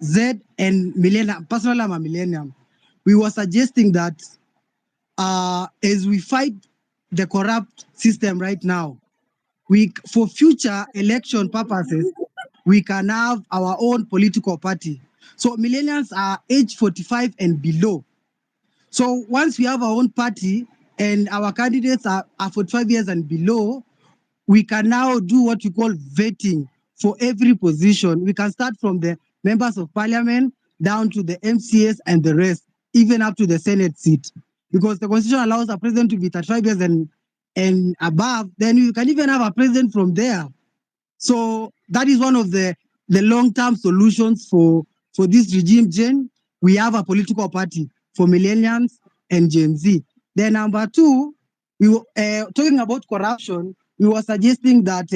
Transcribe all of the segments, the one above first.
Z and Millennium, personally I'm a Millennium, we were suggesting that as we fight the corrupt system right now, for future election purposes, we can have our own political party. So millennials are age 45 and below. So once we have our own party and our candidates are 45 years and below, we can now do what we call vetting for every position. We can start from the members of parliament down to the MCAs and the rest, even up to the Senate seat. Because the constitution allows a president to be 35 years and above, then you can even have a president from there. So that is one of the long-term solutions for this regime change. We have a political party for millennials and Gen Z. Then number two, we were talking about corruption. We were suggesting that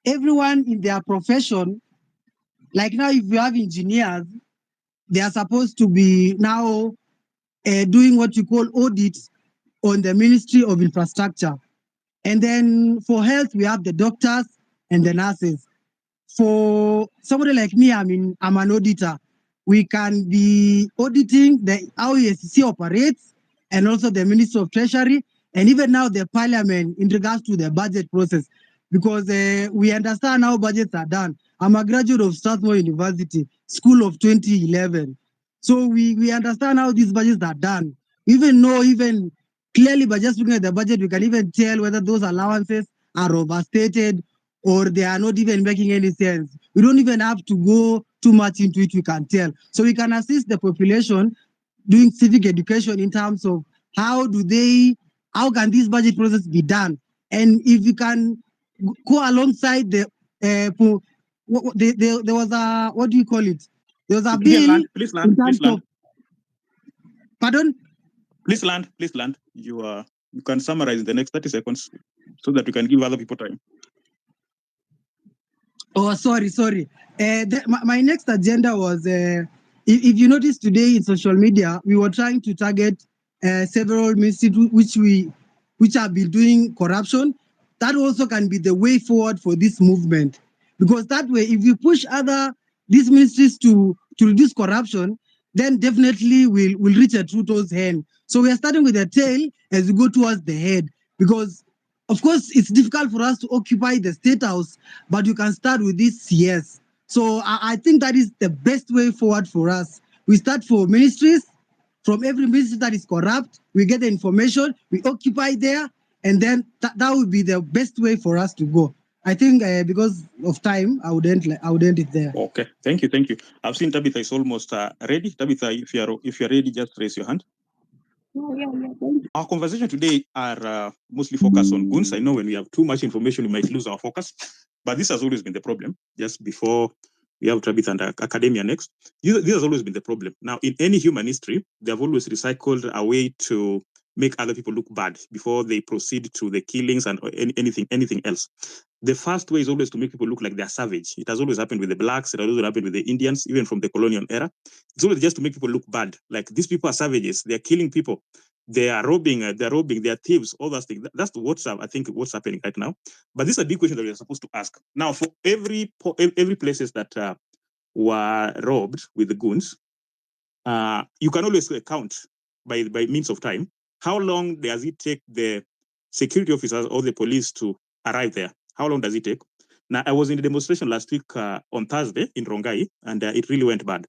everyone in their profession, like now if you have engineers, they are supposed to be now doing what you call audits on the Ministry of Infrastructure. And then for health, we have the doctors and the nurses. For somebody like me, I'm an auditor. We can be auditing how ESC operates and also the Ministry of Treasury and even now the Parliament in regards to the budget process because we understand how budgets are done. I'm a graduate of Strathmore University, School of 2011. So we understand how these budgets are done. Even clearly by just looking at the budget, we can even tell whether those allowances are overstated or they are not even making any sense. We don't even have to go too much into it, we can tell. So we can assist the population doing civic education in terms of how can this budget process be done? And if we can go alongside there was a, what do you call it? There was a bill. Please land. Pardon? Please land. You can summarize in the next 30 seconds so that we can give other people time. Oh, sorry. My next agenda was, if you notice today in social media, we were trying to target several ministries which have been doing corruption. That also can be the way forward for this movement. Because that way, if you push these ministries to reduce corruption, then definitely we'll reach a truth's end. So we are starting with the tail as we go towards the head. Because of course, it's difficult for us to occupy the State House, but you can start with this CS. So I think that is the best way forward for us. We start for ministries. From every ministry that is corrupt, we get the information, we occupy there, and then that would be the best way for us to go. I think because of time, I would end it there. Okay, thank you. I've seen Tabitha is almost ready. Tabitha, if you're ready, just raise your hand. Our conversation today are mostly focused on goons. I know when we have too much information, we might lose our focus, but this has always been the problem. Just before we have Tabitha and academia next, this has always been the problem. Now, in any human history, they have always recycled a way to make other people look bad before they proceed to the killings and anything else. The first way is always to make people look like they're savage. It has always happened with the blacks. It has always happened with the Indians, even from the colonial era. It's always just to make people look bad. Like, these people are savages. They're killing people. They are robbing. They're thieves. All those things. That's what's happening right now. But this is a big question that we're supposed to ask. Now, for every places that were robbed with the goons, you can always count by means of time. How long does it take the security officers or the police to arrive there? How long does it take? Now, I was in the demonstration last week on Thursday in Rongai, and it really went bad.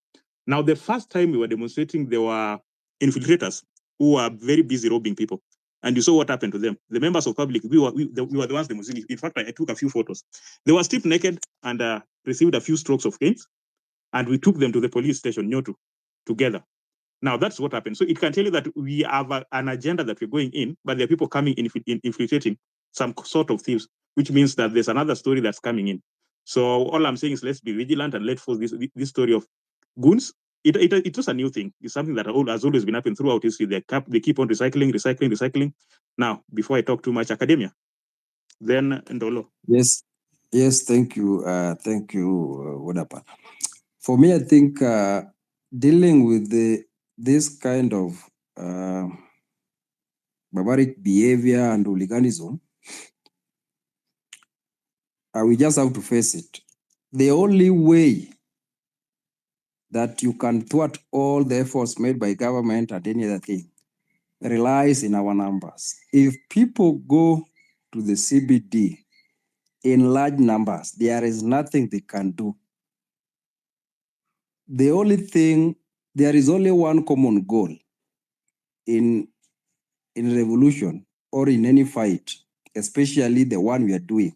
Now, the first time we were demonstrating, there were infiltrators who were very busy robbing people. And you saw what happened to them. The members of public, we were the ones demonstrating. In fact, I took a few photos. They were stripped naked and received a few strokes of canes. And we took them to the police station, Nyotu, together. Now, that's what happened. So it can tell you that we have an agenda that we're going in, but there are people coming in, infiltrating some sort of thieves, which means that there's another story that's coming in. So all I'm saying is let's be vigilant and let's force this story of goons. It was a new thing. It's something that has always been happening throughout history. They keep on recycling. Now, before I talk too much, academia, then Ndolo. Yes, thank you. Wodapa. For me, I think dealing with this kind of barbaric behavior and hooliganism, we just have to face it. The only way that you can thwart all the efforts made by government and any other thing relies in our numbers. If people go to the CBD in large numbers, there is nothing they can do. The only thing, there is only one common goal in revolution or in any fight, especially the one we are doing,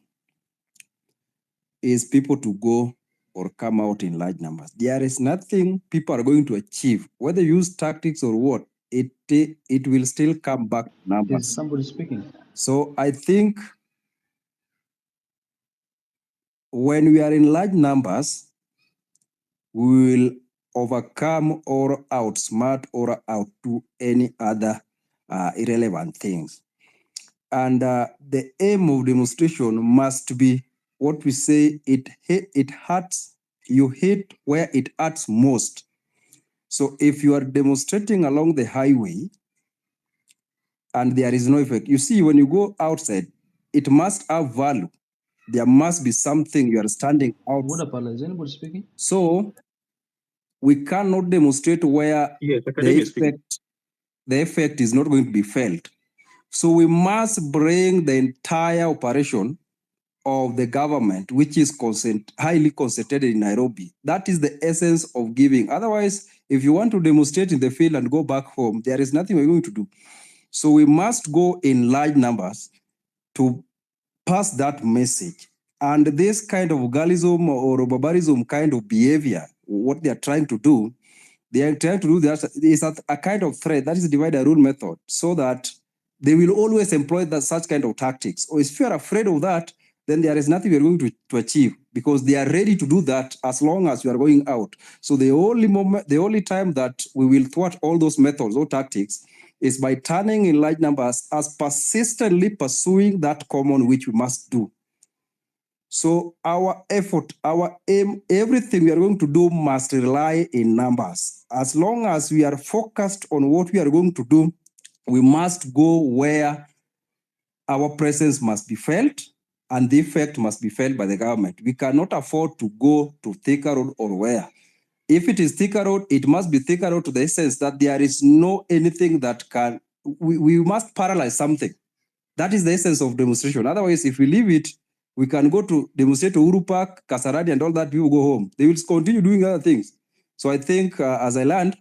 is people to go or come out in large numbers. There is nothing people are going to achieve, whether you use tactics or what, it will still come back to numbers. Is somebody speaking? So I think when we are in large numbers, we will overcome or outsmart or outdo any other irrelevant things. And the aim of demonstration must be what we say, it hurts, you hit where it hurts most. So if you are demonstrating along the highway and there is no effect, you see, when you go outside, it must have value. There must be something you are standing out. Is anybody speaking? So we cannot demonstrate where Yes, academia speaking. the effect is not going to be felt. So we must bring the entire operation of the government, which is highly concentrated in Nairobi. That is the essence of giving. Otherwise, if you want to demonstrate in the field and go back home, there is nothing we're going to do. So we must go in large numbers to pass that message. And this kind of galism or barbarism kind of behavior, what they are trying to do, they are trying to do that is a kind of threat, that is divide and rule method, so that they will always employ such kind of tactics. Or if you are afraid of that, then there is nothing we are going to achieve, because they are ready to do that as long as you are going out. So the only time that we will thwart all those methods or tactics is by turning in large numbers as persistently pursuing that common which we must do. So our effort, our aim, everything we are going to do must rely in numbers. As long as we are focused on what we are going to do, we must go where our presence must be felt and the effect must be felt by the government. We cannot afford to go to Thika Road or where. If it is Thika Road, it must be Thika Road to the sense that there is no anything that can, we must paralyze something. That is the essence of demonstration. Otherwise, if we leave it, we can go to demonstrate to Uhuru Park, Kasarani, and all that, people go home. They will continue doing other things. So I think, as I learned,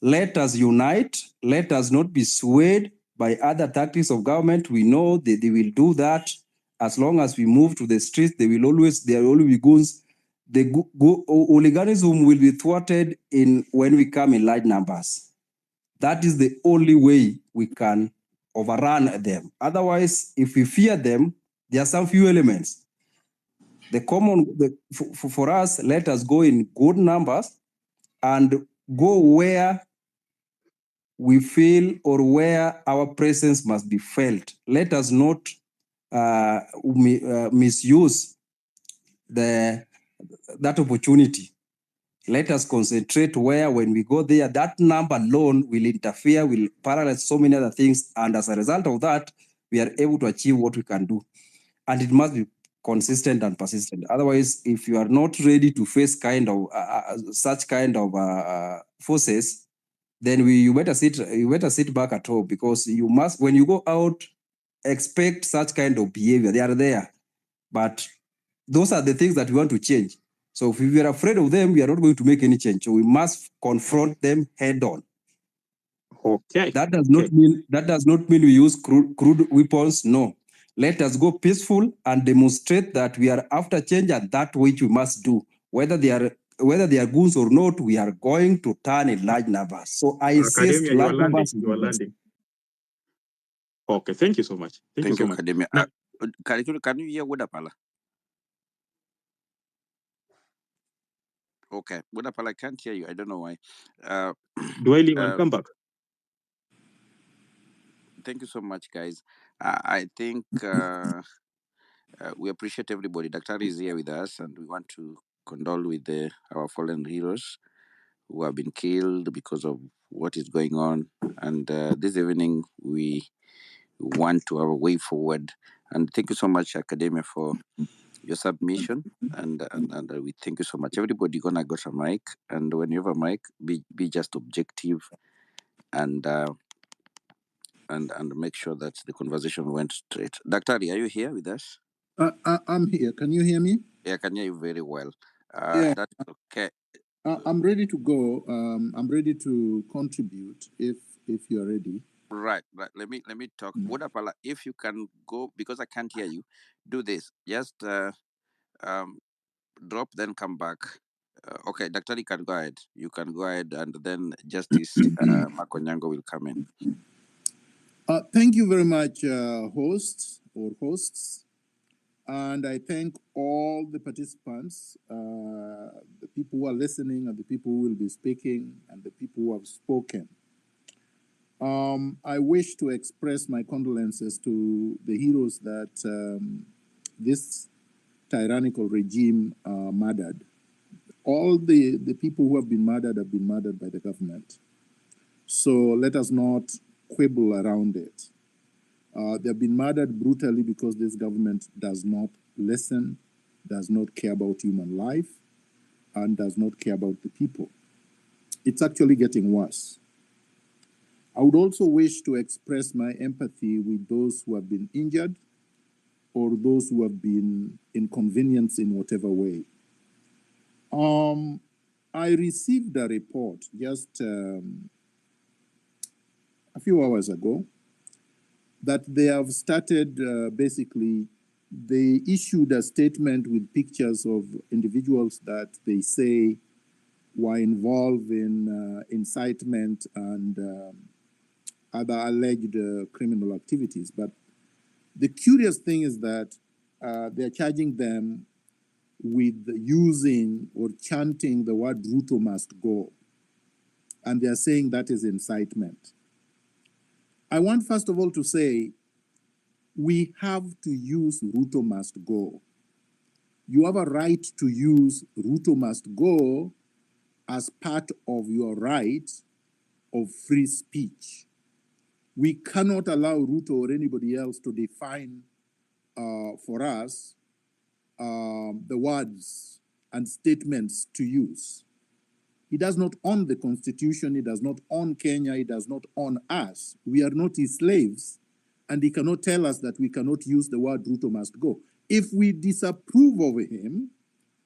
let us unite. Let us not be swayed by other tactics of government. We know that they will do that. As long as we move to the streets, there will always be goons. The hooliganism will be thwarted when we come in large numbers. That is the only way we can overrun them. Otherwise, if we fear them, there are some few elements. For us, let us go in good numbers and go where we feel or where our presence must be felt. Let us not misuse that opportunity. Let us concentrate where, when we go there, that number alone will interfere, will paralyze so many other things. And as a result of that, we are able to achieve what we can do. And it must be consistent and persistent. Otherwise, if you are not ready to face such kind of forces, then you better sit back at home, because you must, when you go out, expect such kind of behavior. They are there. But those are the things that we want to change. So if we are afraid of them, we are not going to make any change. So we must confront them head on. Okay. That does not mean we use crude weapons. No. Let us go peaceful and demonstrate that we are after change, and that which we must do. Whether they are goons or not, we are going to turn in large numbers. So I insist large numbers. You are landing. Okay, thank you so much. Thank you so much. Academia. Can you hear Wodapala? Okay, Wodapala, I can't hear you. I don't know why. Do I leave and come back? Thank you so much, guys. I think we appreciate everybody. Dr. is here with us, and we want to condole with our fallen heroes who have been killed because of what is going on. And this evening, we want to have a way forward. And thank you so much, Academia, for your submission, and we thank you so much. Everybody gonna got a mic, and when you have a mic, be just objective, and make sure that the conversation went straight. Dr. Are you here with us? I'm here. Can you hear me? Yeah, I can hear you very well. Yeah. That's okay. I'm ready to go. I'm ready to contribute if you're ready. Right. Let me talk. Wodapala, if you can go, because I can't hear you, do this. Just drop, then come back. Okay, Dr. can go ahead. You can go ahead, and then Justice Makonyango will come in. Thank you very much, hosts. And I thank all the participants, the people who are listening and the people who will be speaking and the people who have spoken. I wish to express my condolences to the heroes that this tyrannical regime murdered. All the people who have been murdered by the government. So let us not quibble around it. They have been murdered brutally because this government does not listen, does not care about human life, and does not care about the people. It's actually getting worse. I would also wish to express my empathy with those who have been injured or those who have been inconvenienced in whatever way. I received a report just a few hours ago that they have started basically, they issued a statement with pictures of individuals that they say were involved in incitement and other alleged criminal activities. But the curious thing is that they're charging them with using or chanting the word Ruto must go. And they're saying that is incitement. I want first of all to say, we have to use Ruto must go. You have a right to use Ruto must go as part of your right of free speech. We cannot allow Ruto or anybody else to define for us the words and statements to use. He does not own the Constitution, he does not own Kenya, he does not own us. We are not his slaves, and he cannot tell us that we cannot use the word Ruto must go. If we disapprove of him,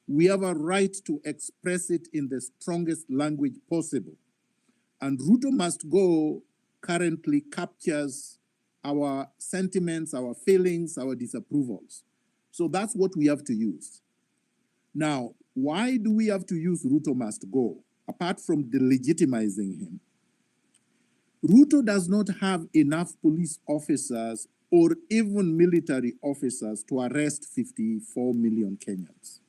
we have a right to express it in the strongest language possible. And Ruto must go currently captures our sentiments, our feelings, our disapprovals. So that's what we have to use. Now, why do we have to use Ruto must go? Apart from delegitimizing him, Ruto does not have enough police officers or even military officers to arrest 54 million Kenyans.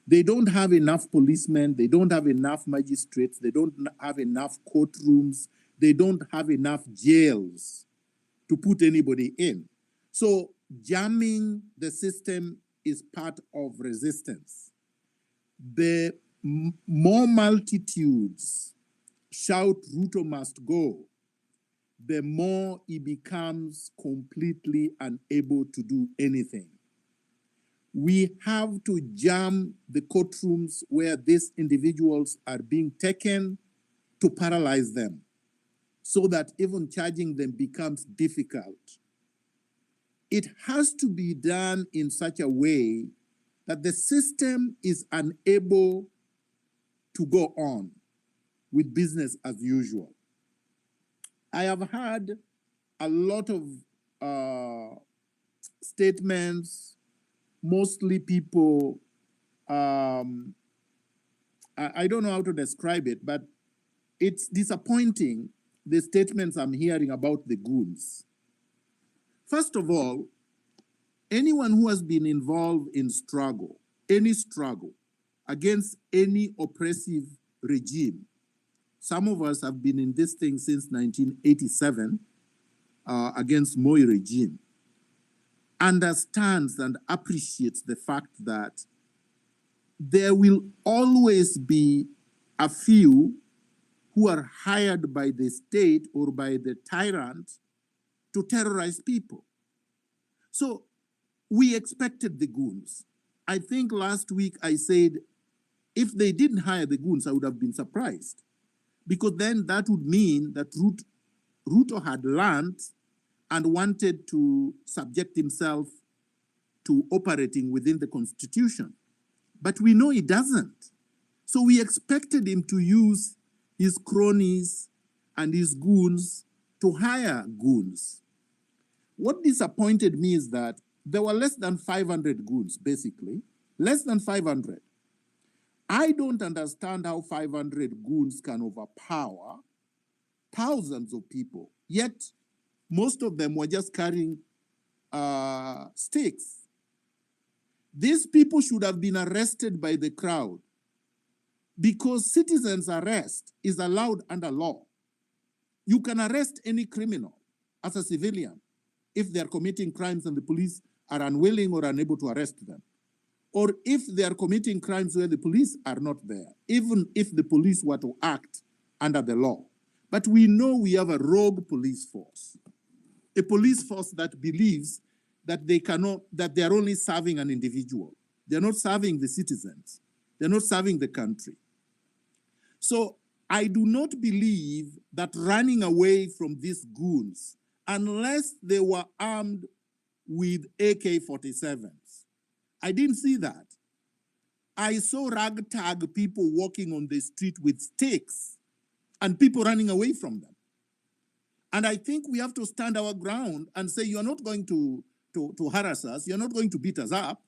They don't have enough policemen, they don't have enough magistrates, they don't have enough courtrooms, they don't have enough jails to put anybody in. So jamming the system is part of resistance. The more multitudes shout Ruto must go, the more he becomes completely unable to do anything. We have to jam the courtrooms where these individuals are being taken to paralyze them so that even charging them becomes difficult. It has to be done in such a way that the system is unable to go on with business as usual. I have heard a lot of statements, mostly people, I don't know how to describe it, but it's disappointing, the statements I'm hearing about the goons. First of all, anyone who has been involved in struggle, any struggle against any oppressive regime, some of us have been in this thing since 1987 against Moi regime, understands and appreciates the fact that there will always be a few who are hired by the state or by the tyrant to terrorize people. So we expected the goons. I think last week I said, if they didn't hire the goons, I would have been surprised. Because then that would mean that Ruto had learned and wanted to subject himself to operating within the constitution. But we know he doesn't. So we expected him to use his cronies and his goons to hire goons. What disappointed me is that there were less than 500 goons, basically. Less than 500. I don't understand how 500 goons can overpower thousands of people. Yet, most of them were just carrying sticks. These people should have been arrested by the crowd because citizens' arrest is allowed under law. You can arrest any criminal as a civilian if they are committing crimes and the police are unwilling or unable to arrest them. Or if they are committing crimes where the police are not there, even if the police were to act under the law. But we know we have a rogue police force, a police force that believes that they are only serving an individual. They're not serving the citizens. They're not serving the country. So I do not believe that running away from these goons, unless they were armed with AK-47s. I didn't see that. I saw ragtag people walking on the street with sticks and people running away from them. And I think we have to stand our ground and say, you're not going to harass us. You're not going to beat us up.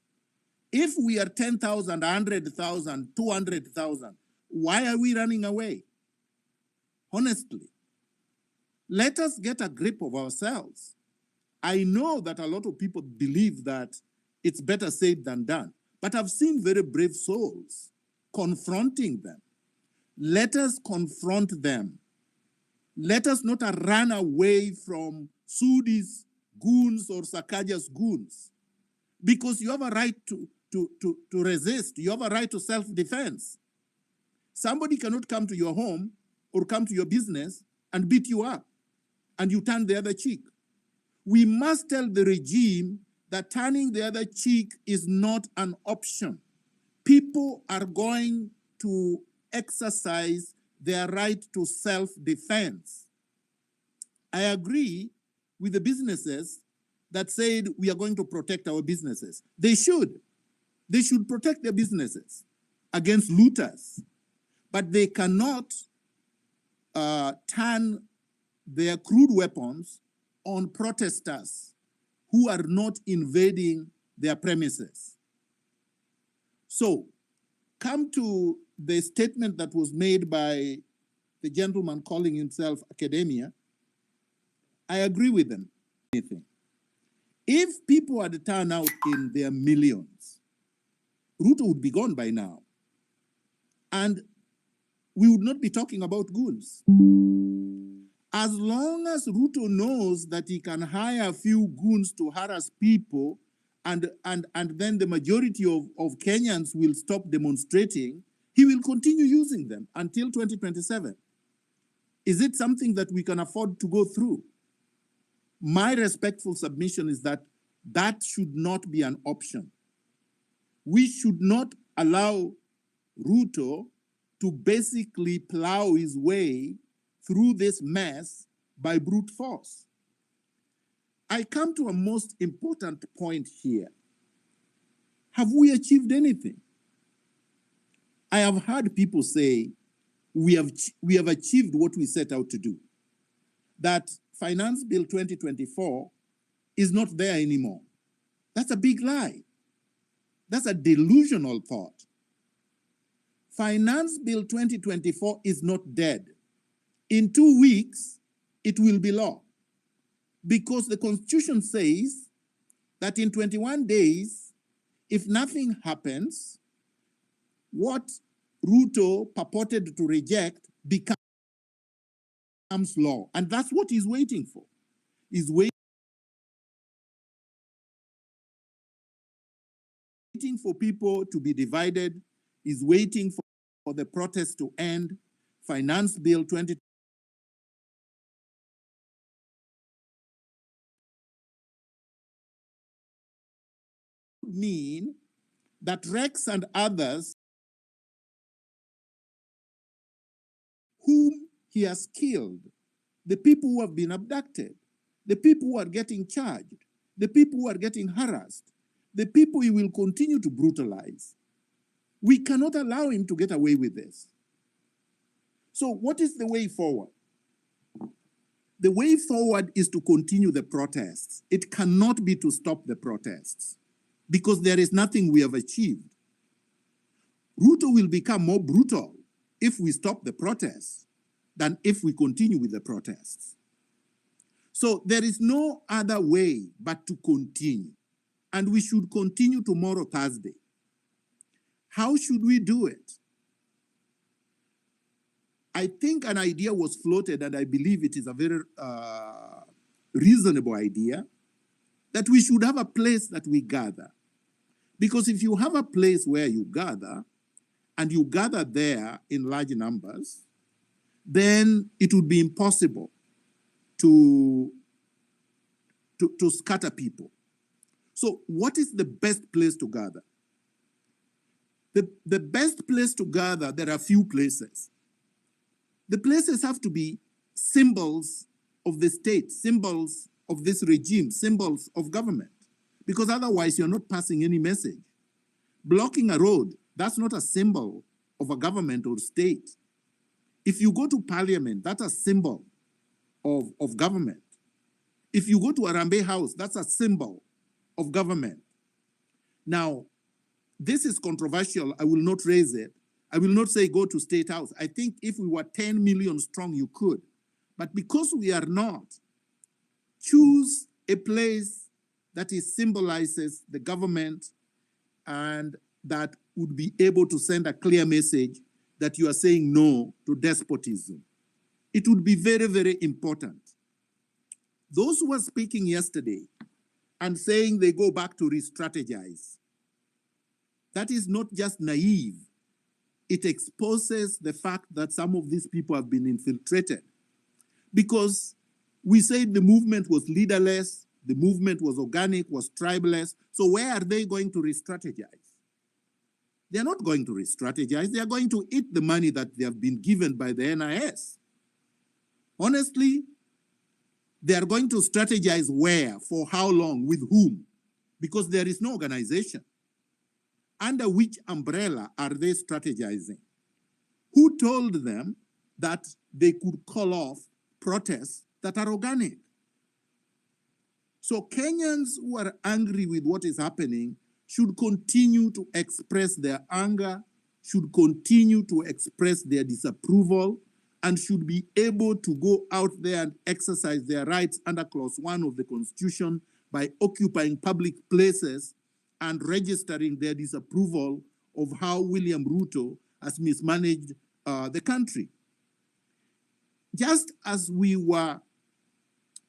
If we are 10,000, 100,000, 200,000, why are we running away? Honestly, let us get a grip of ourselves. I know that a lot of people believe that it's better said than done, but I've seen very brave souls confronting them. Let us confront them. Let us not run away from Sudi's goons or Sakaja's goons, because you have a right to resist. You have a right to self-defense. Somebody cannot come to your home or come to your business and beat you up, and you turn the other cheek. We must tell the regime that turning the other cheek is not an option. People are going to exercise their right to self-defense. I agree with the businesses that said we are going to protect our businesses. They should. They should protect their businesses against looters. But they cannot turn their crude weapons on protesters who are not invading their premises. So, come to the statement that was made by the gentleman calling himself academia. I agree with them. If people had turned out in their millions, Ruto would be gone by now. And we would not be talking about goons. As long as Ruto knows that he can hire a few goons to harass people and then the majority of Kenyans will stop demonstrating, he will continue using them until 2027. Is it something that we can afford to go through? My respectful submission is that that should not be an option. We should not allow Ruto to basically plow his way through this mess by brute force. I come to a most important point here. Have we achieved anything? I have heard people say we have achieved what we set out to do. That Finance Bill 2024 is not there anymore. That's a big lie. That's a delusional thought. Finance Bill 2024 is not dead. In 2 weeks, it will be law. Because the Constitution says that in 21 days, if nothing happens, what Ruto purported to reject becomes law. And that's what he's waiting for. He's waiting for people to be divided. He's waiting for the protests to end. Finance Bill 20 mean that Rex and others whom he has killed, the people who have been abducted, the people who are getting charged, the people who are getting harassed, the people he will continue to brutalize. We cannot allow him to get away with this. So what is the way forward? The way forward is to continue the protests. It cannot be to stop the protests because there is nothing we have achieved. Ruto will become more brutal if we stop the protests than if we continue with the protests. So there is no other way but to continue. And we should continue tomorrow, Thursday. How should we do it? I think an idea was floated, and I believe it is a very reasonable idea, that we should have a place that we gather. Because if you have a place where you gather, and you gather there in large numbers, then it would be impossible to scatter people. So what is the best place to gather? The best place to gather, there are a few places. The places have to be symbols of the state, symbols of this regime, symbols of government, because otherwise you're not passing any message. Blocking a road, that's not a symbol of a government or state. If you go to parliament, that's a symbol of government. If you go to Arambe House, that's a symbol of government. Now, this is controversial. I will not raise it. I will not say go to State House. I think if we were 10 million strong, you could. But because we are not, choose a place that symbolizes the government and that would be able to send a clear message that you are saying no to despotism. It would be very, very important. Those who were speaking yesterday and saying they go back to re-strategize, that is not just naive. It exposes the fact that some of these people have been infiltrated. Because we said the movement was leaderless, the movement was organic, was tribalist. So where are they going to re-strategize? They're not going to re-strategize. They are going to eat the money that they have been given by the NIS. Honestly, they are going to strategize where, for how long, with whom? Because there is no organization. Under which umbrella are they strategizing? Who told them that they could call off protests that are organic? So Kenyans who are angry with what is happening should continue to express their anger, should continue to express their disapproval, and should be able to go out there and exercise their rights under Clause 1 of the Constitution by occupying public places and registering their disapproval of how William Ruto has mismanaged the country. Just as we were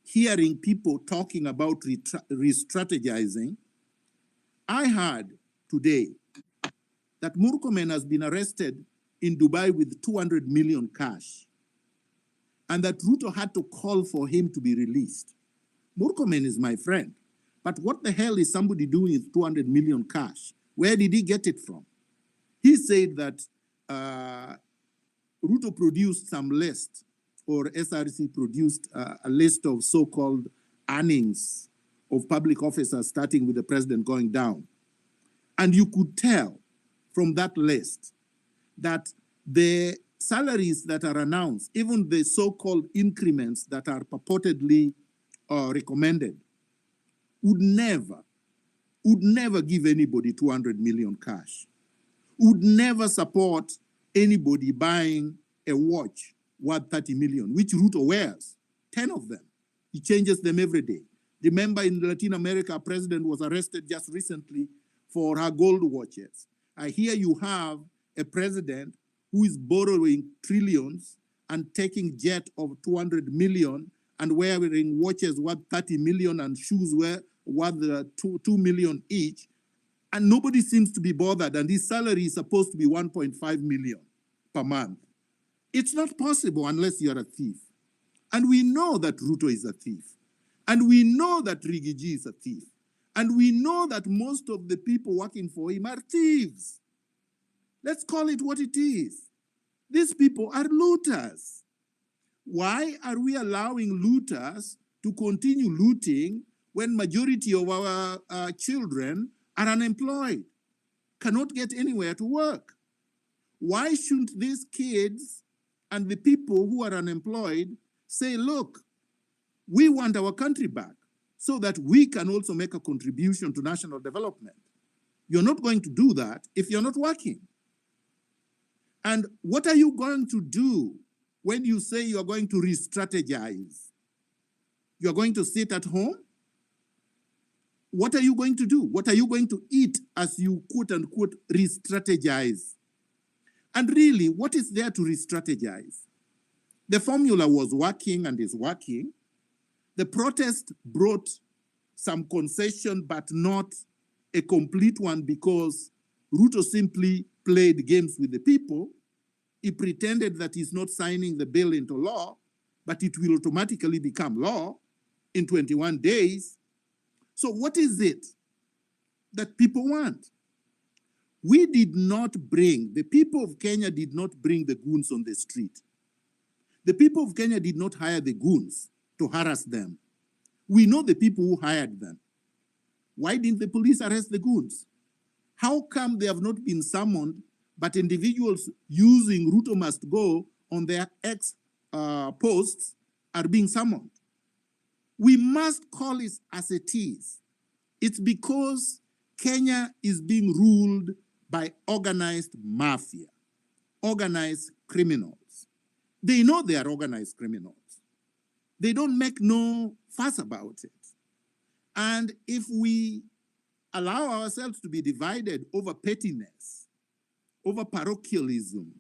hearing people talking about re-strategizing, I heard today that Murkomen has been arrested in Dubai with 200 million cash, and that Ruto had to call for him to be released. Murkomen is my friend. But what the hell is somebody doing with 200 million cash? Where did he get it from? He said that Ruto produced some list, or SRC produced a list of so-called earnings of public officers, starting with the president going down. And you could tell from that list that the salaries that are announced, even the so-called increments that are purportedly recommended, would never give anybody 200 million cash, would never support anybody buying a watch worth 30 million, which Ruto wears, 10 of them. He changes them every day. Remember in Latin America, a president was arrested just recently for her gold watches. Here you have a president who is borrowing trillions and taking jet of 200 million and wearing watches worth 30 million and shoes worth 2 million each, and nobody seems to be bothered, and his salary is supposed to be 1.5 million per month. It's not possible unless you're a thief. And we know that Ruto is a thief. And we know that Rigiji is a thief. And we know that most of the people working for him are thieves. Let's call it what it is. These people are looters. Why are we allowing looters to continue looting when majority of our children are unemployed, cannot get anywhere to work? Why shouldn't these kids and the people who are unemployed say, look, we want our country back so that we can also make a contribution to national development? You're not going to do that if you're not working. And what are you going to do when you say you're going to re-strategize? You're going to sit at home? What are you going to do? What are you going to eat as you quote unquote re-strategize? And really, what is there to re-strategize? The formula was working and is working. The protest brought some concession, but not a complete one, because Ruto simply played games with the people. He pretended that he's not signing the bill into law, but it will automatically become law in 21 days. So what is it that people want? We did not bring, the people of Kenya did not bring the goons on the street. The people of Kenya did not hire the goons to harass them. We know the people who hired them. Why didn't the police arrest the goons? How come they have not been summoned, but individuals using Ruto must go on their ex posts are being summoned? We must call it as it is. It's because Kenya is being ruled by organized mafia, organized criminals. They know they are organized criminals. They don't make no fuss about it. And if we allow ourselves to be divided over pettiness, over parochialism,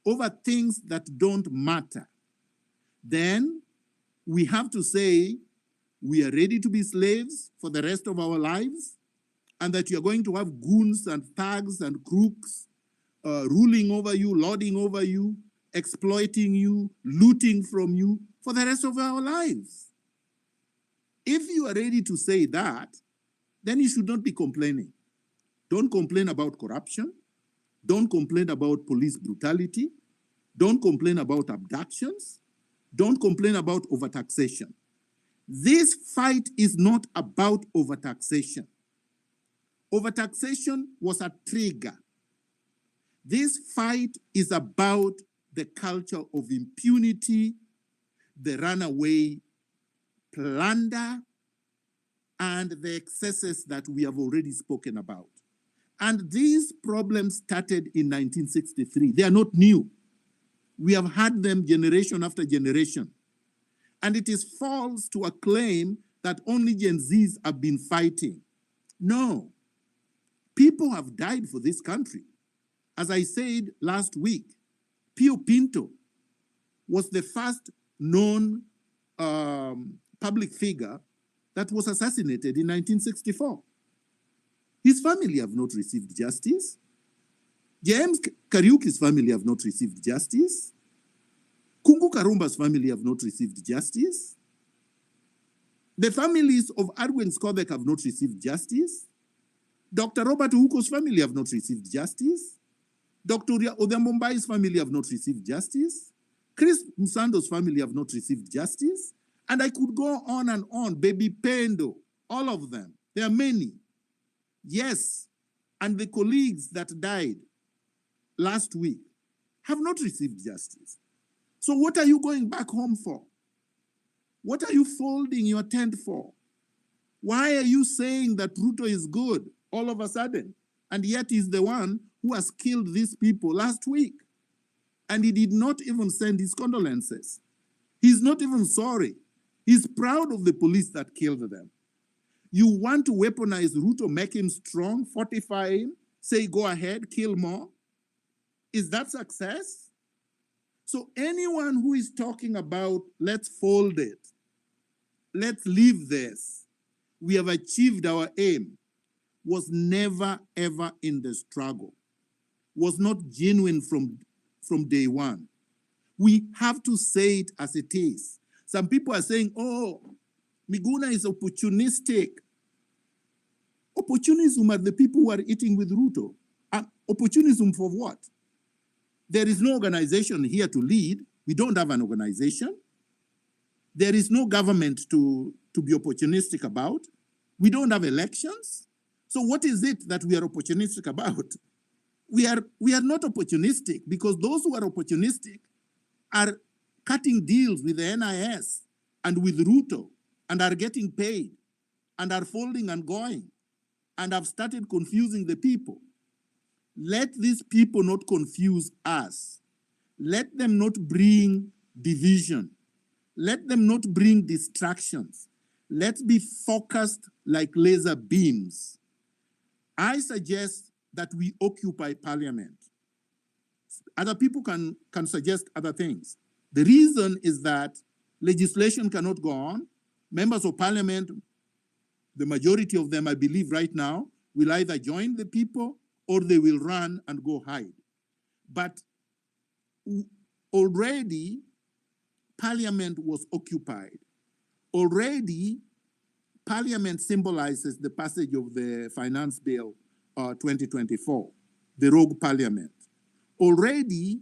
over things that don't matter, then we have to say we are ready to be slaves for the rest of our lives, and that you're going to have goons and thugs and crooks ruling over you, lording over you, exploiting you, looting from you for the rest of our lives. If you are ready to say that, then you should not be complaining. Don't complain about corruption. Don't complain about police brutality. Don't complain about abductions. Don't complain about overtaxation. This fight is not about overtaxation. Overtaxation was a trigger. This fight is about the culture of impunity, the runaway plunder, and the excesses that we have already spoken about. And these problems started in 1963. They are not new. We have had them generation after generation. And it is false to acclaim that only Gen Zs have been fighting. No. People have died for this country. As I said last week, Pio Pinto was the first known public figure that was assassinated in 1964. His family have not received justice. James Kariuki's family have not received justice. Kungu Karumba's family have not received justice. The families of Arwen Skovek have not received justice. Dr. Robert Uko's family have not received justice. Dr. Odhiambombai's family have not received justice. Chris Musando's family have not received justice. And I could go on and on. Baby Pendo, all of them. There are many. Yes, and the colleagues that died last week have not received justice. So what are you going back home for? What are you folding your tent for? Why are you saying that Ruto is good all of a sudden? And yet he's the one who has killed these people last week. And he did not even send his condolences. He's not even sorry. He's proud of the police that killed them. You want to weaponize Ruto, make him strong, fortify him, say go ahead, kill more? Is that success? So anyone who is talking about let's fold it, let's leave this, we have achieved our aim, was never ever in the struggle, was not genuine from day one. We have to say it as it is. Some people are saying, oh, Miguna is opportunistic. Opportunism are the people who are eating with Ruto. Opportunism for what? There is no organization here to lead. We don't have an organization. There is no government to be opportunistic about. We don't have elections. So what is it that we are opportunistic about? We are not opportunistic, because those who are opportunistic are cutting deals with the NIS and with Ruto and are getting paid and are folding and going and have started confusing the people. Let these people not confuse us. Let them not bring division. Let them not bring distractions. Let's be focused like laser beams. I suggest that we occupy parliament. Other people can suggest other things. The reason is that legislation cannot go on. Members of parliament, the majority of them, I believe right now, will either join the people or they will run and go hide. But already, parliament was occupied. Already, parliament symbolizes the passage of the finance bill 2024, the rogue parliament. Already,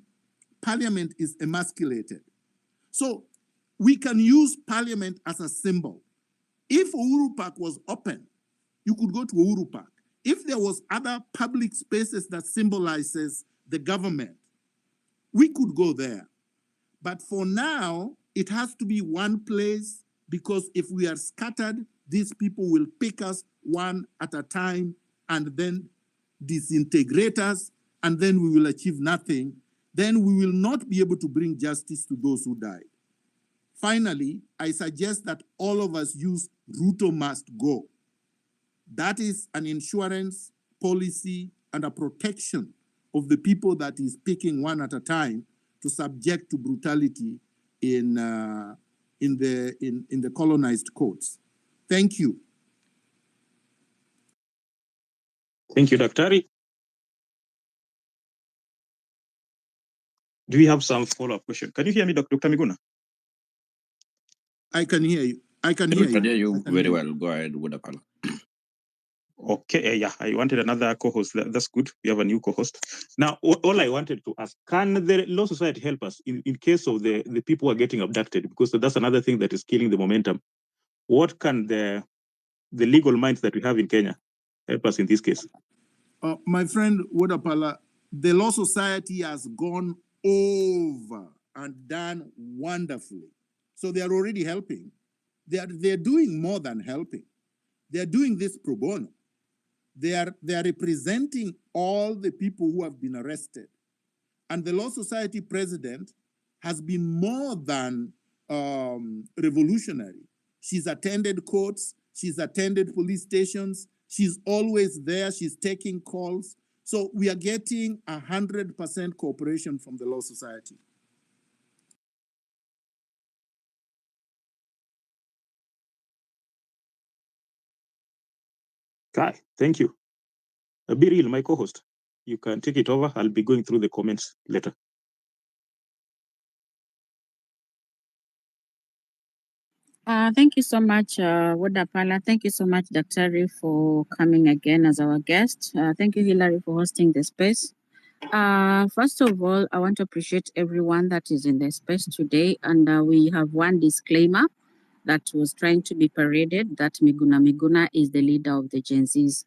parliament is emasculated. So we can use parliament as a symbol. If Uhuru Park was open, you could go to Uhuru Park. If there was other public spaces that symbolizes the government, we could go there. But for now, it has to be one place, because if we are scattered, these people will pick us one at a time and then disintegrate us, and then we will achieve nothing. Then we will not be able to bring justice to those who died. Finally, I suggest that all of us use Ruto must go. That is an insurance policy and a protection of the people that is picking one at a time to subject to brutality in the colonized courts. Thank you. Thank you, Daktari. Do we have some follow-up question? Can you hear me, Dr. Miguna? I can hear you. I can We hear can you. hear you very well. Go ahead, Woodapala. Okay, yeah, I wanted another co-host. That's good. We have a new co-host. Now, all I wanted to ask, can the Law Society help us in case of the people who are getting abducted? Because that's another thing that is killing the momentum. What can the legal minds that we have in Kenya help us in this case? My friend Wodapala, the Law Society has gone over and done wonderfully. So they are already helping. They're doing more than helping. They're doing this pro bono. They are representing all the people who have been arrested. And the Law Society president has been more than revolutionary. She's attended courts, she's attended police stations, she's always there, she's taking calls. So we are getting 100% cooperation from the Law Society. Kai, thank you. Be real, my co-host. You can take it over. I'll be going through the comments later. Thank you so much, Wodapala. Thank you so much, Dr. for coming again as our guest. Thank you, Hilary, for hosting the space. First of all, I want to appreciate everyone that is in the space today. And we have one disclaimer that was trying to be paraded, that Miguna is the leader of the Gen Zs.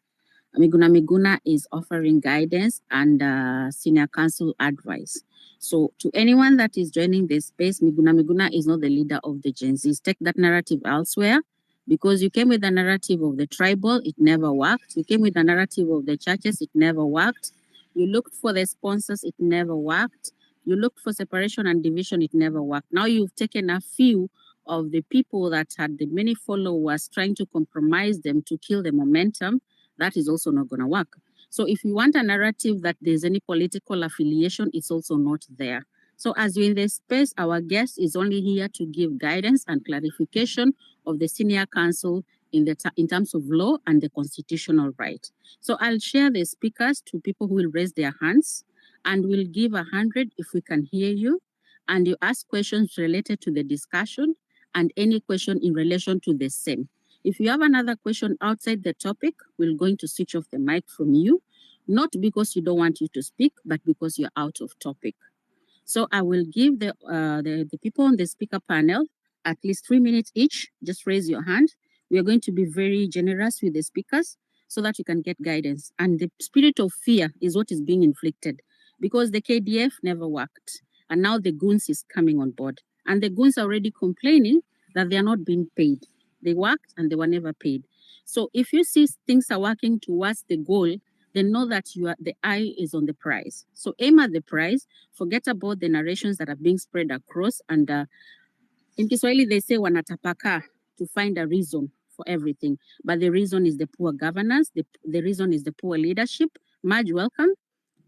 Miguna is offering guidance and senior counsel advice. So to anyone that is joining this space, Miguna is not the leader of the Gen Zs. Take that narrative elsewhere, because you came with the narrative of the tribal, it never worked. You came with the narrative of the churches, it never worked. You looked for the sponsors, it never worked. You looked for separation and division, it never worked. Now you've taken a few of the people that had the many followers trying to compromise them to kill the momentum. That is also not going to work. So if you want a narrative that there's any political affiliation, it's also not there. So as you're in this space, our guest is only here to give guidance and clarification of the senior counsel in terms of law and the constitutional right. So I'll share the speakers to people who will raise their hands, and we'll give 100 if we can hear you. And you ask questions related to the discussion and any question in relation to the same. If you have another question outside the topic, we're going to switch off the mic from you, not because you don't want you to speak, but because you're out of topic. So I will give the people on the speaker panel at least 3 minutes each. Just raise your hand. We are going to be very generous with the speakers so that you can get guidance. And the spirit of fear is what is being inflicted because the KDF never worked. And now the Goons is coming on board. And the Goons are already complaining that they are not being paid. They worked and they were never paid. So if you see things are working towards the goal, then know that the eye is on the prize. So aim at the prize, forget about the narrations that are being spread across. And in Kiswahili, they say wanatapaka to find a reason for everything. But the reason is the poor governance. The reason is the poor leadership. Marge, welcome.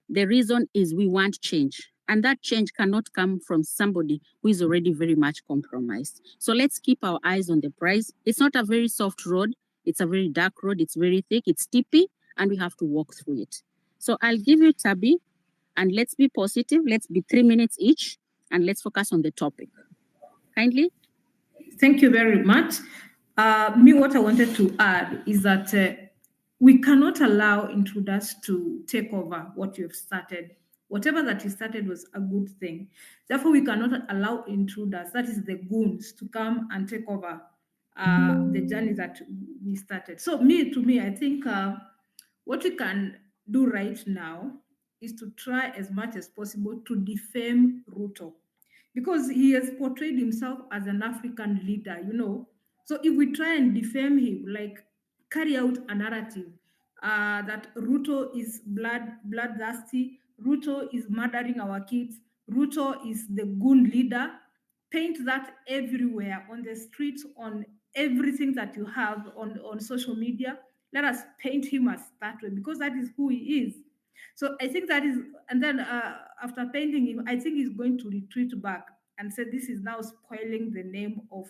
The reason is we want change. And that change cannot come from somebody who is already very much compromised. So let's keep our eyes on the prize. It's not a very soft road. It's a very dark road. It's very thick. It's steepy, and we have to walk through it. So I'll give you Tabi, and let's be positive. Let's be 3 minutes each, and let's focus on the topic. Kindly. Thank you very much. What I wanted to add is that we cannot allow intruders to take over what you've started. Whatever that you started was a good thing. Therefore, we cannot allow intruders, that is the goons, to come and take over the journey that we started. So to me, I think what we can do right now is to try as much as possible to defame Ruto, because he has portrayed himself as an African leader, So if we try and defame him, like carry out a narrative that Ruto is bloodthirsty, Ruto is murdering our kids, Ruto is the goon leader, paint that everywhere on the streets, on everything that you have on social media. Let us paint him as that way, because that is who he is. So I think that is, and then after painting him, I think he's going to retreat back and say this is now spoiling the name of,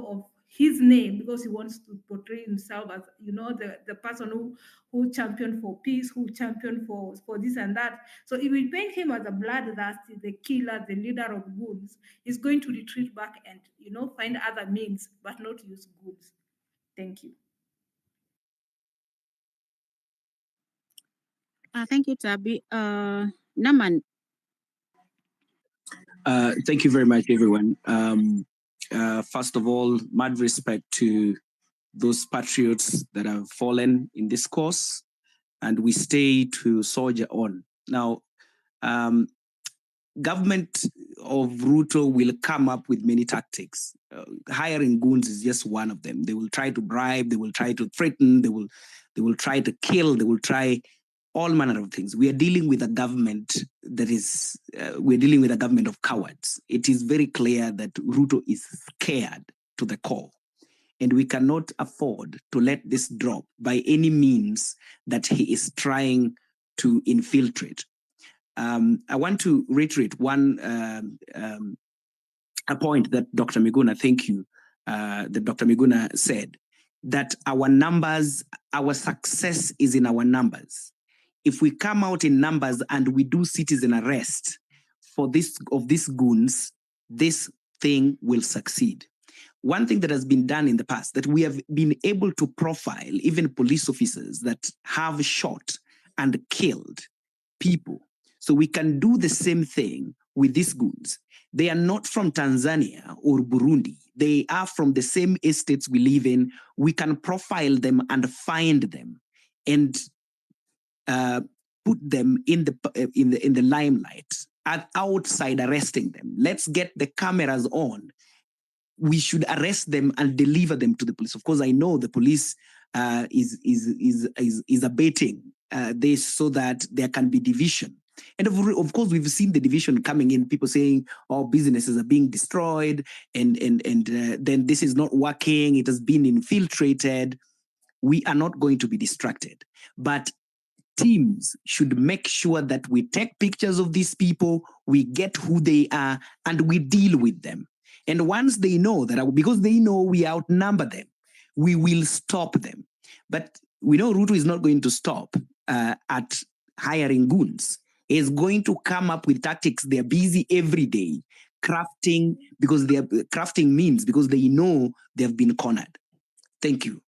of his name, because he wants to portray himself as, the person who championed for peace, who championed for this and that. So if we paint him as a bloodthirsty, the killer, the leader of goons, he's going to retreat back and, find other means, but not use goons. Thank you. Thank you, Tabi. Naman. Thank you very much, everyone. First of all, mad respect to those patriots that have fallen in this cause, and we stay to soldier on. Now, government of Ruto will come up with many tactics. Hiring goons is just one of them. They will try to bribe, they will try to threaten, they will try to kill, they will try all manner of things. We are dealing with a government that is, we're dealing with a government of cowards. It is very clear that Ruto is scared to the core, and we cannot afford to let this drop by any means that he is trying to infiltrate. I want to reiterate a point that Dr. Miguna, thank you, that Dr. Miguna said, that our numbers, our success is in our numbers. If we come out in numbers and we do citizen arrest for these goons, this thing will succeed. One thing that has been done in the past, that we have been able to profile even police officers that have shot and killed people. So we can do the same thing with these goons. They are not from Tanzania or Burundi. They are from the same estates we live in. We can profile them and find them and put them in the limelight, at outside arresting them. Let's get the cameras on. We should arrest them and deliver them to the police. Of course, I know the police is abating this so that there can be division. And of course, we've seen the division coming in, people saying, oh, businesses are being destroyed, and then this is not working, it has been infiltrated. We are not going to be distracted. But teams should make sure that we take pictures of these people, we get who they are, and we deal with them. And once they know that, because they know we outnumber them, we will stop them. But we know Ruto is not going to stop at hiring goons. He's going to come up with tactics. They're busy every day crafting, because they are crafting means, because they know they've been cornered. Thank you.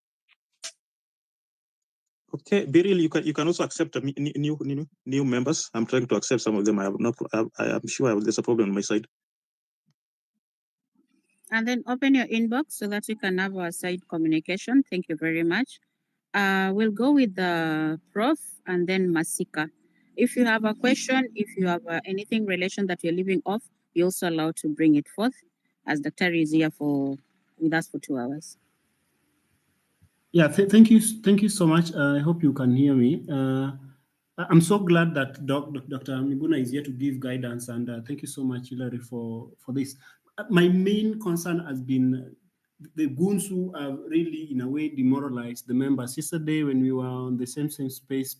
Okay, Biril, you can also accept new members. I'm trying to accept some of them. I am sure there's a problem on my side. And then open your inbox so that we can have our side communication. Thank you very much. We'll go with the Prof and then Masika. If you have a question, if you have anything relation that you're leaving off, you're also allowed to bring it forth, as Dr. is here with us for 2 hours. Yeah, thank you so much. I hope you can hear me. I'm so glad that Dr. Miguna is here to give guidance, and thank you so much, Hilary, for this. My main concern has been the goons who have really, in a way, demoralized the members. Yesterday, when we were on the same space,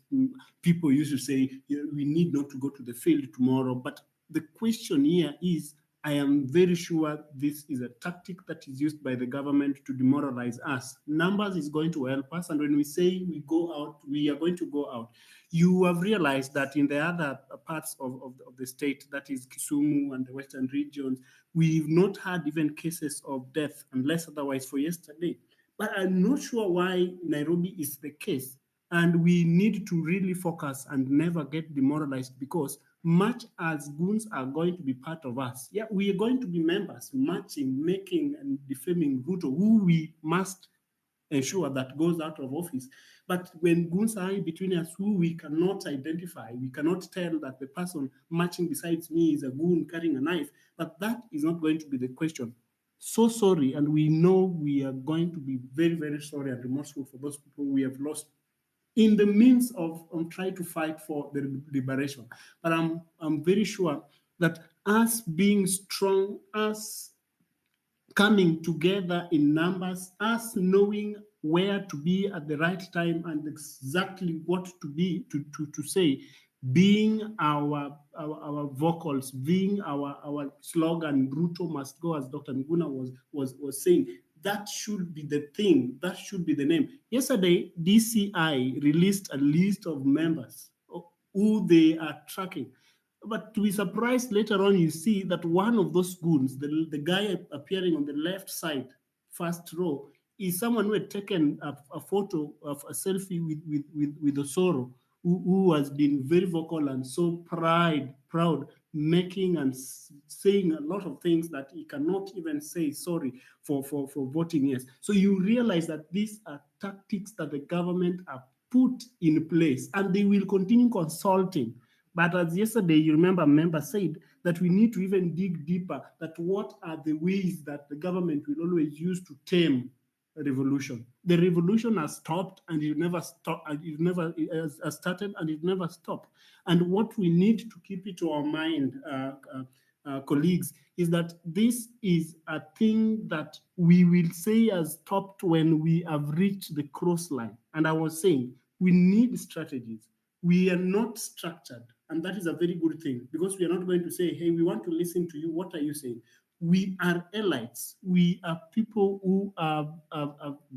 people used to say, we need not to go to the field tomorrow. But the question here is, I am very sure this is a tactic that is used by the government to demoralize us. Numbers is going to help us, and when we say we go out, we are going to go out. You have realized that in the other parts of the state, that is Kisumu and the western regions, we've not had even cases of death, unless otherwise for yesterday. But I'm not sure why Nairobi is the case. And we need to really focus and never get demoralized, because much as goons are going to be part of us, yeah, we are going to be members, marching, making and defaming Ruto, who we must ensure that goes out of office. But when goons are in between us, who we cannot identify, we cannot tell that the person marching beside me is a goon carrying a knife, but that is not going to be the question. So sorry, and we know we are going to be very, very sorry and remorseful for those people we have lost in the means of trying to fight for the liberation. But I'm very sure that us being strong, us coming together in numbers, us knowing where to be at the right time and exactly what to be to say, being our vocals, being our slogan, Ruto must go, as Dr. Miguna was saying. That should be the thing. That should be the name. Yesterday, DCI released a list of members who they are tracking. But to be surprised, later on, you see that one of those goons, the guy appearing on the left side, first row, is someone who had taken a photo of a selfie with Osoro, who has been very vocal and so proud, making and saying a lot of things that he cannot even say sorry for voting yes. So you realize that these are tactics that the government have put in place, and they will continue consulting. But as yesterday, you remember, a member said that we need to even dig deeper, that what are the ways that the government will always use to tame a revolution. The revolution has stopped, and it never stopped, and it never has started, and it never stopped. And what we need to keep it to our mind, colleagues, is that this is a thing that we will say has stopped when we have reached the cross line. And I was saying, we need strategies. We are not structured, and that is a very good thing, because we are not going to say, hey, we want to listen to you. What are you saying? We are elites. We are people who have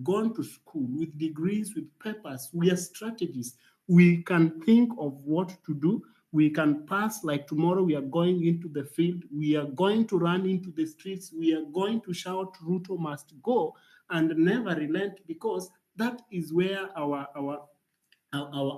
gone to school with degrees, with papers. We are strategists. We can think of what to do. We can pass, like tomorrow we are going into the field. We are going to run into the streets. We are going to shout, Ruto must go, and never relent, because that is where our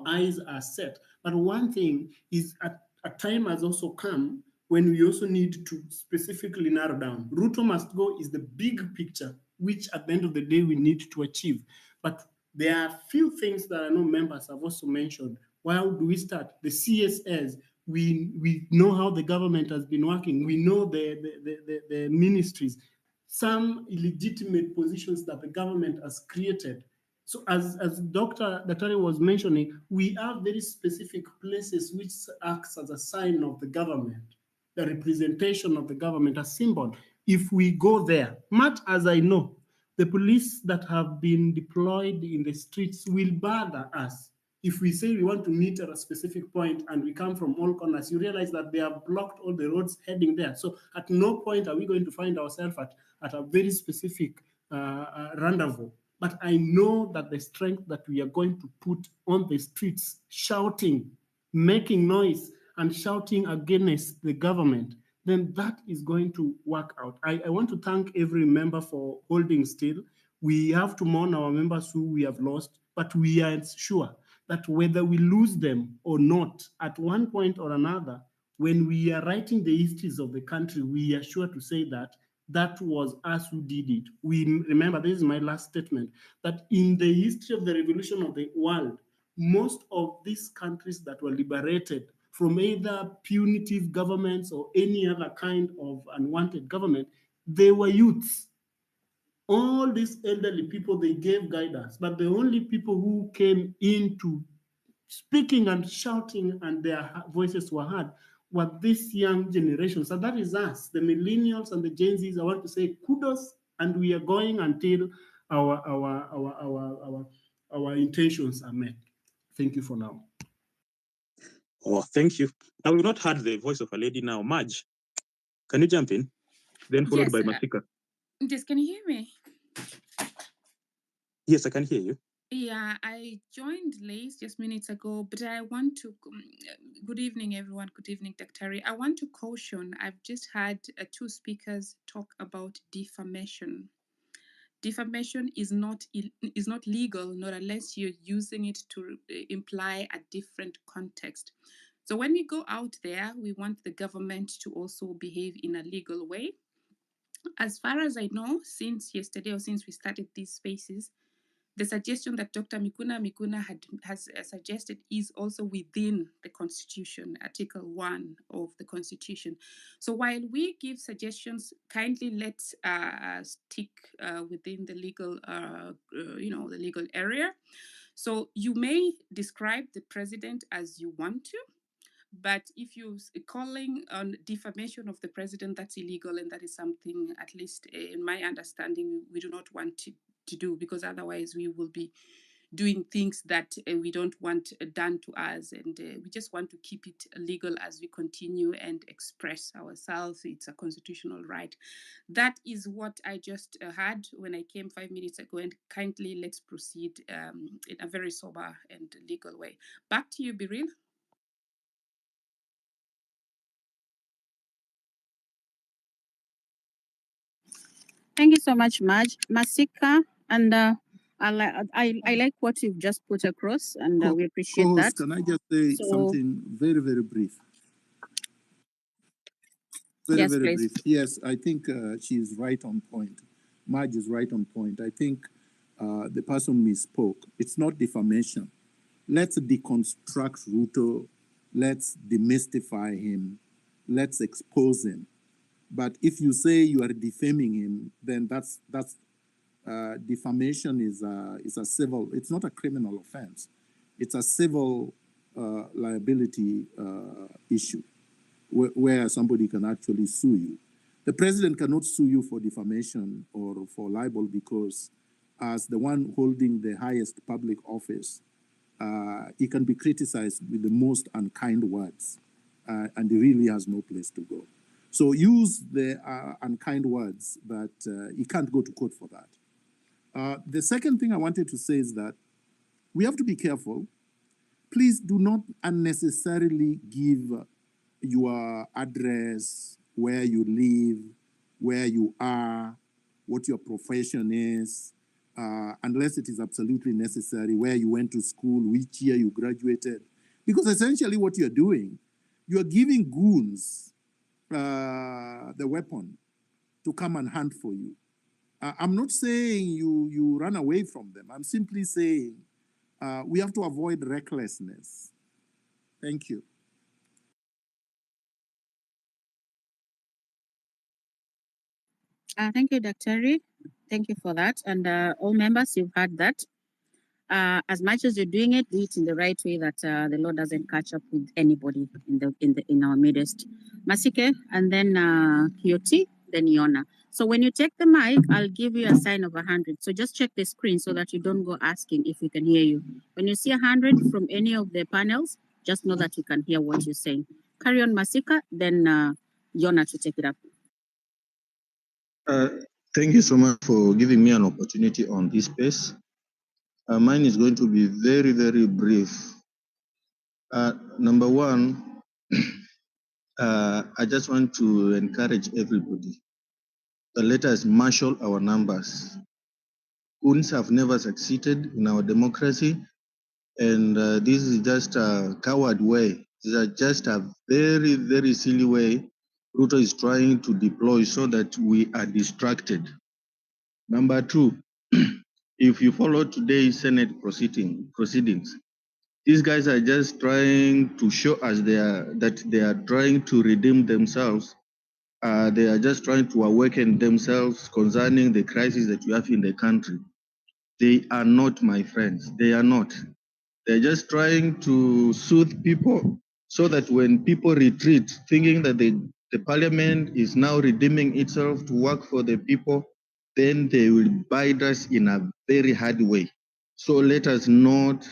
eyes are set. But one thing is, a time has also come when we also need to specifically narrow down. Ruto must go is the big picture, which at the end of the day we need to achieve. But there are few things that I know members have also mentioned. How do we start? The CSS, we know how the government has been working. We know the ministries, some illegitimate positions that the government has created. So as Dr. Daktari was mentioning, we have very specific places which acts as a sign of the government, the representation of the government, a symbol. If we go there, much as I know, the police that have been deployed in the streets will bother us. If we say we want to meet at a specific point and we come from all corners, you realize that they have blocked all the roads heading there. So at no point are we going to find ourselves at a very specific rendezvous. But I know that the strength that we are going to put on the streets, shouting, making noise, and shouting against the government, then that is going to work out. I want to thank every member for holding still. We have to mourn our members who we have lost, but we are sure that whether we lose them or not, at one point or another, when we are writing the histories of the country, we are sure to say that that was us who did it. We remember, this is my last statement, that in the history of the revolution of the world, most of these countries that were liberated from either punitive governments or any other kind of unwanted government, they were youths. All these elderly people, they gave guidance, but the only people who came into speaking and shouting and their voices were heard were this young generation. So that is us, the millennials and the Gen Zs. I want to say kudos, and we are going until our intentions are met. Thank you for now. Oh, thank you. Now we've not heard the voice of a lady now. Madge, can you jump in? Then followed by Masika. Yes, can you hear me? Yes, I can hear you. Yeah, I joined late just minutes ago, but I want to. Good evening, everyone. Good evening, Dr. I want to caution. I've just had two speakers talk about defamation. Defamation is not legal, not unless you're using it to imply a different context. So when we go out there, we want the government to also behave in a legal way. As far as I know, since yesterday or since we started these spaces, the suggestion that Dr. Miguna has suggested is also within the Constitution, Article 1 of the Constitution. So while we give suggestions, kindly let's stick within the legal, the legal area. So you may describe the president as you want to, but if you're calling on defamation of the president, that's illegal, and that is something, at least in my understanding, we do not want to do, because otherwise we will be doing things that we don't want done to us, and we just want to keep it legal as we continue and express ourselves. It's a constitutional right. That is what I just had when I came 5 minutes ago, and kindly let's proceed in a very sober and legal way. Back to you, Biril. Thank you so much, Madge. Masika, and I like what you've just put across, and we appreciate that. Can I just say something very, very brief? Very, yes, very please. brief. Yes, I think she's right on point. Madge is right on point. I think the person misspoke. It's not defamation. Let's deconstruct Ruto. Let's demystify him. Let's expose him. But if you say you are defaming him, then that's defamation is a civil. It's not a criminal offense. It's a civil liability issue where somebody can actually sue you. The president cannot sue you for defamation or for libel because, as the one holding the highest public office, he can be criticized with the most unkind words, and he really has no place to go. So use the unkind words, but he can't go to court for that. The second thing I wanted to say is that we have to be careful. Please do not unnecessarily give your address, where you live, where you are, what your profession is, unless it is absolutely necessary, where you went to school, which year you graduated. Because essentially what you're doing, you're giving goons the weapon to come and hunt for you. I'm not saying you run away from them. I'm simply saying we have to avoid recklessness. Thank you. Thank you, Dr. Thank you for that. And all members, you've heard that. As much as you're doing it, do it in the right way, that the Lord doesn't catch up with anybody in our midst. Masike, and then Kioti, then Yona. So when you take the mic, I'll give you a sign of 100. So just check the screen so that you don't go asking if we can hear you. When you see 100 from any of the panels, just know that you can hear what you're saying. Carry on, Masika, then Yona to take it up. Thank you so much for giving me an opportunity on this space. Mine is going to be very, very brief. Number one, I just want to encourage everybody that let us marshal our numbers. Goons have never succeeded in our democracy, and this is just a coward way. This is just a very, very silly way Ruto is trying to deploy so that we are distracted. Number two, if you follow today's Senate proceedings, these guys are just trying to show us that they are trying to redeem themselves. They are just trying to awaken themselves concerning the crisis that we have in the country. They are not, my friends. They are not. They're just trying to soothe people so that when people retreat, thinking that the parliament is now redeeming itself to work for the people, then they will bite us in a very hard way. So let us not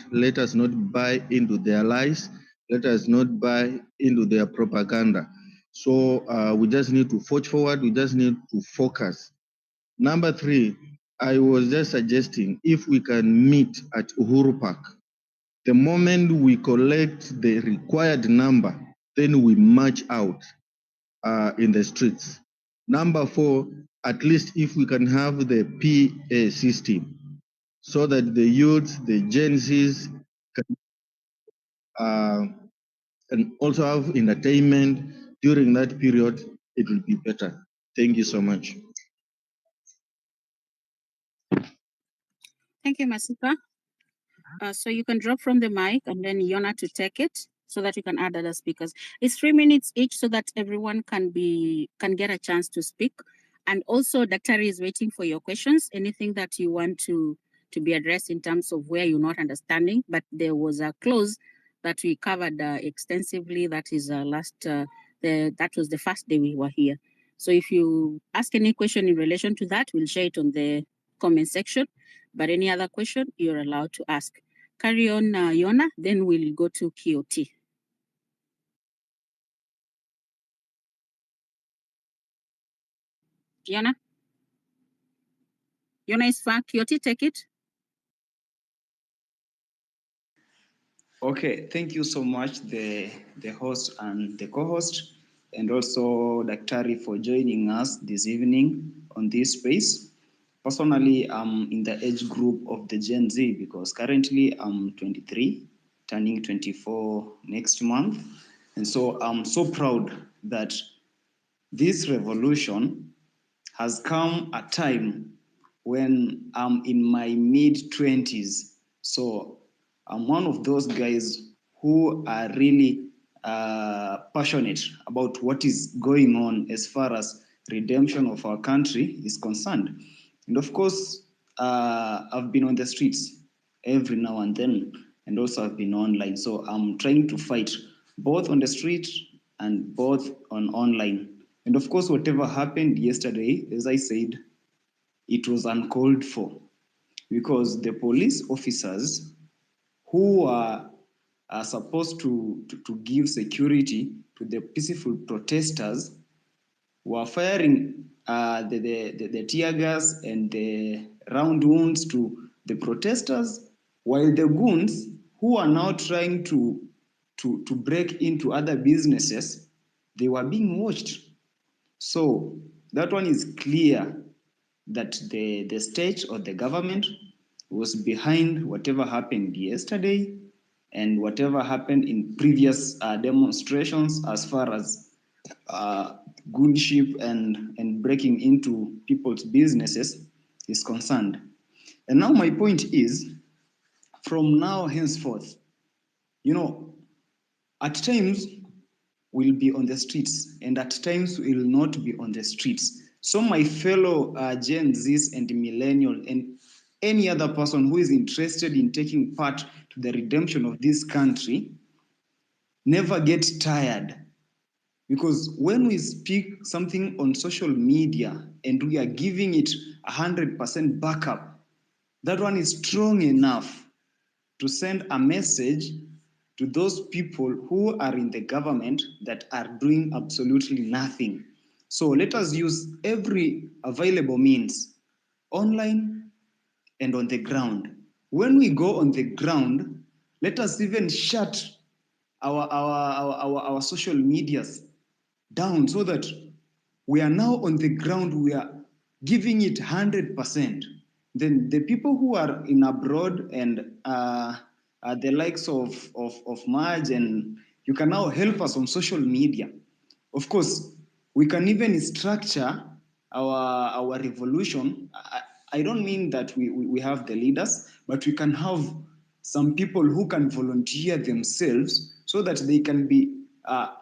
buy into their lies. Let us not buy into their propaganda. So we just need to forge forward. We just need to focus. Number three, I was just suggesting if we can meet at Uhuru Park. The moment we collect the required number, then we march out in the streets. Number four, at least if we can have the PA system so that the youths, the Gen Zs can also have entertainment during that period, it will be better. Thank you so much. Thank you, Masipa. So you can drop from the mic and then Yona to take it so that you can add other speakers. It's 3 minutes each so that everyone can get a chance to speak. And also, Daktari is waiting for your questions. Anything that you want to be addressed in terms of where you're not understanding. But there was a clause that we covered extensively. That is that was the first day we were here. So if you ask any question in relation to that, we'll share it on the comment section. But any other question, you're allowed to ask. Carry on, Yona, then we'll go to QT. Yona? Yona is far. QT, take it. Okay, thank you so much, the host and the co-host, and also Daktari for joining us this evening on this space. Personally, I'm in the age group of the Gen Z because currently I'm 23, turning 24 next month. And so I'm so proud that this revolution has come at a time when I'm in my mid-20s. So I'm one of those guys who are really passionate about what is going on as far as redemption of our country is concerned. And of course, I've been on the streets every now and then, and also I've been online. So I'm trying to fight both on the street and both on online. And of course, whatever happened yesterday, as I said, it was uncalled for because the police officers who are supposed to give security to the peaceful protesters were firing the tear gas and the round wounds to the protesters, while the goons who are now trying to break into other businesses, they were being watched. So that one is clear that the state or the government was behind whatever happened yesterday and whatever happened in previous demonstrations as far as goonship and breaking into people's businesses is concerned. And now my point is, from now henceforth, at times we'll be on the streets and at times we'll not be on the streets. So my fellow Gen Zs and millennial and any other person who is interested in taking part to the redemption of this country, never get tired. Because when we speak something on social media and we are giving it 100% backup, that one is strong enough to send a message to those people who are in the government that are doing absolutely nothing. So let us use every available means, online and on the ground. When we go on the ground, let us even shut our social medias down so that we are now on the ground, we are giving it 100%. then the people who are in abroad and the likes of Marge, and you can now help us on social media. Of course, we can even structure our revolution. I don't mean that we have the leaders, but we can have some people who can volunteer themselves so that they can be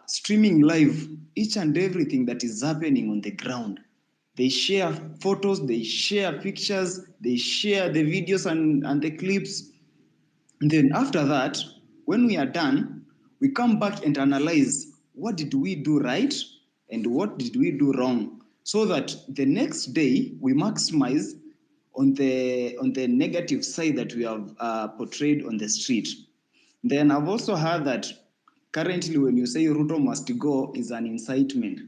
streaming live each and everything that is happening on the ground. They share photos, they share pictures, they share the videos and the clips. And then after that, when we are done, we come back and analyze what did we do right and what did we do wrong, so that the next day we maximize on the negative side that we have portrayed on the street. Then I've also heard that currently when you say Ruto must go is an incitement,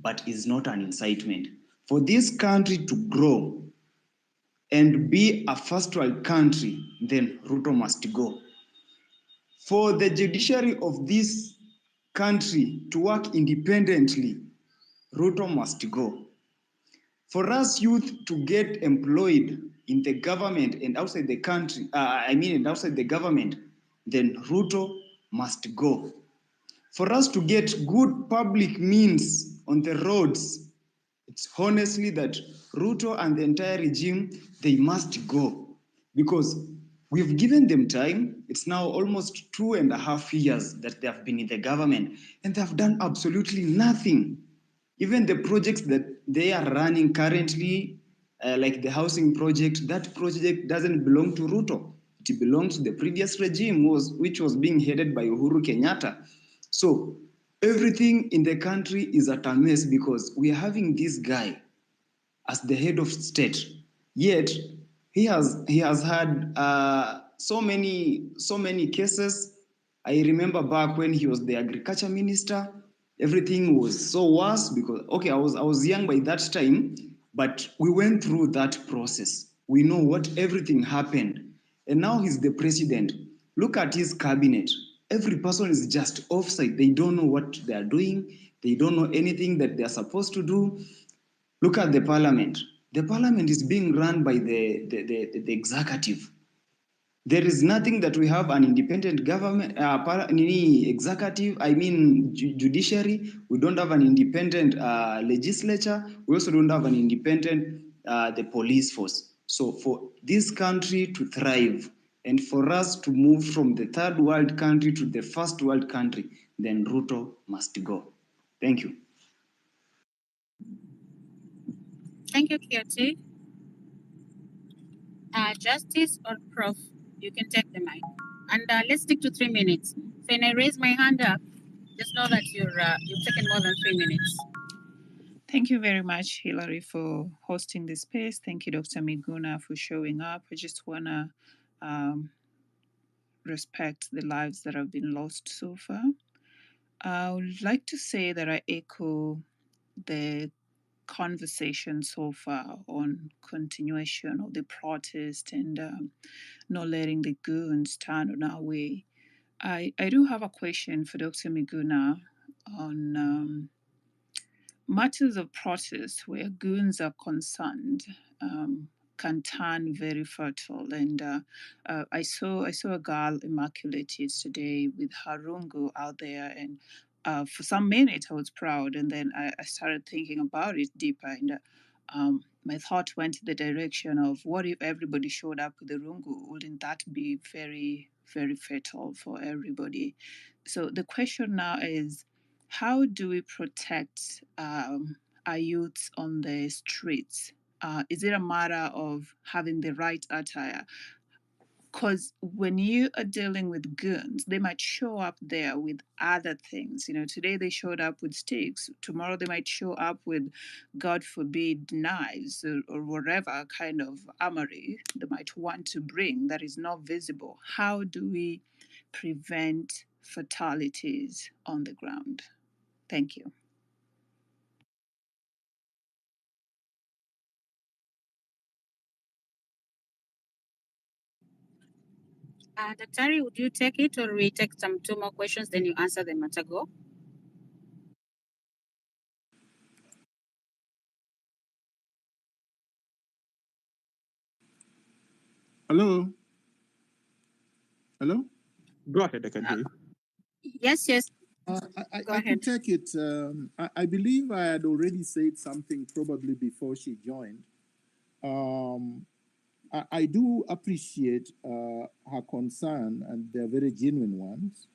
but is not an incitement. For this country to grow and be a first world country, then Ruto must go. For the judiciary of this country to work independently, Ruto must go. For us youth to get employed in the government and outside the country, and outside the government, then Ruto must go. For us to get good public means on the roads, it's honestly that Ruto and the entire regime, they must go, because we've given them time. It's now almost 2.5 years that they have been in the government, and they have done absolutely nothing. Even the projects that they are running currently, like the housing project, that project doesn't belong to Ruto. It belongs to the previous regime, which was being headed by Uhuru Kenyatta. So everything in the country is at a mess because we are having this guy as the head of state. Yet he has had so many cases. I remember back when he was the agriculture minister, everything was so worse because I was young by that time, but we went through that process. We know what everything happened, and now he's the president. Look at his cabinet. Every person is just offside. They don't know what they are doing. They don't know anything that they are supposed to do. Look at the parliament. The parliament is being run by the executive. There is nothing that we have an independent government, executive, judiciary. We don't have an independent legislature. We also don't have an independent the police force. So for this country to thrive and for us to move from the third world country to the first world country, then Ruto must go. Thank you. Thank you, Kioti. Justice or Prof, you can take the mic. And let's stick to 3 minutes. So when I raise my hand up, just know that you've taken more than 3 minutes. Thank you very much, Hilary, for hosting this space. Thank you, Dr. Miguna, for showing up. I just want to respect the lives that have been lost so far. I would like to say that I echo the conversation so far on continuation of the protest and not letting the goons stand on our way. I do have a question for Dr. Miguna on matters of protest where goons are concerned. Can turn very fertile, and I saw a girl immaculate yesterday with her rungu out there, and for some minutes I was proud, and then I started thinking about it deeper, and my thought went in the direction of what if everybody showed up with the rungu? Wouldn't that be very, very fatal for everybody? So the question now is, how do we protect our youths on the streets? Is it a matter of having the right attire? Because when you are dealing with goons, they might show up there with other things. Today they showed up with sticks. Tomorrow they might show up with, God forbid, knives or whatever kind of armory they might want to bring that is not visible. How do we prevent fatalities on the ground? Thank you. Daktari, would you take it, or we take two more questions, then you answer them at a go? Hello? Hello? Go ahead, I can hear you. Yes, yes. Go I ahead. could take it. I believe I had already said something probably before she joined. I do appreciate her concern, and they're very genuine ones.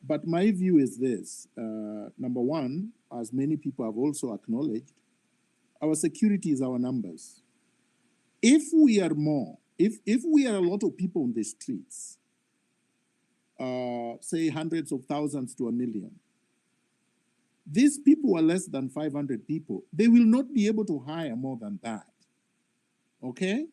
But my view is this. Number one, as many people have also acknowledged, our security is our numbers. If we are more, if we are a lot of people on the streets, say hundreds of thousands to a million, these people are less than 500 people. They will not be able to hire more than that. Okay?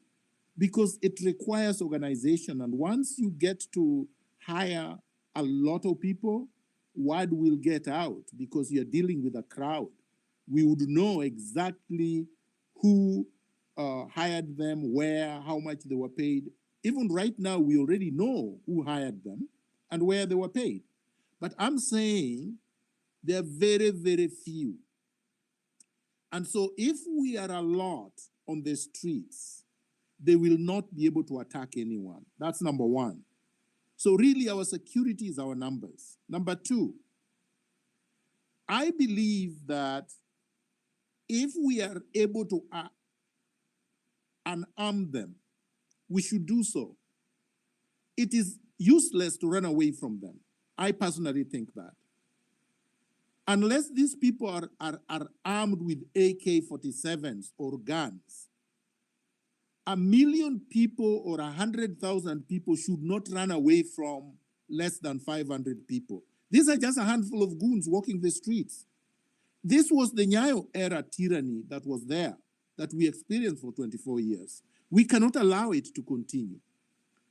Because it requires organization. And once you get to hire a lot of people, word will get out because you're dealing with a crowd. We would know exactly who hired them, where, how much they were paid. Even right now, we already know who hired them and where they were paid. But I'm saying they're very, very few. And so if we are a lot on the streets, they will not be able to attack anyone. That's number one. So really our security is our numbers. Number two, I believe that if we are able to unarm them, we should do so. It is useless to run away from them. I personally think that. Unless these people are armed with AK-47s or guns, 1 million people or 100,000 people should not run away from less than 500 people. These are just a handful of goons walking the streets. This was the Nyayo era tyranny that was there, that we experienced for 24 years. We cannot allow it to continue.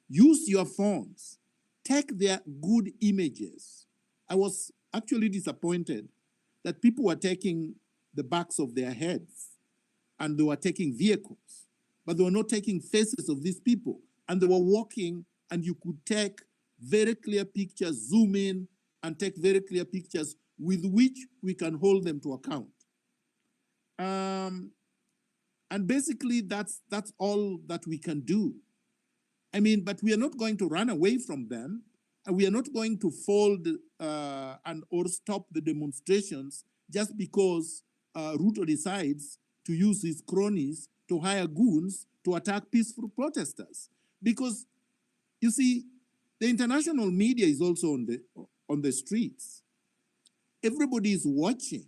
Use your phones. Take their good images. I was actually disappointed that people were taking the backs of their heads and they were taking vehicles, but they were not taking faces of these people. And they were walking, and you could take very clear pictures, zoom in, and take very clear pictures with which we can hold them to account. And basically, that's all that we can do. I mean, but we are not going to run away from them, and we are not going to fold or stop the demonstrations just because Ruto decides to use his cronies to hire goons to attack peaceful protesters. Because, you see, the international media is also on the streets. Everybody is watching.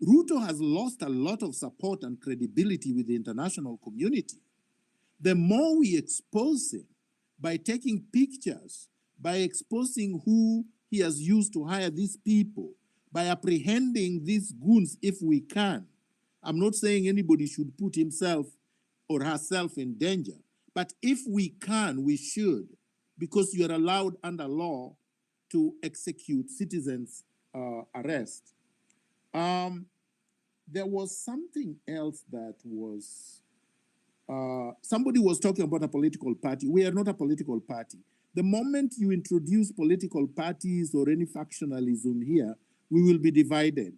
Ruto has lost a lot of support and credibility with the international community. The more we expose him by taking pictures, by exposing who he has used to hire these people, by apprehending these goons if we can. I'm not saying anybody should put himself or herself in danger, but if we can, we should, because you are allowed under law to execute citizens' arrest. There was something else that was, somebody was talking about a political party. We are not a political party. The moment you introduce political parties or any factionalism here, we will be divided.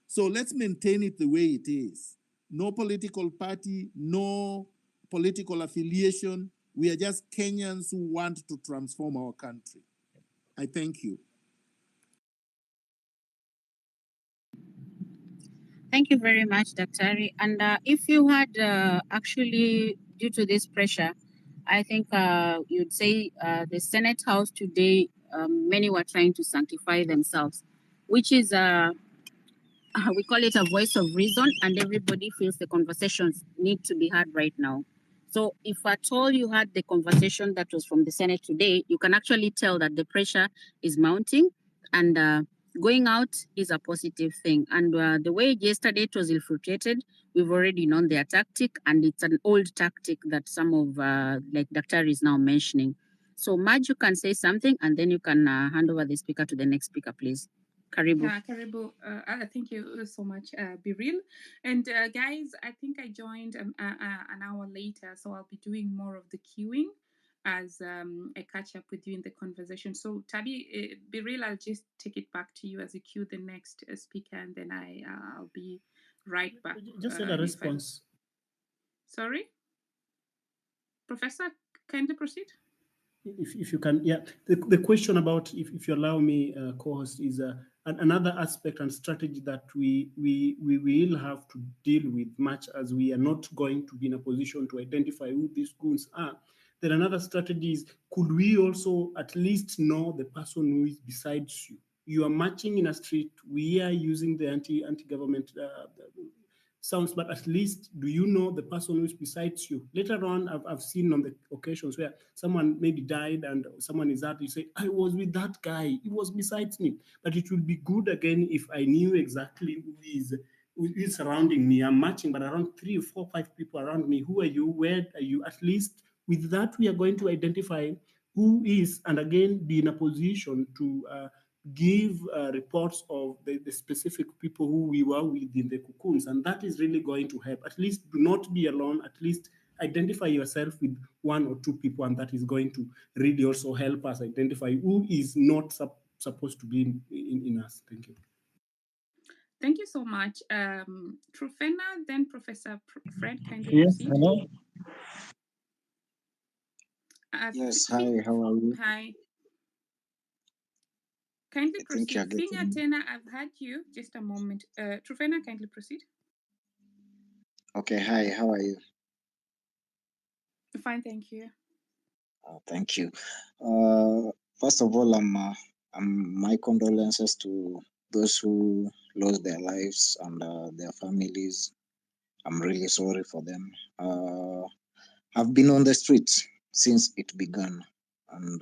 So let's maintain it the way it is. No political party, no political affiliation. We are just Kenyans who want to transform our country. I thank you. Thank you very much, Daktari. And if you had actually, due to this pressure, I think you'd say the Senate House today, many were trying to sanctify themselves, which is, we call it a voice of reason, and everybody feels the conversations need to be heard right now. So if at all you had the conversation that was from the Senate today, you can actually tell that the pressure is mounting, and going out is a positive thing. And the way yesterday it was infiltrated, we've already known their tactic, and it's an old tactic that some of, like Dr. is now mentioning. So Maj, you can say something, and then you can hand over the speaker to the next speaker, please. Karibu. Yeah, Karibu. Thank you so much, Biril. And guys, I think I joined an hour later, so I'll be doing more of the queuing as I catch up with you in the conversation. So Tabi, Biril, I'll just take it back to you as you queue the next speaker, and then I'll be right back. Just a response. Sorry? Professor, kindly proceed. If you can, yeah. The question about, if you allow me, co-host, is another aspect and strategy that we will have to deal with, much as we are not going to be in a position to identify who these goons are. Then another strategy is, could we also at least know the person who is besides you? You are marching in a street, we are using the anti-government sounds, but at least do you know the person who is besides you? Later on, I've seen on the occasions where someone maybe died and someone is out, you say, I was with that guy, he was besides me. But it would be good again if I knew exactly who is surrounding me. I'm marching, but around 3 or 4, 5 people around me. Who are you? Where are you? At least with that, we are going to identify who is, and again, be in a position to give reports of the specific people who we were with in the cocoons. And that is really going to help. At least do not be alone. At least identify yourself with 1 or 2 people, and that is going to really also help us identify who is not supposed to be in us. Thank you. Thank you so much. Trufena, then Professor Fred, kindly Yes, proceed. hello. Yes, hi, how are you? Hi. Kindly I think you're proceed. Finya getting... Tena, I've had you. Just a moment. Trufena, kindly proceed. Okay, hi, how are you? Fine, thank you. Thank you. First of all, my condolences to those who lost their lives and their families. I'm really sorry for them. I've been on the streets since it began, and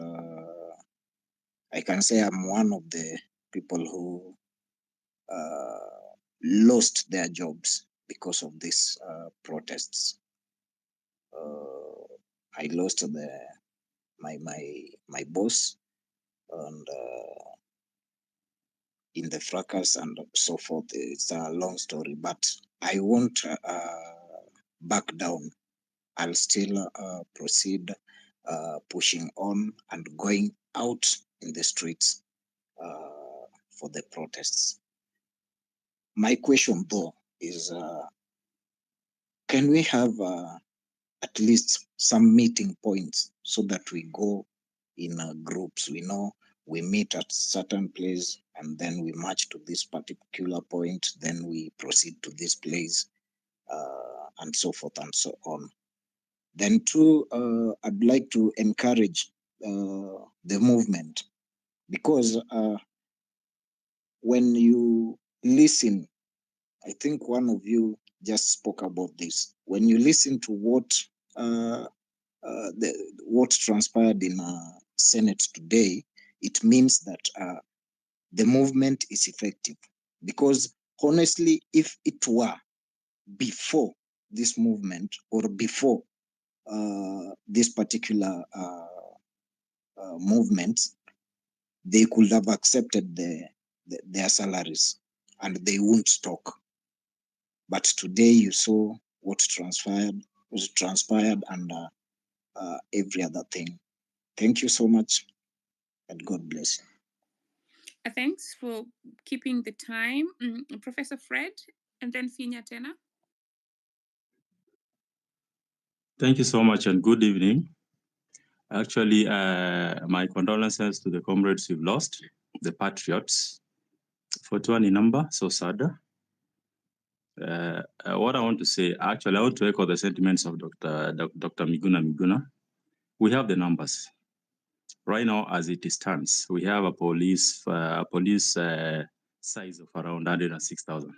I can say I'm one of the people who lost their jobs because of these protests. I lost my boss, and in the fracas and so forth. It's a long story, but I won't back down. I'll still proceed pushing on and going out in the streets for the protests. My question, though, is can we have at least some meeting points so that we go in groups? We know we meet at certain place and then we march to this particular point, then we proceed to this place, and so forth and so on. Then too, I'd like to encourage the movement, because when you listen, I think one of you just spoke about this. When you listen to what transpired in Senate today, it means that the movement is effective. Because honestly, if it were before this movement or before this particular movement, they could have accepted their salaries and they won't talk. But today you saw what transpired and every other thing. Thank you so much, and God bless you. Thanks for keeping the time. Professor Fred, and then Finya Tena. Thank you so much and good evening. Actually, my condolences to the comrades we've lost, the patriots, 41 in number, so sad. What I want to say, actually, I want to echo the sentiments of Dr. Miguna. We have the numbers. Right now, as it stands, we have a police size of around 106,000.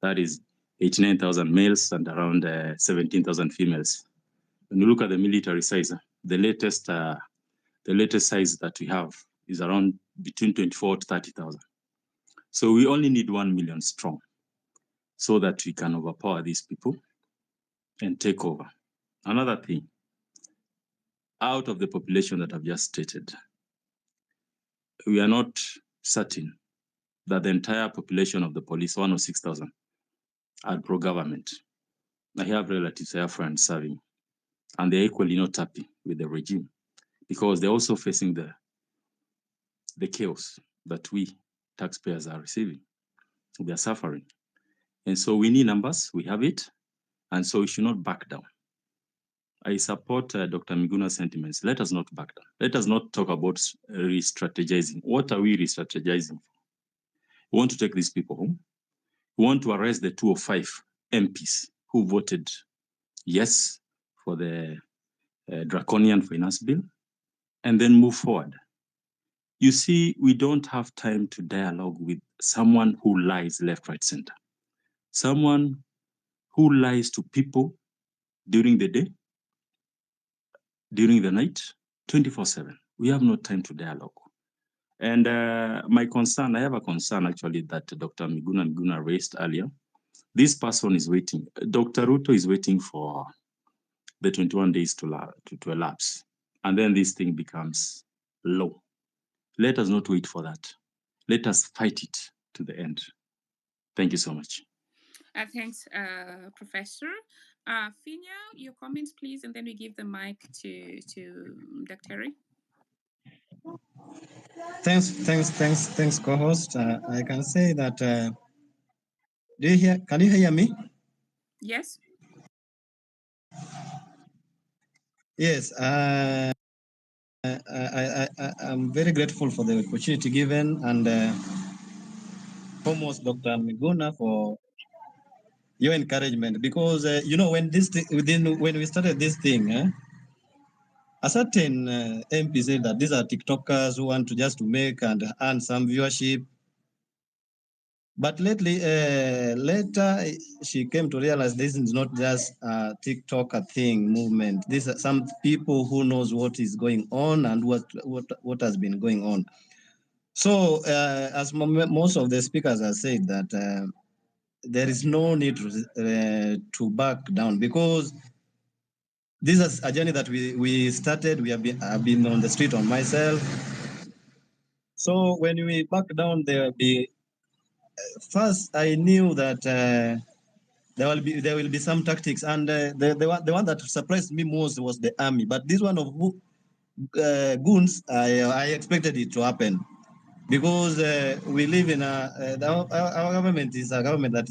That is 89,000 males and around 17,000 females. When you look at the military size, the latest size that we have is around between 24 to 30,000. So we only need 1 million strong so that we can overpower these people and take over. Another thing, out of the population that I've just stated, we are not certain that the entire population of the police, 106,000, are pro-government. I have relatives, I have friends serving, and they're equally not happy with the regime because they're also facing the chaos that we taxpayers are receiving. They're suffering. And so we need numbers, we have it, and so we should not back down. I support Dr. Miguna's sentiments. Let us not back down. Let us not talk about re-strategizing. What are we re-strategizing for? We want to take these people home. We want to arrest the 205 MPs who voted yes for the draconian finance bill, and then move forward. You see, we don't have time to dialogue with someone who lies left, right, center. Someone who lies to people during the day, during the night, 24/7. We have no time to dialogue. And my concern, I have a concern actually that Dr. Miguna raised earlier. This person is waiting. Dr. Ruto is waiting for the 21 days to elapse. And then this thing becomes law. Let us not wait for that. Let us fight it to the end. Thank you so much. Thanks, Professor. Finya, your comments, please, and then we give the mic to Dr. Terry. Thanks, co-host. I can say that. Can you hear me? Yes. Yes. I'm very grateful for the opportunity given, and almost Dr. Miguna for your encouragement, because when we started this thing, a certain MP said that these are TikTokers who want to just to make and earn some viewership. But later she came to realize this is not just a TikToker thing movement. These are some people who knows what is going on and what has been going on. So as most of the speakers have said that there is no need to back down, because this is a journey that we started. I've been on the street on myself. So when we back down, there will be first. I knew that there will be some tactics, and the one that surprised me most was the army. But this one of Goons, I expected it to happen, because we live in our government is a government that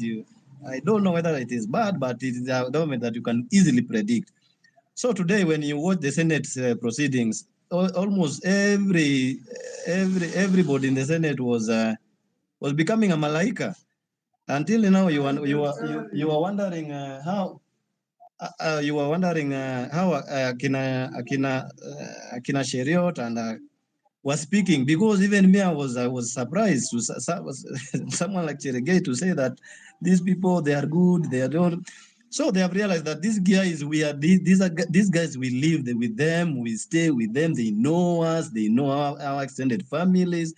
I don't know whether it is bad, but it is a government that you can easily predict. So today, when you watch the Senate proceedings, almost everybody in the Senate was becoming a malaika. Until now, you are wondering how Akina Sheriot and was speaking, because even me, I was surprised to someone like Cheregei to say that these people, they are good, they are don't. So they have realized that these guys, these guys, we live with them, we stay with them, they know us, they know our extended families.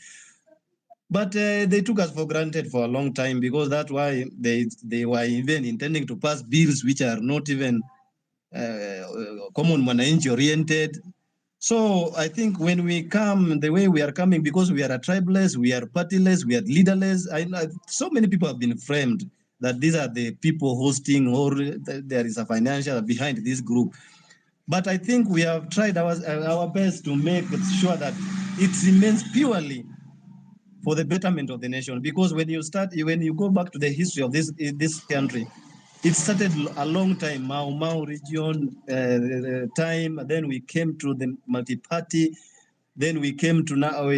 But they took us for granted for a long time, because that's why they were even intending to pass bills which are not even common mwananchi oriented. So I think when we come the way we are coming, because we are a tribeless, we are partyless, we are leaderless, so many people have been framed that these are the people hosting, or there is a financial behind this group. But I think we have tried our best to make sure that it remains purely for the betterment of the nation. Because when you go back to the history of this country, it started a long time, Mau region time. Then we came to the multi-party. Then we came to now.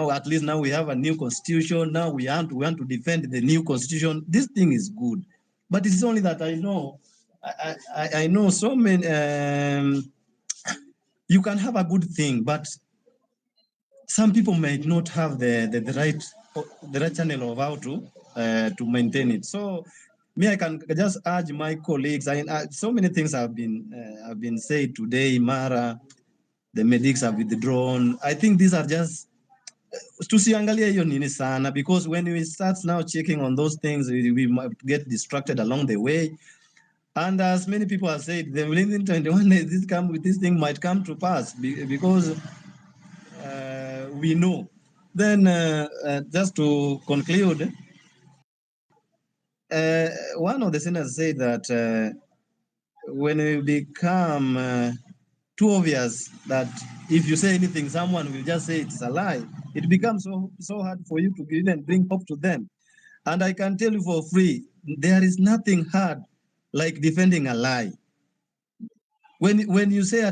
At least now we have a new constitution. Now we want to defend the new constitution. This thing is good, but it's only that I know. I know so many. You can have a good thing, but some people might not have the right channel of how to maintain it. So me, I can just urge my colleagues. So many things have been said today. Mara, the medics have withdrawn. I think these are just tusiangalia hiyo nini sana, because when we start now checking on those things, we might get distracted along the way. And as many people have said, the within 21 days, this thing might come to pass, because we know. Then just to conclude, one of the senators said that when we become too obvious that if you say anything, someone will just say it's a lie, it becomes so hard for you to even bring hope to them. And I can tell you for free, there is nothing hard like defending a lie. when you say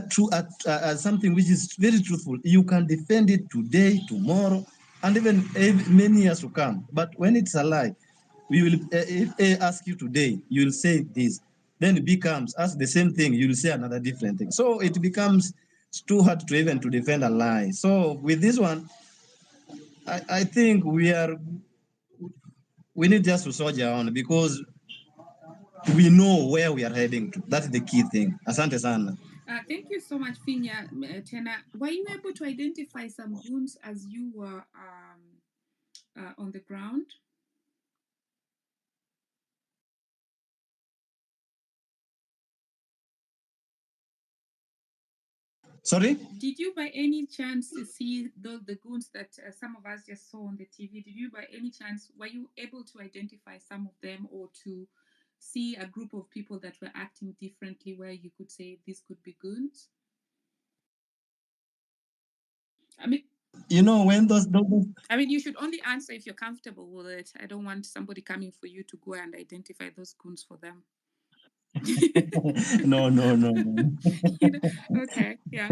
something which is very truthful, you can defend it today, tomorrow, and even many years to come. But when it's a lie, we will if I ask you today, you will say this. Then it becomes ask the same thing, you will say another different thing. So it becomes too hard to even to defend a lie. So with this one, I think we need just to soldier on because we know where we are heading to. That's the key thing. Asante sana. Thank you so much, Finya. Tena, were you able to identify some goons as you were on the ground? Sorry? Did you by any chance see the goons that some of us just saw on the TV? Did you by any chance, were you able to identify some of them or to see a group of people that were acting differently where you could say this could be goons? I mean, you know, when those I mean, you should only answer if you're comfortable with it. I don't want somebody coming for you to go and identify those goons for them. no. You know, okay, yeah.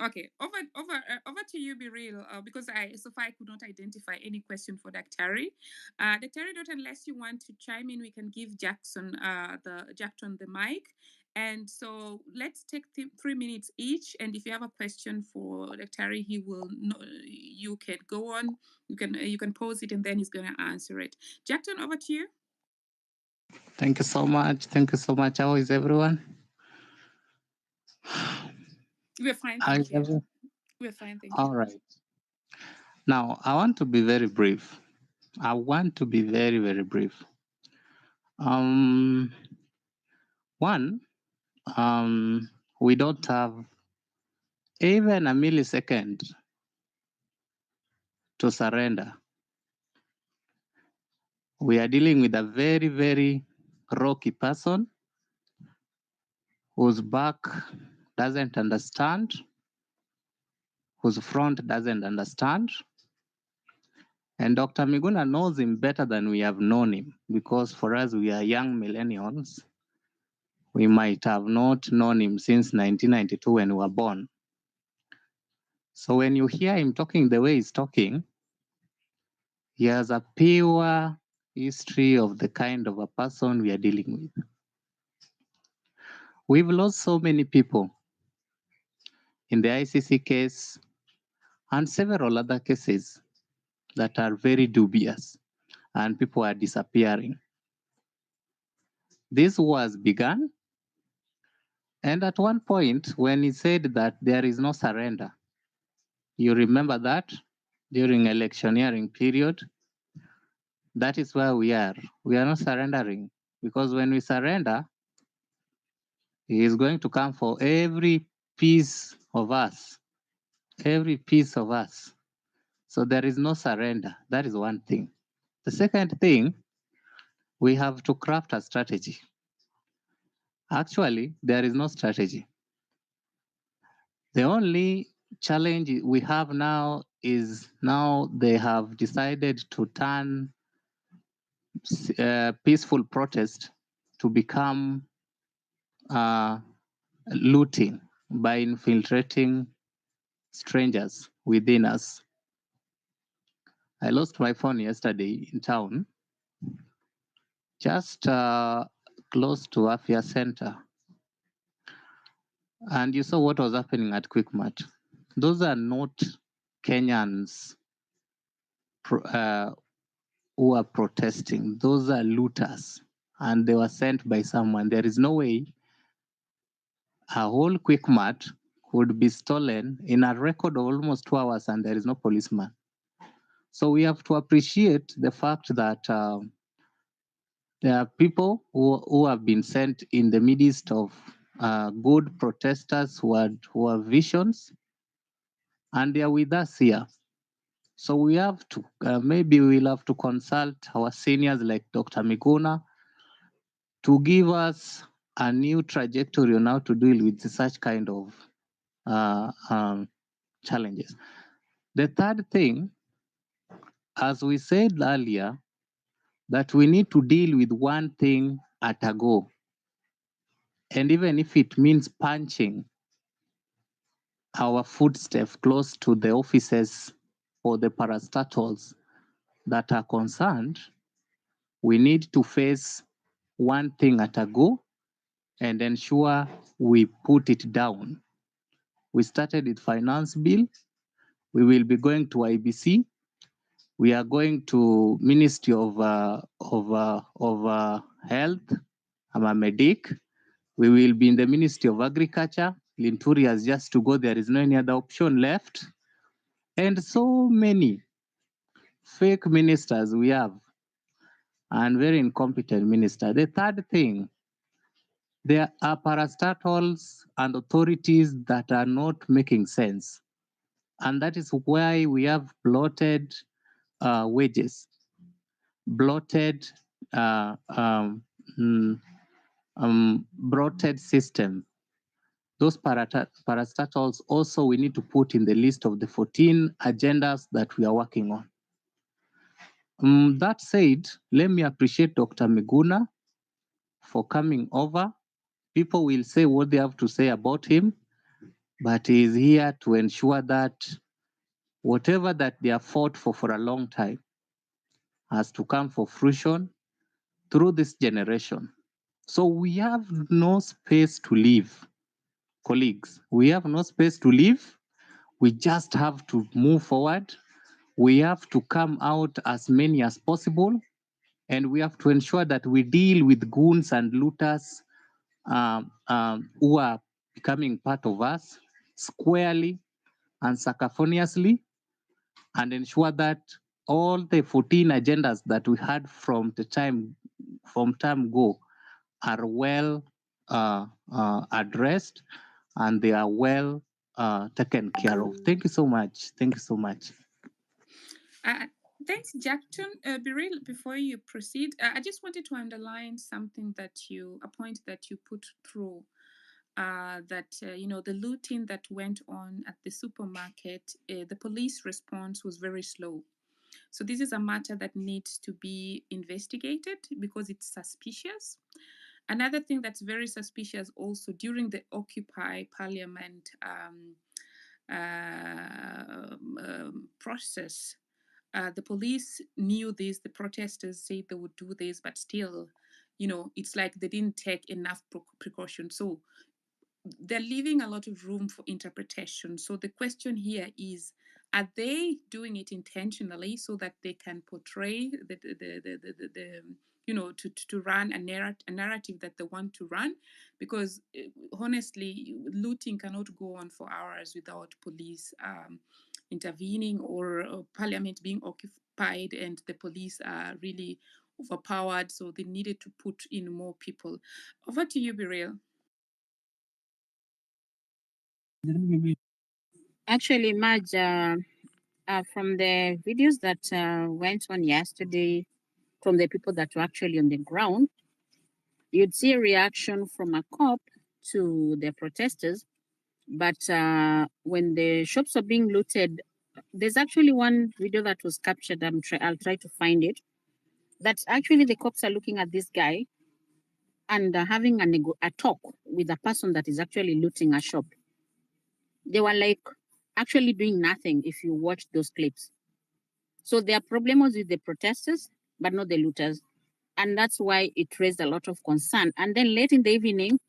Okay, over to you, Be Real, because so far I could not identify any question for Daktari. Daktari, not unless you want to chime in, we can give Jackson the mic. And so let's take 3 minutes each. And if you have a question for Daktari, he will know, you can go on. You can pose it, and then he's going to answer it. Jackson, over to you. Thank you so much. Thank you so much. How is everyone? We're fine, How thank is you. everyone? We're fine, thank you. All right. Now, I want to be very brief. I want to be very, very brief. One, we don't have even a millisecond to surrender. We are dealing with a very, very rocky person whose back doesn't understand, whose front doesn't understand. And Dr. Miguna knows him better than we have known him, because for us, we are young millennials. We might have not known him since 1992 when we were born. So when you hear him talking the way he's talking, he has a pure history of the kind of a person we are dealing with. We've lost so many people in the ICC case and several other cases that are very dubious, and people are disappearing. This was begun, and at one point when he said that there is no surrender, you remember that during electioneering period, that is where we are. We are not surrendering, because when we surrender, he is going to come for every piece of us, every piece of us. So there is no surrender. That is one thing. The second thing, we have to craft a strategy. Actually, there is no strategy. The only challenge we have now is now they have decided to turn peaceful protest to become looting by infiltrating strangers within us. I lost my phone yesterday in town, just close to Afia Center. And you saw what was happening at Quickmart. Those are not Kenyans who are protesting. Those are looters, and they were sent by someone. There is no way a whole Quickmart could be stolen in a record of almost 2 hours, and there is no policeman. So we have to appreciate the fact that there are people who have been sent in the midst of good protesters who have visions, and they are with us here. So we have to, maybe we'll have to consult our seniors like Dr. Miguna to give us a new trajectory on how to deal with such kind of challenges. The third thing, as we said earlier, that we need to deal with one thing at a go. And even if it means punching our footsteps close to the offices or the parastatals that are concerned, we need to face one thing at a go and ensure we put it down. We started with finance bill. We will be going to IBC. We are going to Ministry of Health, Medic. We will be in the Ministry of Agriculture. Linturi has just to go. There is no any other option left. And so many fake ministers we have and very incompetent minister. The third thing, there are parastatals and authorities that are not making sense. And that is why we have bloated wages, bloated bloated system. Those parastatals also we need to put in the list of the 14 agendas that we are working on. That said, let me appreciate Dr. Miguna for coming over. People will say what they have to say about him, but he is here to ensure that whatever that they have fought for a long time has to come for fruition through this generation. So we have no space to live, colleagues. We have no space to live. We just have to move forward. We have to come out as many as possible, and we have to ensure that we deal with goons and looters who are becoming part of us squarely and sacafoniously, and ensure that all the 14 agendas that we had from time go are well addressed and they are well taken care of. Thank you so much. Thank you so much. Thanks, Jackson. Biril, before you proceed, I just wanted to underline something a point that you put through. The looting that went on at the supermarket, the police response was very slow. So this is a matter that needs to be investigated because it's suspicious. Another thing that's very suspicious also during the Occupy Parliament process, the police knew this, the protesters said they would do this, but still, it's like they didn't take enough precaution. So they're leaving a lot of room for interpretation. So the question here is, are they doing it intentionally so that they can portray to run a narrative that they want to run? Because honestly, looting cannot go on for hours without police intervening or parliament being occupied and the police are really overpowered. So they needed to put in more people. Over to you, Biril. Actually, Maj, from the videos that went on yesterday from the people that were actually on the ground, you'd see a reaction from a cop to the protesters. But when the shops are being looted, there's actually one video that was captured. I'll try to find it. That's actually the cops are looking at this guy and having a talk with a person that is actually looting a shop. They were like actually doing nothing if you watch those clips. So their problem was with the protesters, but not the looters. And that's why it raised a lot of concern. And then late in the evening,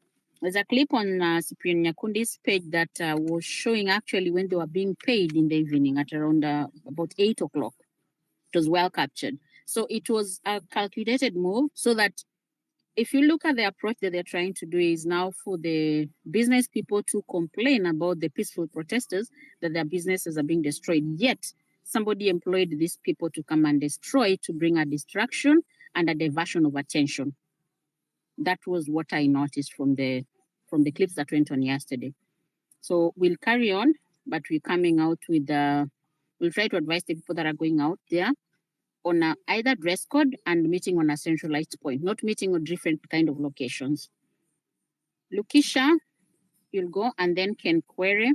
there's a clip on Cyprian Nyakundi's page that was showing actually when they were being paid in the evening at around about 8 o'clock. It was well captured. So it was a calculated move so that if you look at the approach that they're trying to do is now for the business people to complain about the peaceful protesters that their businesses are being destroyed. Yet somebody employed these people to come and destroy to bring a distraction and a diversion of attention. That was what I noticed from the clips that went on yesterday. So we'll carry on, but we're coming out with we'll try to advise the people that are going out there on either dress code and meeting on a centralized point, not meeting on different kind of locations. Lukisha, you'll go, and then Ken Query,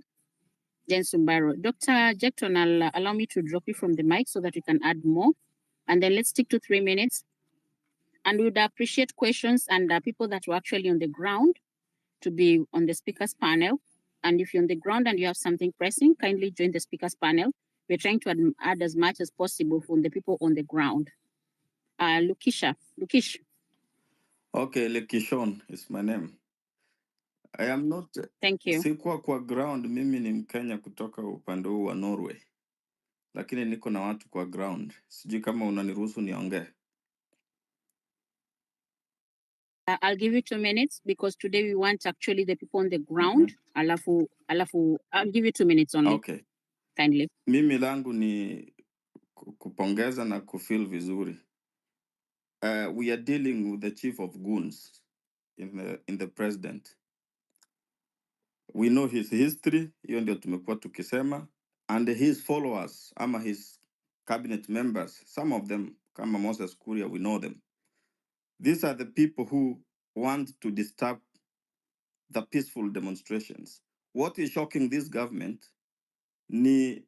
then Sumbaro. Dr. Jackson, allow me to drop you from the mic so that you can add more. And then let's stick to 3 minutes. And we would appreciate questions and people that were actually on the ground to be on the speakers panel. And if you're on the ground and you have something pressing, kindly join the speakers panel. We're trying to add as much as possible from the people on the ground. Lukish. Okay, Lekishon is my name. I am not. Thank you. Sikuwa kwa ground, mimi ni Mkenya kutoka upande huu wa Norway. Lakini niko na watu kwa ground. Sijui kama unaniruhusu niongee. I'll give you 2 minutes because today we want actually the people on the ground. Alafu, I'll give you 2 minutes only. Okay. Kindly. Mimi langu ni kupongeza na kufeel vizuri. We are dealing with the chief of Goons in the president. We know his history, hiyo ndio tumekuwa tukisema, and his followers ama his cabinet members, some of them kama Moses Kuria, we know them. These are the people who want to disturb the peaceful demonstrations. What is shocking this government ni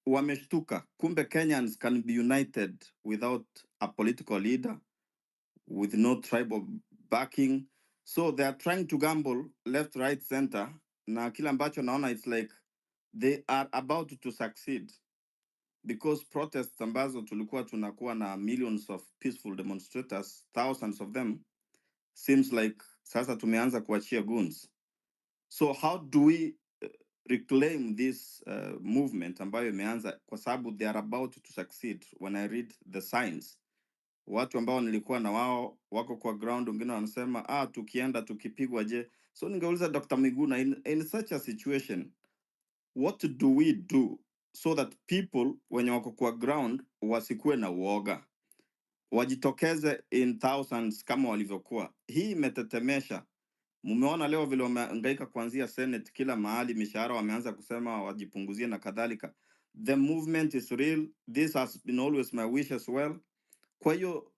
wameshtuka, kumbe Kenyans can be united without a political leader, with no tribal backing. So they are trying to gamble left, right, center. Na kila ambacho naona, it's like they are about to succeed because protests ambazo tulikuwa tunakuwa na millions of peaceful demonstrators, thousands of them, seems like sasa tumeanza kuachia goons. So how do we reclaim this movement ambayo imeanza, kwa sababu they are about to succeed? When I read the signs, watu ambao nilikuwa na wao wako kwa ground, wengine wanasema tukienda tukipigwa je. So ningeuliza Dr. Miguna, in such a situation, what do we do so that people wenye wako kwa ground wasikuwe na uoga, wajitokeze in thousands kama walivyokuwa? Hii imetetemesha. Mumeona leo vile wamehangaika kuanzia Senate, kila mahali mishahara wameanza kusema wajipunguzie na kadhalika. The movement is real. This has been always my wish as well. Kwa hiyo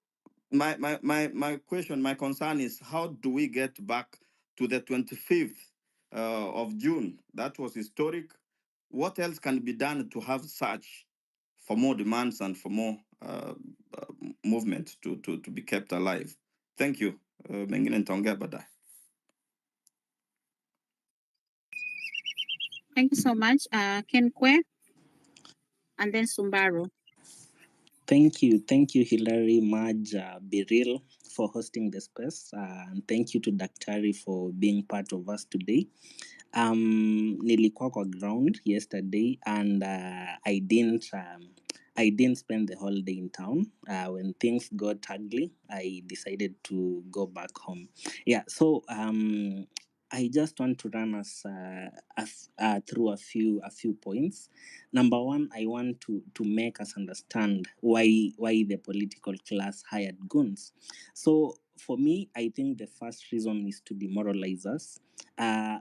my question, my concern is, how do we get back to the 25th of June? That was historic. What else can be done to have such for more demands and for more movement to be kept alive? Thank you. Mengine nitaongea baadaye. Thank you so much. Ken Kwe and then Sumbaro. Thank you, Hilary, Maj, Biril, for hosting the space, and thank you to Daktari for being part of us today. Nilikuwa kwa ground yesterday, and I didn't spend the whole day in town. When things got ugly, I decided to go back home. Yeah, so I just want to run us through a few points. Number one, I want to make us understand why the political class hired goons. So for me, I think the first reason is to demoralize us.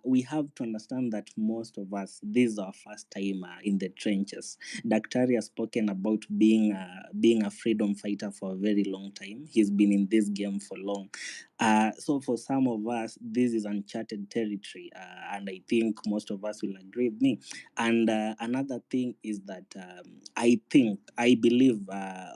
We have to understand that most of us, this is our first time in the trenches. Daktari has spoken about being a freedom fighter for a very long time. He's been in this game for long. So for some of us, this is uncharted territory, and I think most of us will agree with me. And another thing is that I believe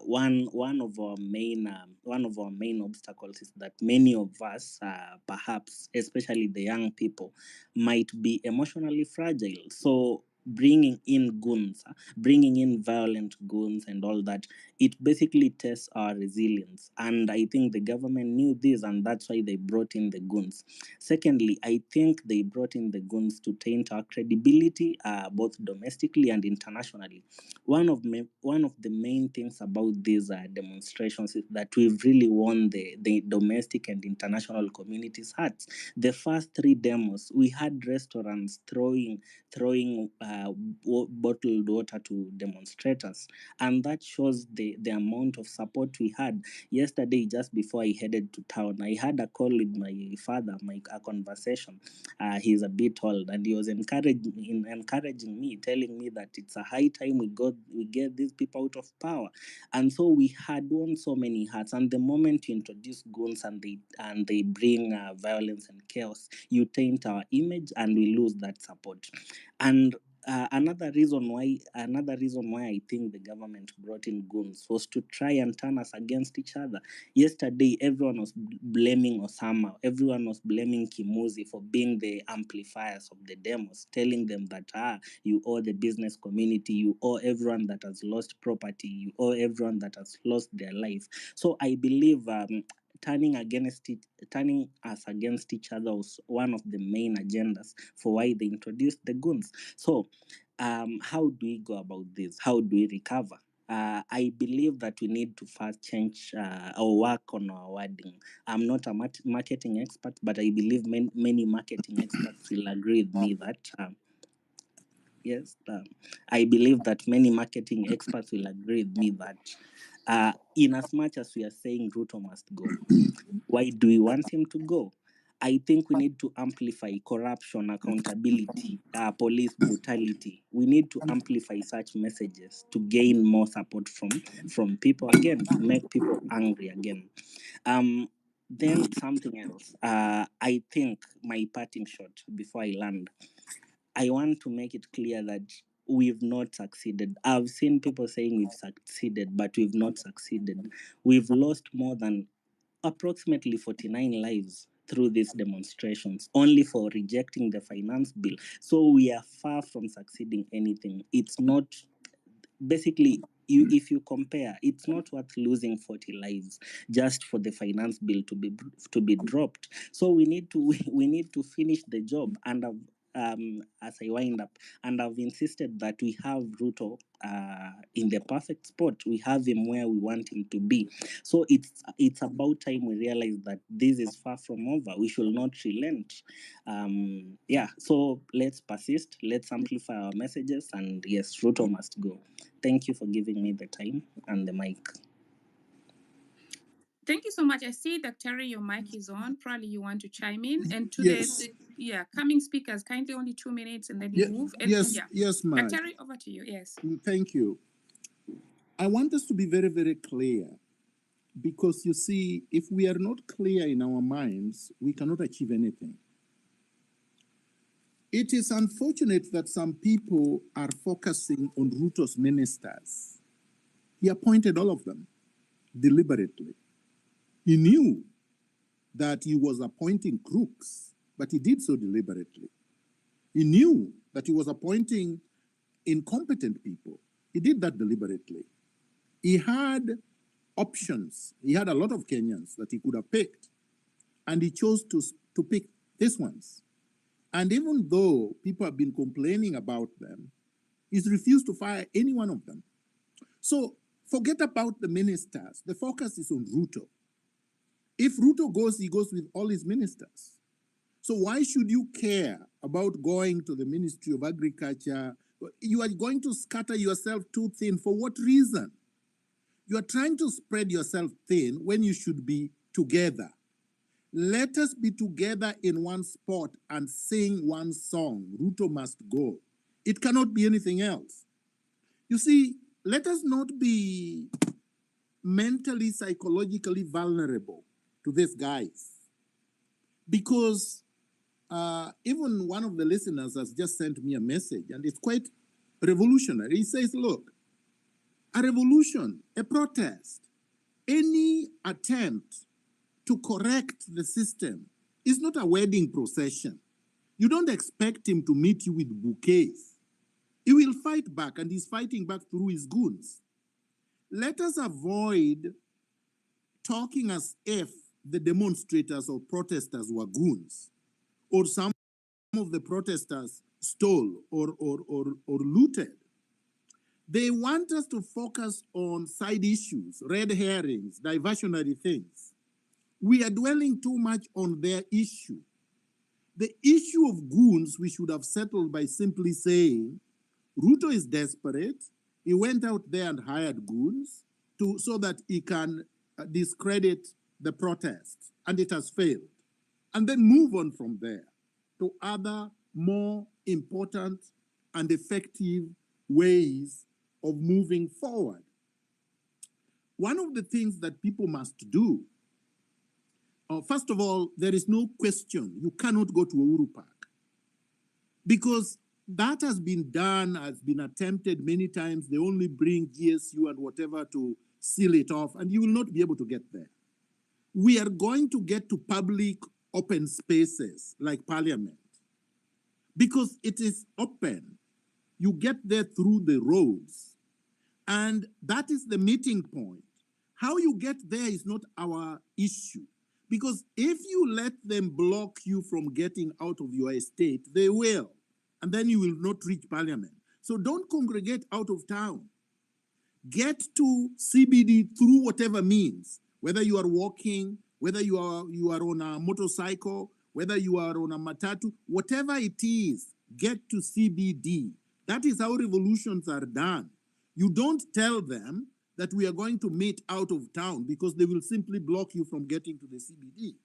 one of our main obstacles is that many of us, perhaps especially the young people, might be emotionally fragile. So bringing in goons, bringing in violent goons and all that, it basically tests our resilience. And I think the government knew this, and that's why they brought in the goons. Secondly, I think they brought in the goons to taint our credibility, both domestically and internationally. One of the main things about these demonstrations is that we've really won the domestic and international community's hearts. The first 3 demos, we had restaurants throwing bottled water to demonstrators, and that shows the amount of support we had. Yesterday, just before I headed to town, I had a call with my father, a conversation. He's a bit old, and he was encouraging me, telling me that it's a high time we get these people out of power. And so we had won so many hearts. And the moment you introduce goons and they bring violence and chaos, you taint our image and we lose that support. And another reason why I think the government brought in goons was to try and turn us against each other. Yesterday, everyone was blaming Osama. Everyone was blaming Kimuzi for being the amplifiers of the demos, telling them that you owe the business community, you owe everyone that has lost property, you owe everyone that has lost their life. So I believe turning us against each other was one of the main agendas for why they introduced the goons. So how do we go about this? How do we recover? I believe that we need to first change or work on our wording. I'm not a marketing expert, but I believe many marketing experts will agree with me that I believe that many marketing experts will agree with me that in as much as we are saying Ruto must go, why do we want him to go? I think we need to amplify corruption, accountability, police brutality. We need to amplify such messages to gain more support from people again, to make people angry again. Then something else. I think my parting shot before I land, I want to make it clear that we've not succeeded. I've seen people saying we've succeeded, but we've not succeeded. We've lost more than approximately 49 lives through these demonstrations, only for rejecting the finance bill. So we are far from succeeding anything. It's not, basically, if you compare, it's not worth losing 40 lives just for the finance bill to be dropped. So we need to finish the job. And as I wind up, and I've insisted that we have Ruto in the perfect spot. We have him where we want him to be. So it's about time we realize that this is far from over. We should not relent. So let's persist. Let's amplify our messages. And yes, Ruto must go. Thank you for giving me the time and the mic. Thank you so much. I see, Dr. your mic is on. Probably you want to chime in. And to Yes. the coming speakers, kindly only 2 minutes and then you move. And Yes, Maj. Dr. over to you. Yes. Thank you. I want us to be very, very clear, because you see, if we are not clear in our minds, we cannot achieve anything. It is unfortunate that some people are focusing on Ruto's ministers. He appointed all of them deliberately. He knew that he was appointing crooks, but he did so deliberately. He knew that he was appointing incompetent people. He did that deliberately. He had options. He had a lot of Kenyans that he could have picked, and he chose to pick these ones. And even though people have been complaining about them, he's refused to fire any one of them. So forget about the ministers. The focus is on Ruto. If Ruto goes, he goes with all his ministers. So why should you care about going to the Ministry of Agriculture? You are going to scatter yourself too thin. For what reason? You are trying to spread yourself thin when you should be together. Let us be together in one spot and sing one song. Ruto must go. It cannot be anything else. You see, let us not be mentally, psychologically vulnerable to these guys. Because even one of the listeners has just sent me a message, and it's quite revolutionary. He says, look, a revolution, a protest, any attempt to correct the system is not a wedding procession. You don't expect him to meet you with bouquets. He will fight back, and he's fighting back through his goons. Let us avoid talking as if the demonstrators or protesters were goons, or some of the protesters stole or looted. They want us to focus on side issues, red herrings, diversionary things. We are dwelling too much on their issue. The issue of goons we should have settled by simply saying, Ruto is desperate. He went out there and hired goons so that he can discredit the protest, and it has failed. And then move on from there to other more important and effective ways of moving forward. One of the things that people must do, first of all, there is no question you cannot go to Uhuru Park, because That has been done, has been attempted many times. They only bring GSU and whatever to seal it off, and you will not be able to get there. We are going to get to public open spaces like Parliament because it is open. You get there through the roads, and that is the meeting point. How you get there is not our issue, because if you let them block you from getting out of your estate, they will, and then you will not reach Parliament. So don't congregate out of town. Get to CBD through whatever means, whether you are walking, whether you are on a motorcycle, whether you are on a matatu, whatever it is, get to CBD. That is how revolutions are done. You don't tell them that we are going to meet out of town, because they will simply block you from getting to the CBD.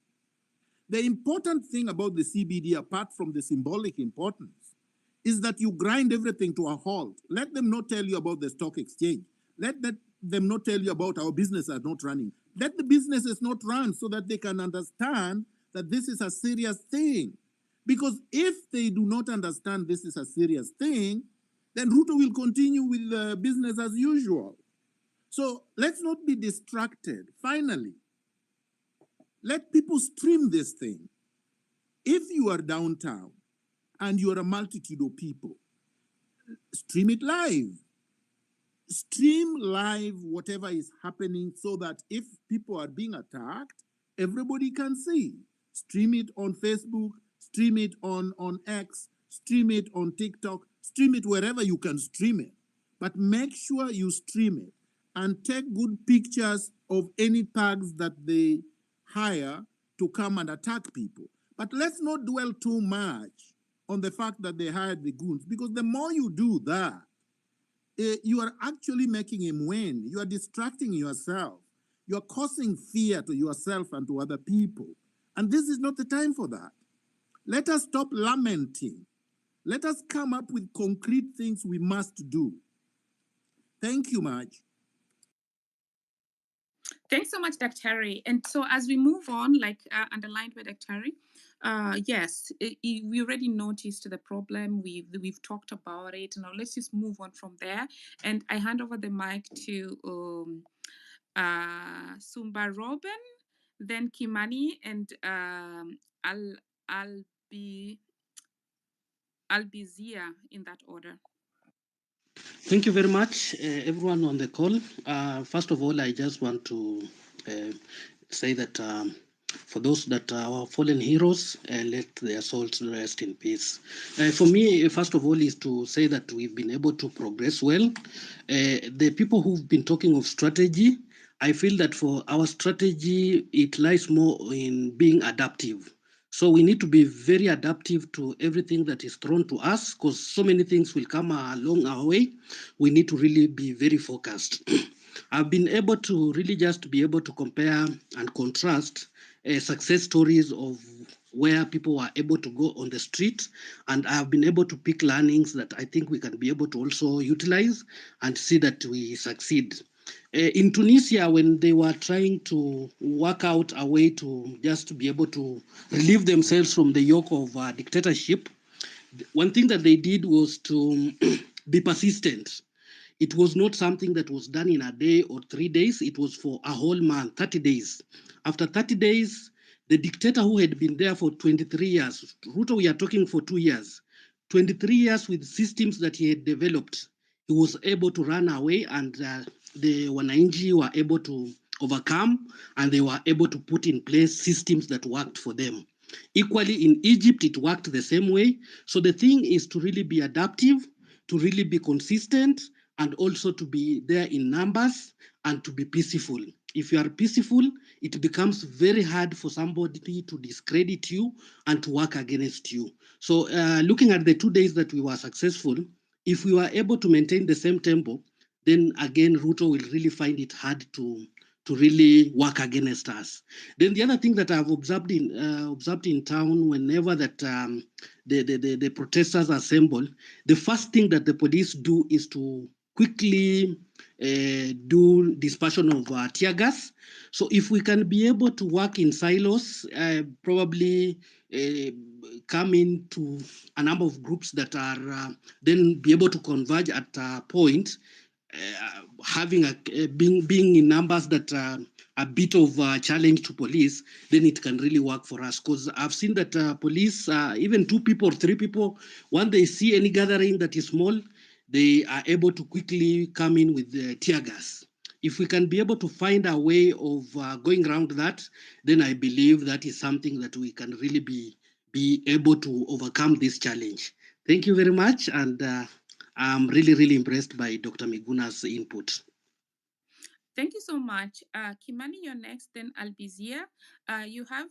The important thing about the CBD, apart from the symbolic importance, is that you grind everything to a halt. Let them not tell you about the stock exchange. Let them not tell you about our business are not running. Let the businesses not run so that they can understand that this is a serious thing. Because if they do not understand this is a serious thing, then Ruto will continue with business as usual. So let's not be distracted. Finally, let people stream this thing. If you are downtown and you are a multitude of people, stream it live. Stream live whatever is happening so that if people are being attacked, everybody can see. Stream it on Facebook, stream it on X, stream it on TikTok, stream it wherever you can stream it. But make sure you stream it and take good pictures of any thugs that they hire to come and attack people. But let's not dwell too much on the fact that they hired the goons, because the more you do that, you are actually making him win. You are distracting yourself. You are causing fear to yourself and to other people. And this is not the time for that. Let us stop lamenting. Let us come up with concrete things we must do. Thank you, Maj. Thanks so much, Dr. Terry. And so as we move on, like underlined by Dr. Terry, yes, we already noticed the problem. We've talked about it. Now let's just move on from there. And I hand over the mic to Sumba Robin, then Kimani, and Albizia in that order. Thank you very much, everyone on the call. First of all, I just want to say that for those that are our fallen heroes, let their souls rest in peace. For me, first of all, is to say that we've been able to progress well. The people who've been talking of strategy, I feel that for our strategy, it lies more in being adaptive. So we need to be very adaptive to everything that is thrown to us, because so many things will come along our way. We need to really be very focused. I've been able to really just be able to compare and contrast success stories of where people were able to go on the street, and I've been able to pick learnings that I think we can be able to also utilize and see that we succeed. In Tunisia, when they were trying to work out a way to just be able to relieve themselves from the yoke of dictatorship, one thing that they did was to be persistent. It was not something that was done in a day or 3 days. It was for a whole month, 30 days. After 30 days, the dictator who had been there for 23 years, Ruto, we are talking for 2 years, 23 years with systems that he had developed, he was able to run away, and the Wananchi were able to overcome, and they were able to put in place systems that worked for them. Equally, in Egypt, it worked the same way. So the thing is to really be adaptive, to really be consistent, and also to be there in numbers and to be peaceful. If you are peaceful, it becomes very hard for somebody to discredit you and to work against you. So looking at the 2 days that we were successful, if we were able to maintain the same tempo, then again, Ruto will really find it hard to really work against us. Then the other thing that I've observed in town, whenever that the protesters assemble, the first thing that the police do is to quickly do dispersion of tear gas. So if we can be able to work in silos, probably come into a number of groups that are then be able to converge at a point, having being in numbers that are a bit of a challenge to police, then it can really work for us. Because I've seen that police, even 2 people or 3 people, when they see any gathering that is small, they are able to quickly come in with the tear gas. If we can be able to find a way of going around that, then I believe that is something that we can really be able to overcome this challenge. Thank you very much, and I'm really impressed by Dr. Miguna's input. Thank you so much. Kimani, you're next, then Albizia. You have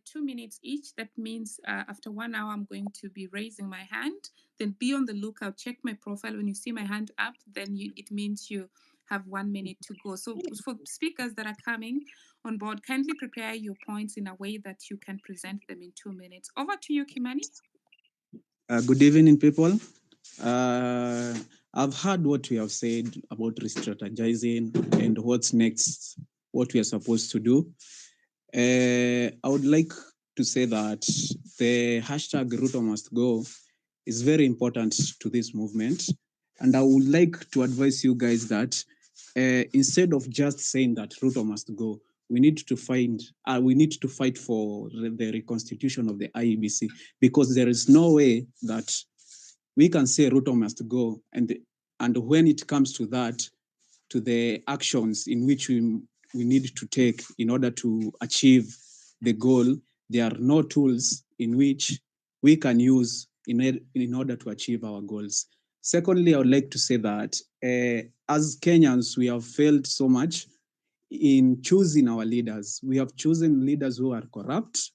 2 minutes each. That means after 1 hour, I'm going to be raising my hand. Then be on the lookout. Check my profile. When you see my hand up, then it means you have 1 minute to go. So for speakers that are coming on board, kindly prepare your points in a way that you can present them in 2 minutes. Over to you, Kimani. Good evening, people. I've heard what we have said about re-strategizing and what's next, what we are supposed to do. I would like to say that the hashtag Ruto must go is very important to this movement. And I would like to advise you guys that instead of just saying that Ruto must go, we need to fight for the reconstitution of the IEBC, because there is no way that we can say Ruto must go, and when it comes to that, to the actions in which we need to take in order to achieve the goal, there are no tools in which we can use in order to achieve our goals. Secondly, I would like to say that as Kenyans, we have failed so much in choosing our leaders. We have chosen leaders who are corrupt.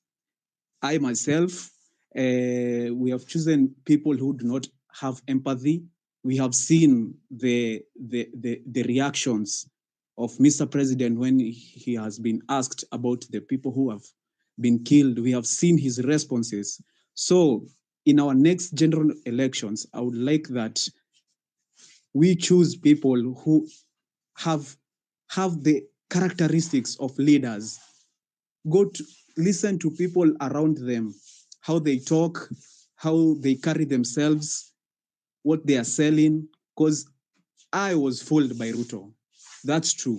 I myself, we have chosen people who do not have empathy. We have seen the reactions of Mr. President when he has been asked about the people who have been killed. We have seen his responses. So in our next general elections, I would like that we choose people who have the characteristics of leaders. Go to listen to people around them, how they talk, how they carry themselves, what they are selling. Because I was fooled by Ruto. That's true.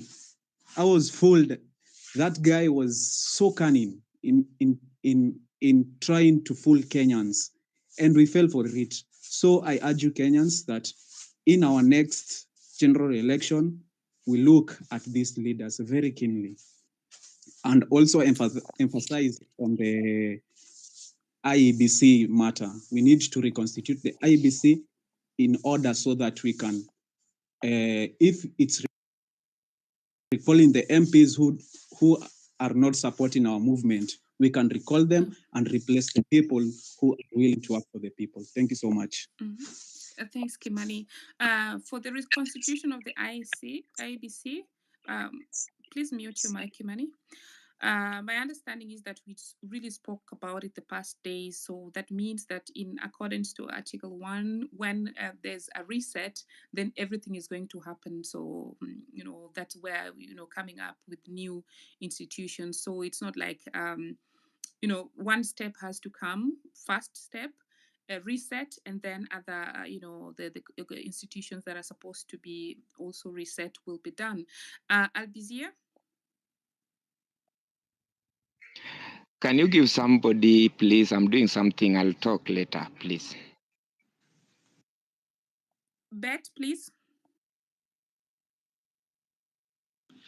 I was fooled. That guy was so cunning in trying to fool Kenyans, and we fell for it. So I urge you Kenyans that in our next general election, we look at these leaders very keenly, and also emphasize on the IEBC matter. We need to reconstitute the IEBC in order so that we can, if it's recalling the MPs who are not supporting our movement, we can recall them and replace the people who are willing to work for the people. Thank you so much. Thanks, Kimani. For the reconstitution of the IEBC, please mute your mic, Kimani. My understanding is that we really spoke about it the past days. So that means that in accordance to Article 1, when there's a reset, then everything is going to happen. So, that's where, coming up with new institutions. So it's not like, one step has to come, first step, reset, and then other, the institutions that are supposed to be also reset will be done. Albizia? Can you give somebody, please? I'm doing something. I'll talk later, please. Bet, please.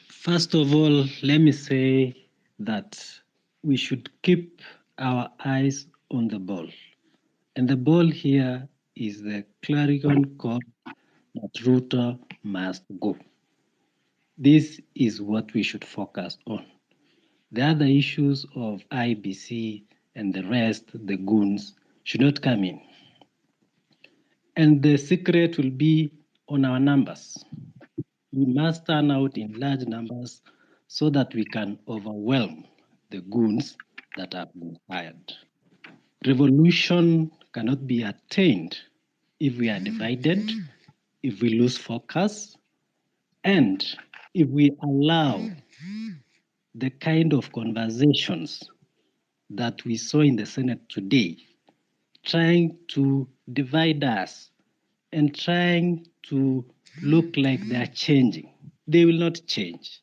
First of all, let me say that we should keep our eyes on the ball. And the ball here is the clarion call that Ruto must go. This is what we should focus on. The other issues of IBC and the rest, the goons, should not come in. And the secret will be on our numbers. We must turn out in large numbers so that we can overwhelm the goons that have been hired. Revolution cannot be attained if we are divided, if we lose focus, And if we allow the kind of conversations that we saw in the Senate today, trying to divide us and trying to look like they are changing, they will not change.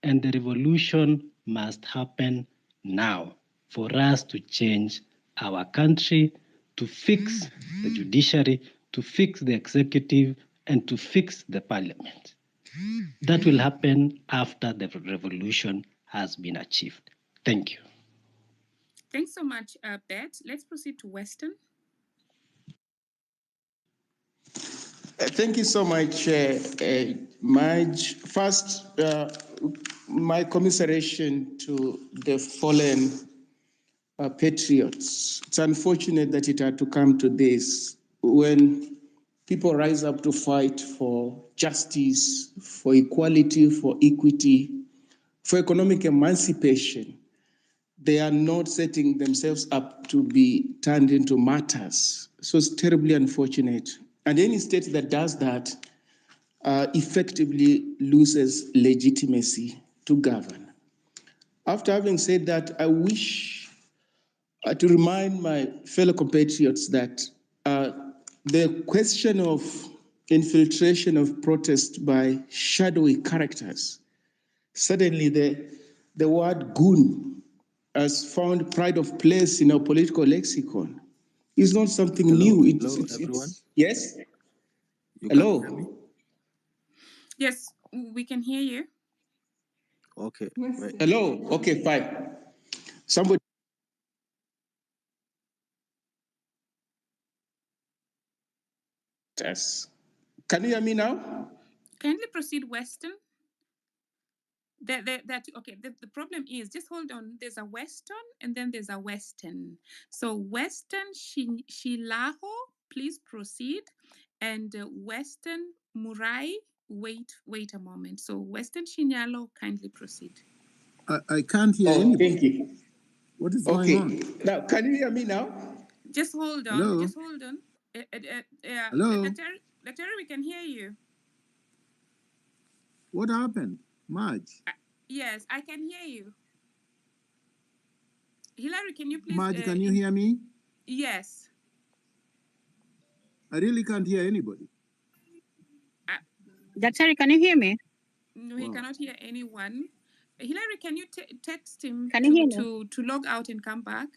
And the revolution must happen now for us to change our country, to fix the judiciary, to fix the executive, and to fix the parliament. That will happen after the revolution has been achieved. Thank you. Thanks so much, Bet. Let's proceed to Weston. Thank you so much, Marge. First, my commiseration to the fallen patriots. It's unfortunate that it had to come to this when people rise up to fight for justice, for equality, for equity, for economic emancipation. They are not setting themselves up to be turned into martyrs. So it's terribly unfortunate. And any state that does that effectively loses legitimacy to govern. After having said that, I wish to remind my fellow compatriots that the question of infiltration of protest by shadowy characters, suddenly the word goon has found pride of place in our political lexicon. It's not something new. It's yes? Hello? Yes, we can hear you. Okay. Right. Hello? Okay, fine. Somebody. Yes. Can you hear me now? Kindly proceed, Weston. The problem is, just hold on, there's a Weston and then there's a Western. So Western Shilaho, please proceed. And Western Murai, wait a moment. So Western Shinyalo, kindly proceed. I can't hear anybody. Thank you. What is going on? Now, can you hear me now? Just hold on. Hello? Just hold on. Hello? Dr. we can hear you. What happened? Marge? Yes, I can hear you. Hillary, can you please... Marge, can you hear me? Yes. I really can't hear anybody. Dr. can you hear me? No, he cannot hear anyone. Hillary, can you text him to log out and come back?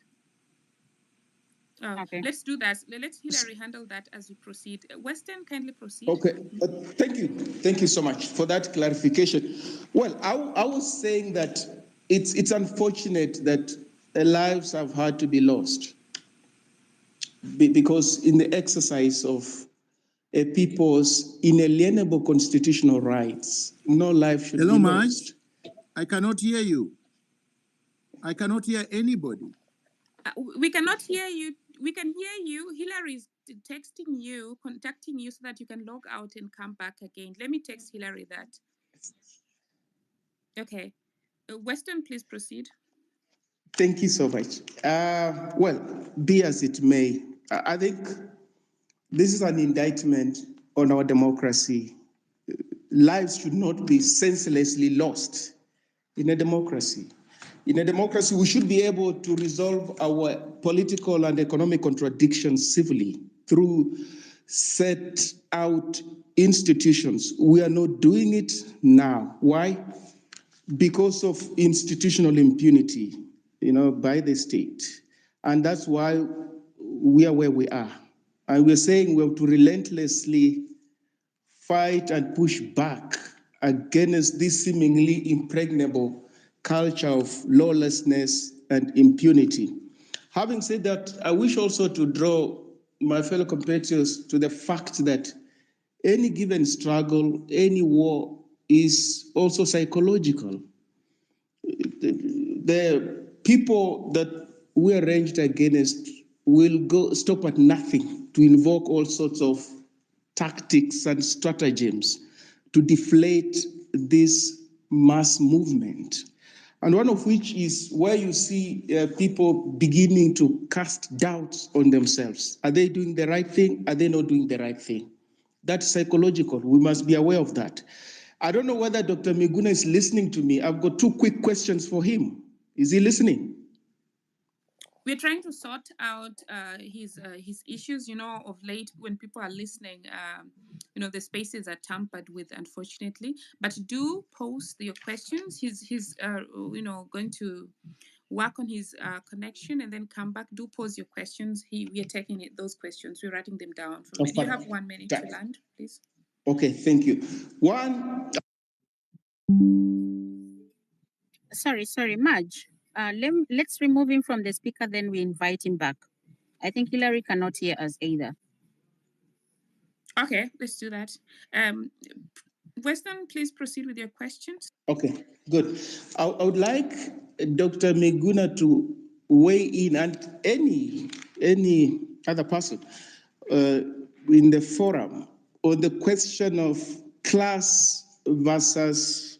Okay. Let's do that. Let Hillary handle that as we proceed. Weston, kindly proceed. Okay. Thank you. Thank you so much for that clarification. Well, I was saying that it's unfortunate that lives have had to be lost because in the exercise of a people's inalienable constitutional rights, no life should be lost. Marge? I cannot hear you. I cannot hear anybody. We cannot hear you. We can hear you. Hillary is texting you, contacting you so that you can log out and come back again. Let me text Hillary that. Okay. Weston, please proceed. Thank you so much. Well, be as it may, I think this is an indictment on our democracy. Lives should not be senselessly lost in a democracy. In a democracy, we should be able to resolve our political and economic contradictions civilly through set out institutions. We are not doing it now. Why? Because of institutional impunity, by the state. And that's why we are where we are. And we're saying we have to relentlessly fight and push back against this seemingly impregnable culture of lawlessness and impunity. Having said that, I wish also to draw my fellow compatriots to the fact that any given struggle, any war is also psychological. The people that we are ranged against will stop at nothing to invoke all sorts of tactics and stratagems to deflate this mass movement. And one of which is where you see people beginning to cast doubts on themselves. Are they doing the right thing? Are they not doing the right thing? That's psychological. We must be aware of that. I don't know whether Dr. Miguna is listening to me. I've got two quick questions for him. Is he listening? We're trying to sort out his issues. You know, of late when people are listening, you know, the spaces are tampered with, unfortunately. But do post your questions. He's you know, going to work on his connection and then come back. Do pose your questions. We are taking those questions. We're writing them down for a minute. You have 1 minute to land, please. Okay, thank you. One. Sorry, Marge. Let's remove him from the speaker, then we invite him back. I think Hillary cannot hear us either. Okay, let's do that. Weston, please proceed with your questions. Okay, good. I would like Dr. Miguna to weigh in, and any other person in the forum on the question of class versus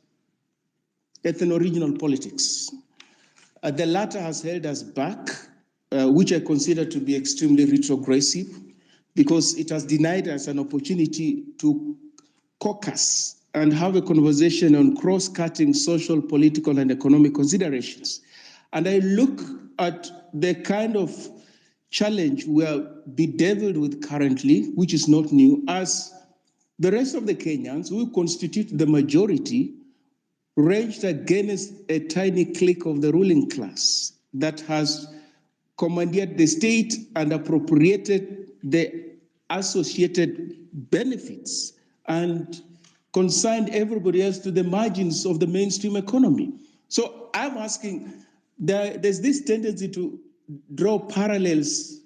ethno-regional politics. The latter has held us back, which I consider to be extremely retrogressive, because it has denied us an opportunity to caucus and have a conversation on cross-cutting social, political, and economic considerations. And I look at the kind of challenge we are bedeviled with currently, which is not new, as the rest of the Kenyans, who constitute the majority, raged against a tiny clique of the ruling class that has commandeered the state and appropriated the associated benefits and consigned everybody else to the margins of the mainstream economy. So I'm asking, there's this tendency to draw parallels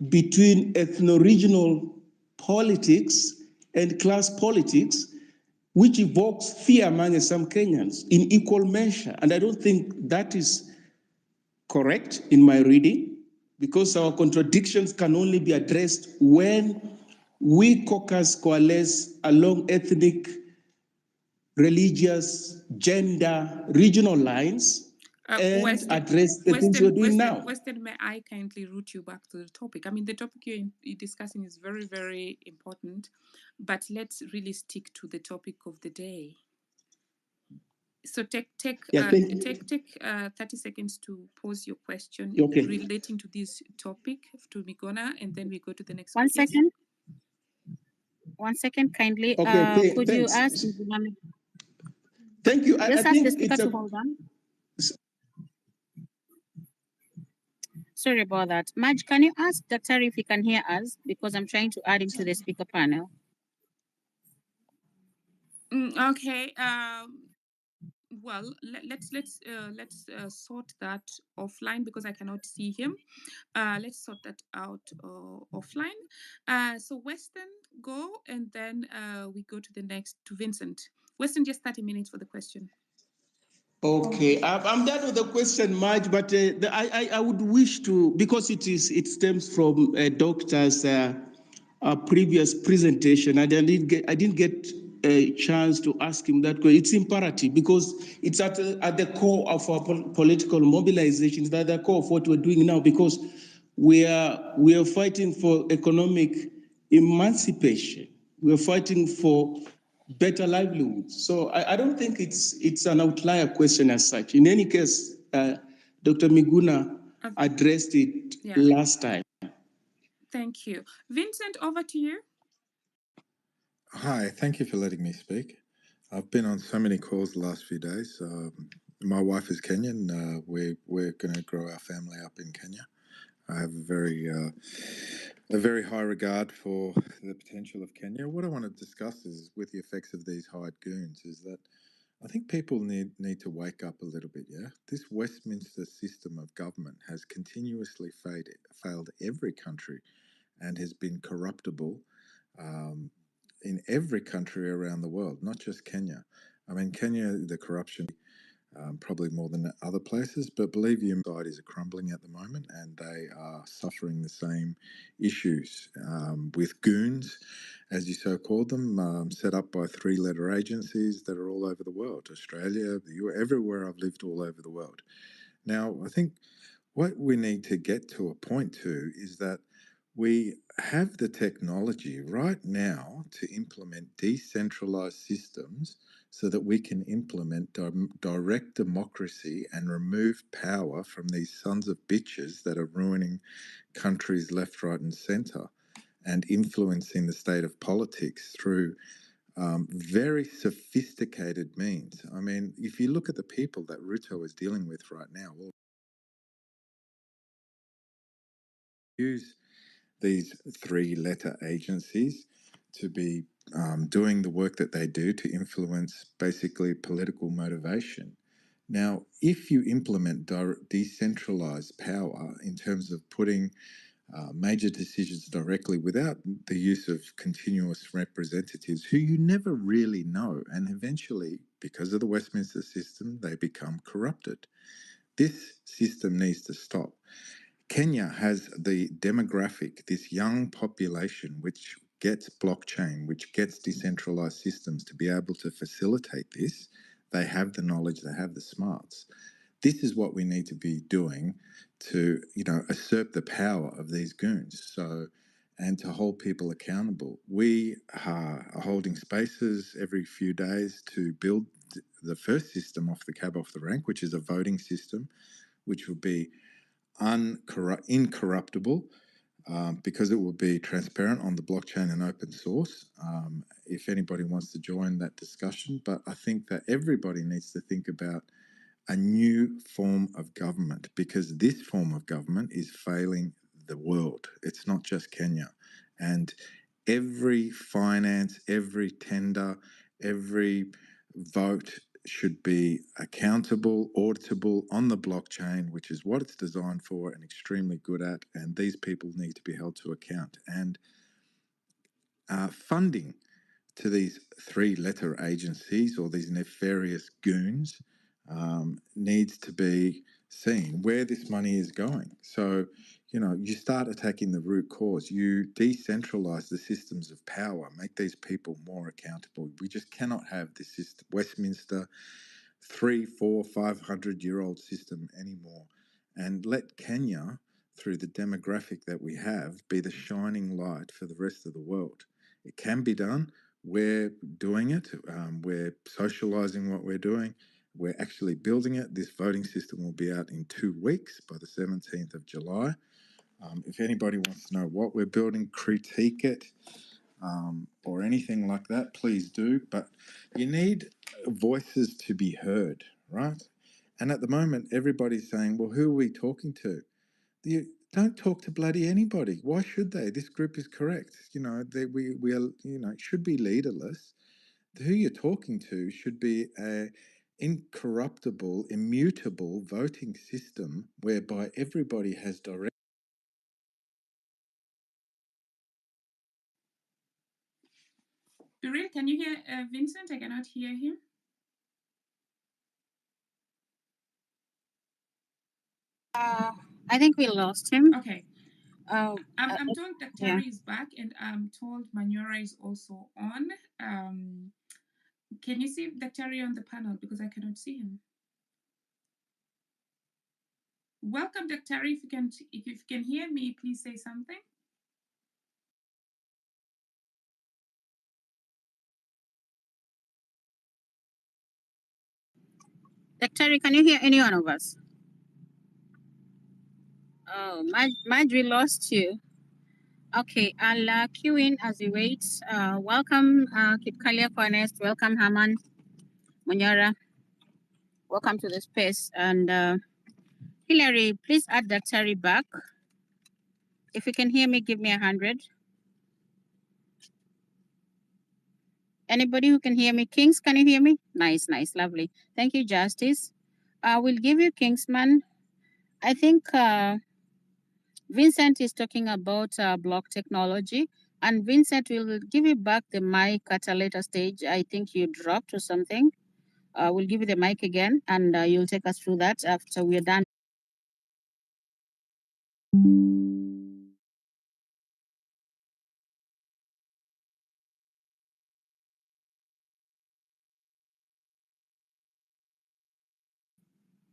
between ethno-regional politics and class politics, which evokes fear among some Kenyans in equal measure. And I don't think that is correct in my reading, because our contradictions can only be addressed when we caucus coalesce along ethnic, religious, gender, regional lines, and Weston, address the things we're doing now. Weston, may I kindly route you back to the topic? I mean, the topic you're discussing is very, very important, but let's really stick to the topic of the day. So take 30 seconds to pose your question relating to this topic to Miguna, and then we go to the next one. Yes? Second. 1 second, kindly. Okay, could thanks. you ask? Thank you. Just ask the speaker to hold on. Sorry about that. Madge, can you ask Dr. if he can hear us? Because I'm trying to add him to the speaker panel. Okay. Well, let's sort that offline because I cannot see him. Let's sort that out offline. So Weston, go, and then we go to the next, to Vincent. Weston, just 30 minutes for the question. Okay, I'm done with the question, Marge, but I would wish to, because it stems from a doctor's previous presentation, and I didn't get a chance to ask him that question. It's imperative because it's at the core of our political mobilization. It's at the core of what we're doing now, because we are fighting for economic emancipation. We're fighting for better livelihoods. So I don't think it's an outlier question as such. In any case, Dr. Miguna addressed it last time. Thank you. Vincent, over to you. Hi, thank you for letting me speak. I've been on so many calls the last few days. My wife is Kenyan. We're going to grow our family up in Kenya. I have a very high regard for the potential of Kenya. What I want to discuss is with the effects of these hired goons is that I think people need to wake up a little bit, yeah? This Westminster system of government has continuously failed every country and has been corruptible in every country around the world, not just Kenya. I mean, Kenya, the corruption probably more than other places, but believe you, societies are crumbling at the moment and they are suffering the same issues with goons, as you so called them, set up by three-letter agencies that are all over the world, Australia, the US, everywhere I've lived all over the world. Now, I think what we need to get to a point to is that we have the technology right now to implement decentralized systems so that we can implement direct democracy and remove power from these sons of bitches that are ruining countries left, right, and centre and influencing the state of politics through very sophisticated means. I mean, if you look at the people that Ruto is dealing with right now, well, use these three-letter agencies to be doing the work that they do to influence basically political motivation. Now, if you implement decentralized power in terms of putting major decisions directly without the use of continuous representatives who you never really know, and eventually, because of the Westminster system, they become corrupted. This system needs to stop. Kenya has the demographic, this young population which gets blockchain, which gets decentralized systems to be able to facilitate this. They have the knowledge, they have the smarts. This is what we need to be doing to, usurp the power of these goons. And to hold people accountable. We are holding spaces every few days to build the first system off the cab, off the rank, which is a voting system, which will be incorruptible, because it will be transparent on the blockchain and open source, if anybody wants to join that discussion. But I think that everybody needs to think about a new form of government, because this form of government is failing the world. It's not just Kenya. And every finance, every tender, every vote should be accountable, auditable on the blockchain, which is what it's designed for and extremely good at. And these people need to be held to account. And funding to these three-letter agencies or these nefarious goons needs to be seen where this money is going. So, you start attacking the root cause. You decentralize the systems of power, make these people more accountable. We just cannot have this system, Westminster 300, 400, 500-year-old system anymore. And let Kenya, through the demographic that we have, be the shining light for the rest of the world. It can be done. We're doing it. We're socializing what we're doing. We're actually building it. This voting system will be out in 2 weeks by the 17th of July. If anybody wants to know what we're building, critique it, or anything like that, please do. But you need voices to be heard, right? And at the moment, everybody's saying, well, who are we talking to? You don't talk to bloody anybody. Why should they? This group is correct. We are, it should be leaderless. Who you're talking to should be a incorruptible, immutable voting system whereby everybody has direct. Biril, can you hear Vincent? I cannot hear him. I think we lost him. Okay. I'm told that Terry is back, and I'm told Manura is also on. Can you see Terry on the panel? Because I cannot see him. Welcome, Terry. If you can hear me, please say something. Terry, can you hear any one of us? Oh, Madge, we lost you. Okay, I'll queue in as we wait. Welcome, Kipkalia Kwanest. Welcome, Haman, Munyara. Welcome to the space. And Hillary, please add Terry back. If you can hear me, give me 100. Anybody who can hear me? Kings, can you hear me? Nice, lovely. Thank you, Justice. We'll give you Kingsman. I think Vincent is talking about block technology. And Vincent, will give you back the mic at a later stage. I think you dropped or something. We'll give you the mic again, and you'll take us through that after we're done.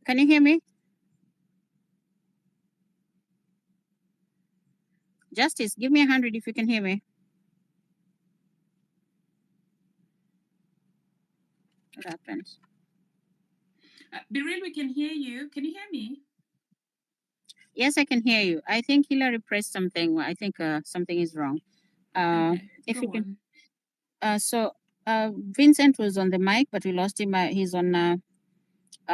Can you hear me? Justice, give me 100 if you can hear me. happened. Biril, we can hear you. Can you hear me? Yes, I can hear you. I think Hillary pressed something. I think something is wrong. If you can. So Vincent was on the mic, but we lost him. He's on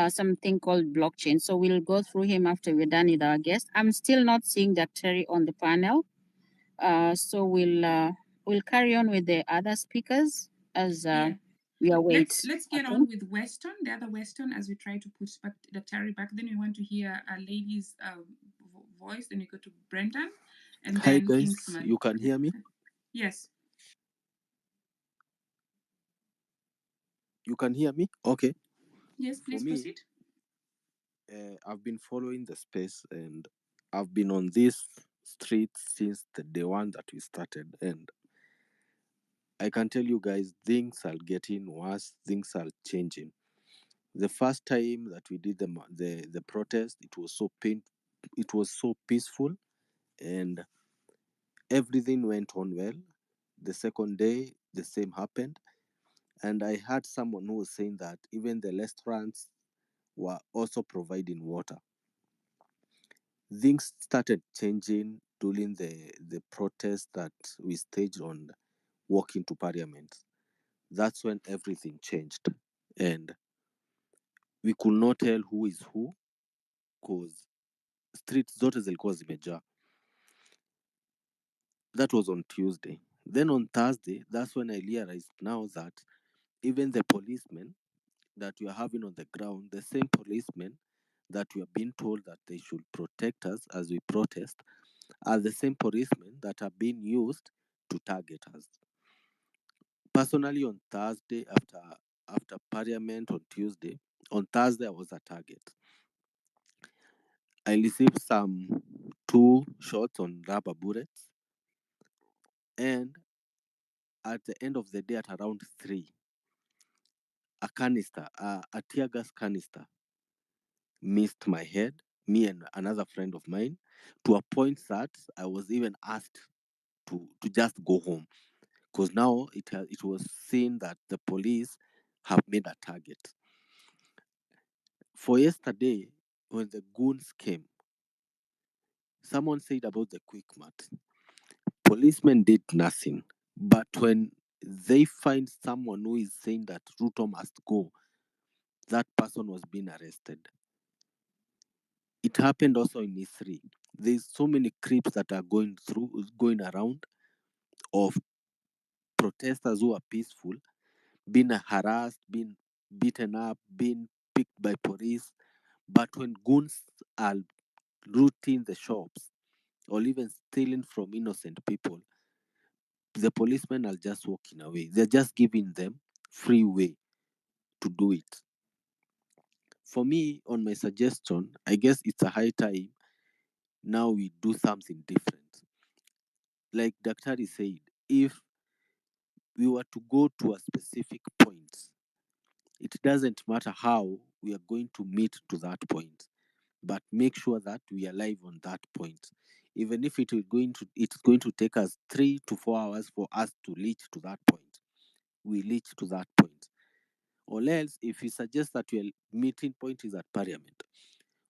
something called blockchain. So we'll go through him after we're done with our guest. I'm still not seeing Dr. Terry on the panel. So we'll carry on with the other speakers as we await. Let's get on with Weston, the other Weston, as we try to put back the Terry back. Then we want to hear a lady's voice. Then we go to Brendan, and Hi then guys, Kingsman. you can hear me? Yes. You can hear me? Okay. Yes, please For me, proceed. I've been following the space and I've been on this street since the day one that we started, and I can tell you guys things are getting worse, things are changing. The first time that we did the protest, it was so peaceful and everything went on well. The second day the same happened, and I heard someone who was saying that even the restaurants were also providing water. Things started changing during the protest that we staged on walking to Parliament. That's when everything changed, and we could not tell who is who because streets zote zilikuwa zimejaa. That was on Tuesday. Then on Thursday, that's when I realized now that even the policemen that we are having on the ground, the same policemen that we are being told that they should protect us as we protest, are the same policemen that are being used to target us. Personally, on Thursday, after Parliament on Tuesday, on Thursday I was a target. I received some 2 shots on rubber bullets, and at the end of the day, at around 3, a canister, a tear gas canister, missed my head, me and another friend of mine, to a point that I was even asked to just go home, because now it was seen that the police have made a target. For yesterday, when the goons came, someone said about the quick mat. Policemen did nothing, but when they find someone who is saying that Ruto must go, that person was being arrested. It happened also in E3. There's so many creeps that are going around of protesters who are peaceful, being harassed, being beaten up, being picked by police. But when goons are looting the shops or even stealing from innocent people, the policemen are just walking away. They're just giving them free way to do it. For me, on my suggestion, I guess it's a high time now we do something different. Like Daktari said, if we were to go to a specific point, it doesn't matter how we are going to meet to that point, but make sure that we are live on that point. Even if it's going to take us 3 to 4 hours for us to reach to that point, we reach to that point. Or else, if you suggest that your meeting point is at Parliament,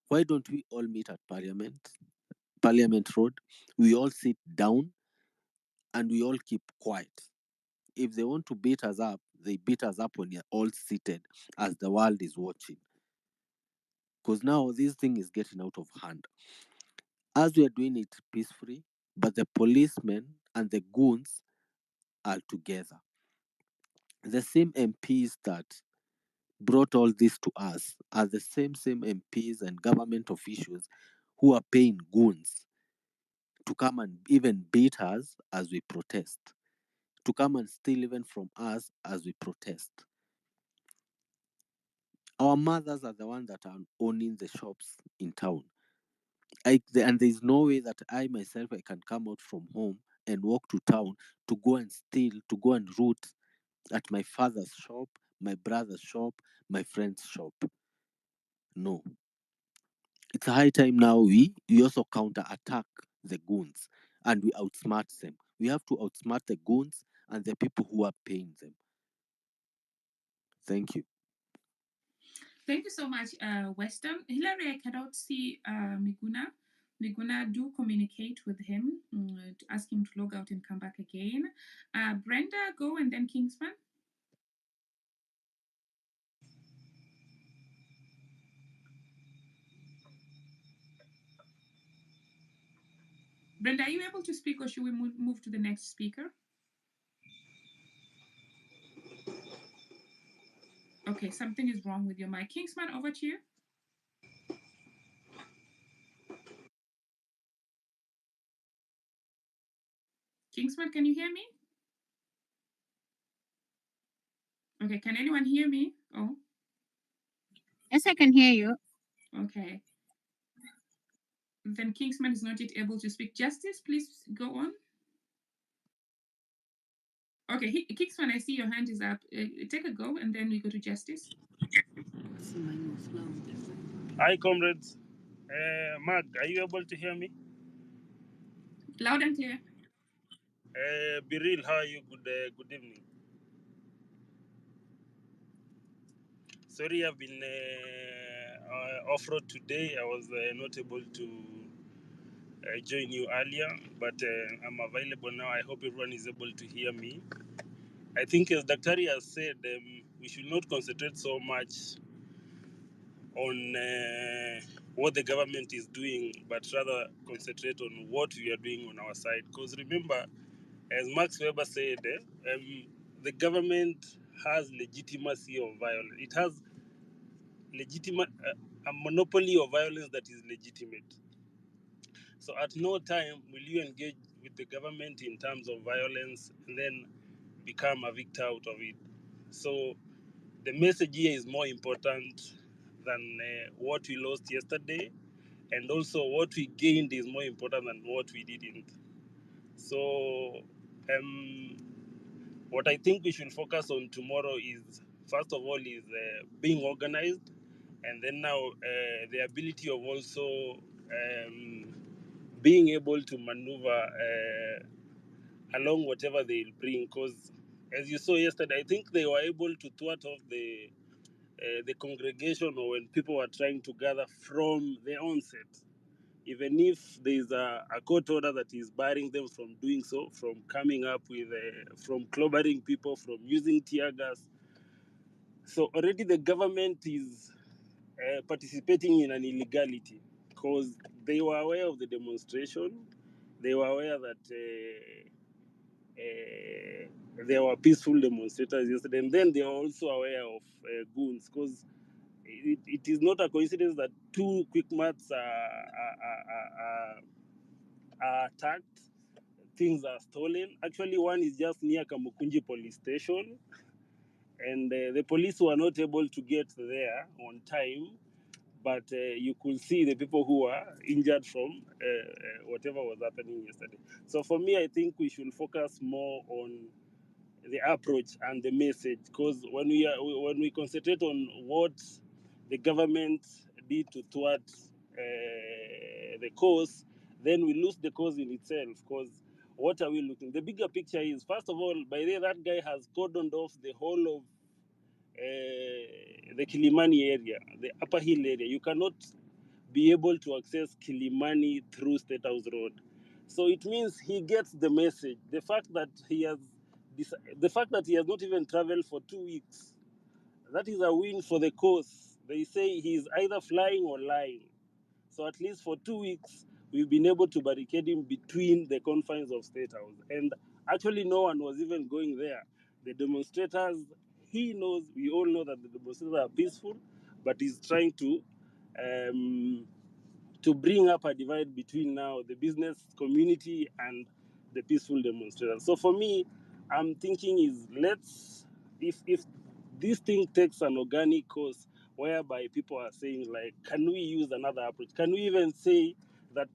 why don't we all meet at Parliament Road? We all sit down and we all keep quiet. If they want to beat us up, they beat us up when we are all seated as the world is watching. Because now this thing is getting out of hand. As we are doing it peacefully, but the policemen and the goons are together. The same MPs that brought all this to us are the same MPs and government officials who are paying goons to come and even beat us as we protest, to come and steal even from us as we protest. Our mothers are the ones that are owning the shops in town. And there's no way that I myself, I can come out from home and walk to town to go and steal, to go and root at my father's shop, my brother's shop, my friend's shop. No. It's a high time now we also counter-attack the goons and we outsmart them. We have to outsmart the goons and the people who are paying them. Thank you. Thank you so much, Weston. Hilary, I cannot see Miguna. Miguna, do communicate with him to ask him to log out and come back again. Brenda, go, and then Kingsman. Brenda, are you able to speak, or should we move to the next speaker? Okay, something is wrong with your mic. Kingsman, over to you. Kingsman, can you hear me? Okay, can anyone hear me? Oh. Yes, I can hear you. Okay. Then Kingsman is not yet able to speak. Justice, please go on. Okay, Kingsman, I see your hand is up. Take a go, and then we go to Justice. Hi, comrades. Mark, are you able to hear me? Loud and clear. Biril, how are you? Good evening. Sorry, I've been off-road today. I was not able to join you earlier, but I'm available now. I hope everyone is able to hear me. I think, as Daktari has said, we should not concentrate so much on what the government is doing, but rather concentrate on what we are doing on our side. Because remember, as Max Weber said, the government has legitimacy of violence. It has legitimate a monopoly of violence that is legitimate. So at no time will you engage with the government in terms of violence and then become a victor out of it. So the message here is more important than what we lost yesterday, and also what we gained is more important than what we didn't. So what I think we should focus on tomorrow is, first of all, is being organized, and then now the ability of also being able to maneuver along whatever they'll bring. Because as you saw yesterday, I think they were able to thwart off the congregation, or when people were trying to gather from the onset, even if there's a court order that is barring them from doing so, from coming up with, from clobbering people, from using tear gas. So already the government is participating in an illegality, because they were aware of the demonstration. They were aware that there were peaceful demonstrators yesterday, and then they are also aware of goons, because it is not a coincidence that two quick mats are attacked, things are stolen. Actually, one is just near Kamukunji police station, and the police were not able to get there on time, but you could see the people who were injured from whatever was happening yesterday. So for me, I think we should focus more on the approach and the message, because when we concentrate on what the government did to thwart the cause, then we lose the cause in itself. Because what are we looking? The bigger picture is, first of all, by the way, that guy has cordoned off the whole of the Kilimani area, the upper hill area. You cannot be able to access Kilimani through State House Road. So it means he gets the message. The fact that he has not even traveled for 2 weeks, that is a win for the cause. They say he's either flying or lying. So at least for 2 weeks, we've been able to barricade him between the confines of State House. And actually, no one was even going there. The demonstrators, we all know that the demonstrators are peaceful, but he's trying to bring up a divide between now the business community and the peaceful demonstrators. So for me, I'm thinking is, if this thing takes an organic course whereby people are saying, like, can we use another approach? Can we even say that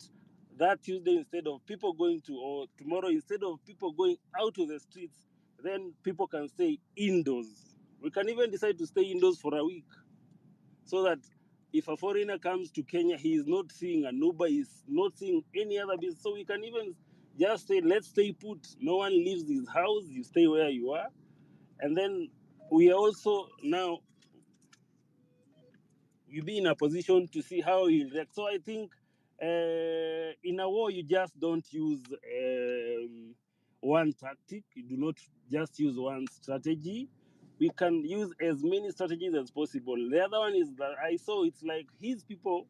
Tuesday, instead of people going to, or tomorrow, instead of people going out to the streets, then people can stay indoors. We can even decide to stay indoors for a week, so that if a foreigner comes to Kenya, he is not seeing an Uber, he's not seeing any other business. So we can even just say, let's stay put. No one leaves his house, you stay where you are. And then we are also now we'll be in a position to see how he'll react. So I think in a war, you just don't use one tactic. You do not just use one strategy. We can use as many strategies as possible. The other one is that I saw it's like his people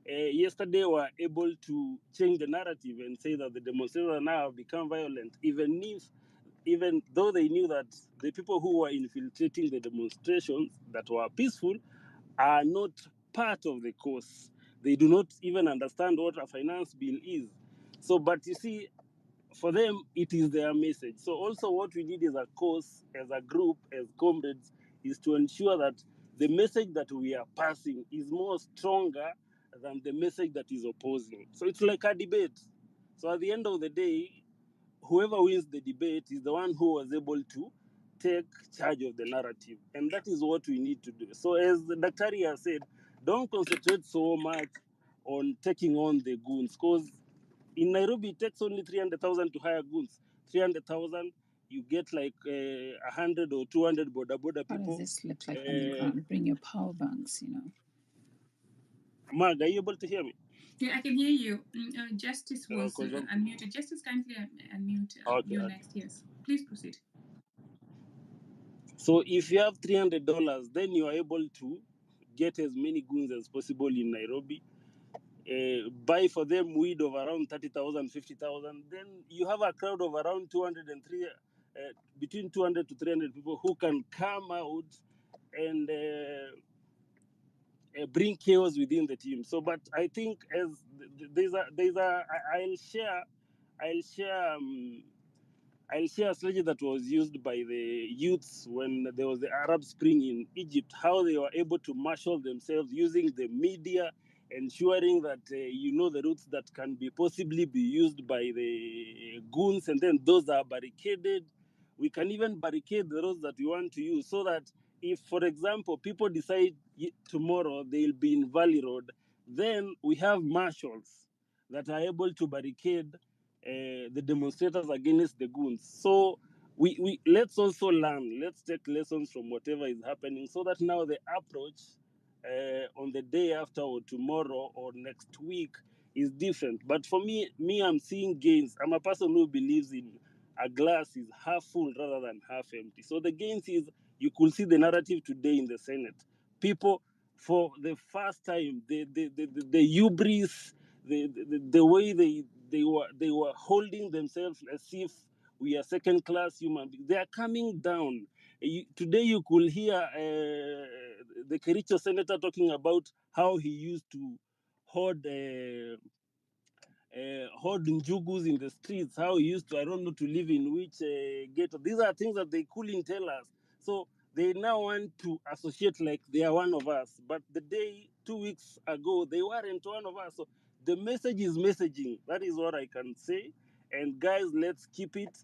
yesterday were able to change the narrative and say that the demonstrators now have become violent, even though they knew that the people who were infiltrating the demonstrations that were peaceful are not part of the cause. They do not even understand what a finance bill is. So, but you see, for them, it is their message. So also what we need as a cause, as a group, as comrades, is to ensure that the message that we are passing is more stronger than the message that is opposing. So it's like a debate. So at the end of the day, whoever wins the debate is the one who was able to take charge of the narrative. And that is what we need to do. So as the Daktari has said, don't concentrate so much on taking on the goons, because in Nairobi, it takes only 300,000 to hire goons. 300,000, you get like 100 or 200 border How people. does this look like when you can't bring your power banks, Mag, are you able to hear me? Yeah, I can hear you. Justice was Because unmuted. Justice, kindly unmute. Okay, You're okay. next. Yes, please proceed. So if you have $300, then you are able to get as many goons as possible in Nairobi. Buy for them weed of around 30,000, 50,000. Then you have a crowd of around 203, between 200 to 300 people who can come out and bring chaos within the team. So, but I think as I'll share a strategy that was used by the youths when there was the Arab Spring in Egypt, how they were able to marshal themselves using the media, ensuring that the routes that can be possibly be used by the goons, and then those are barricaded. We can even barricade the roads that we want to use, so that if, for example, people decide tomorrow they'll be in Valley Road, then we have marshals that are able to barricade the demonstrators against the goons. So we let's also learn. Let's take lessons from whatever is happening, so that now the approach on the day after or tomorrow or next week is different. But for me, I'm seeing gains. I'm a person who believes in a glass is half full rather than half empty. So the gains is, you could see the narrative today in the Senate. People, for the first time, the hubris, the way they were holding themselves as if we are second class human beings. They are coming down. Today you could hear the Kericho senator talking about how he used to hoard njugus in the streets, how he used to, I don't know, to live in which ghetto. These are things that they couldn't tell us. So they now want to associate like they are one of us. But the day 2 weeks ago, they weren't one of us. So the message is messaging. That is what I can say. And guys, let's keep it.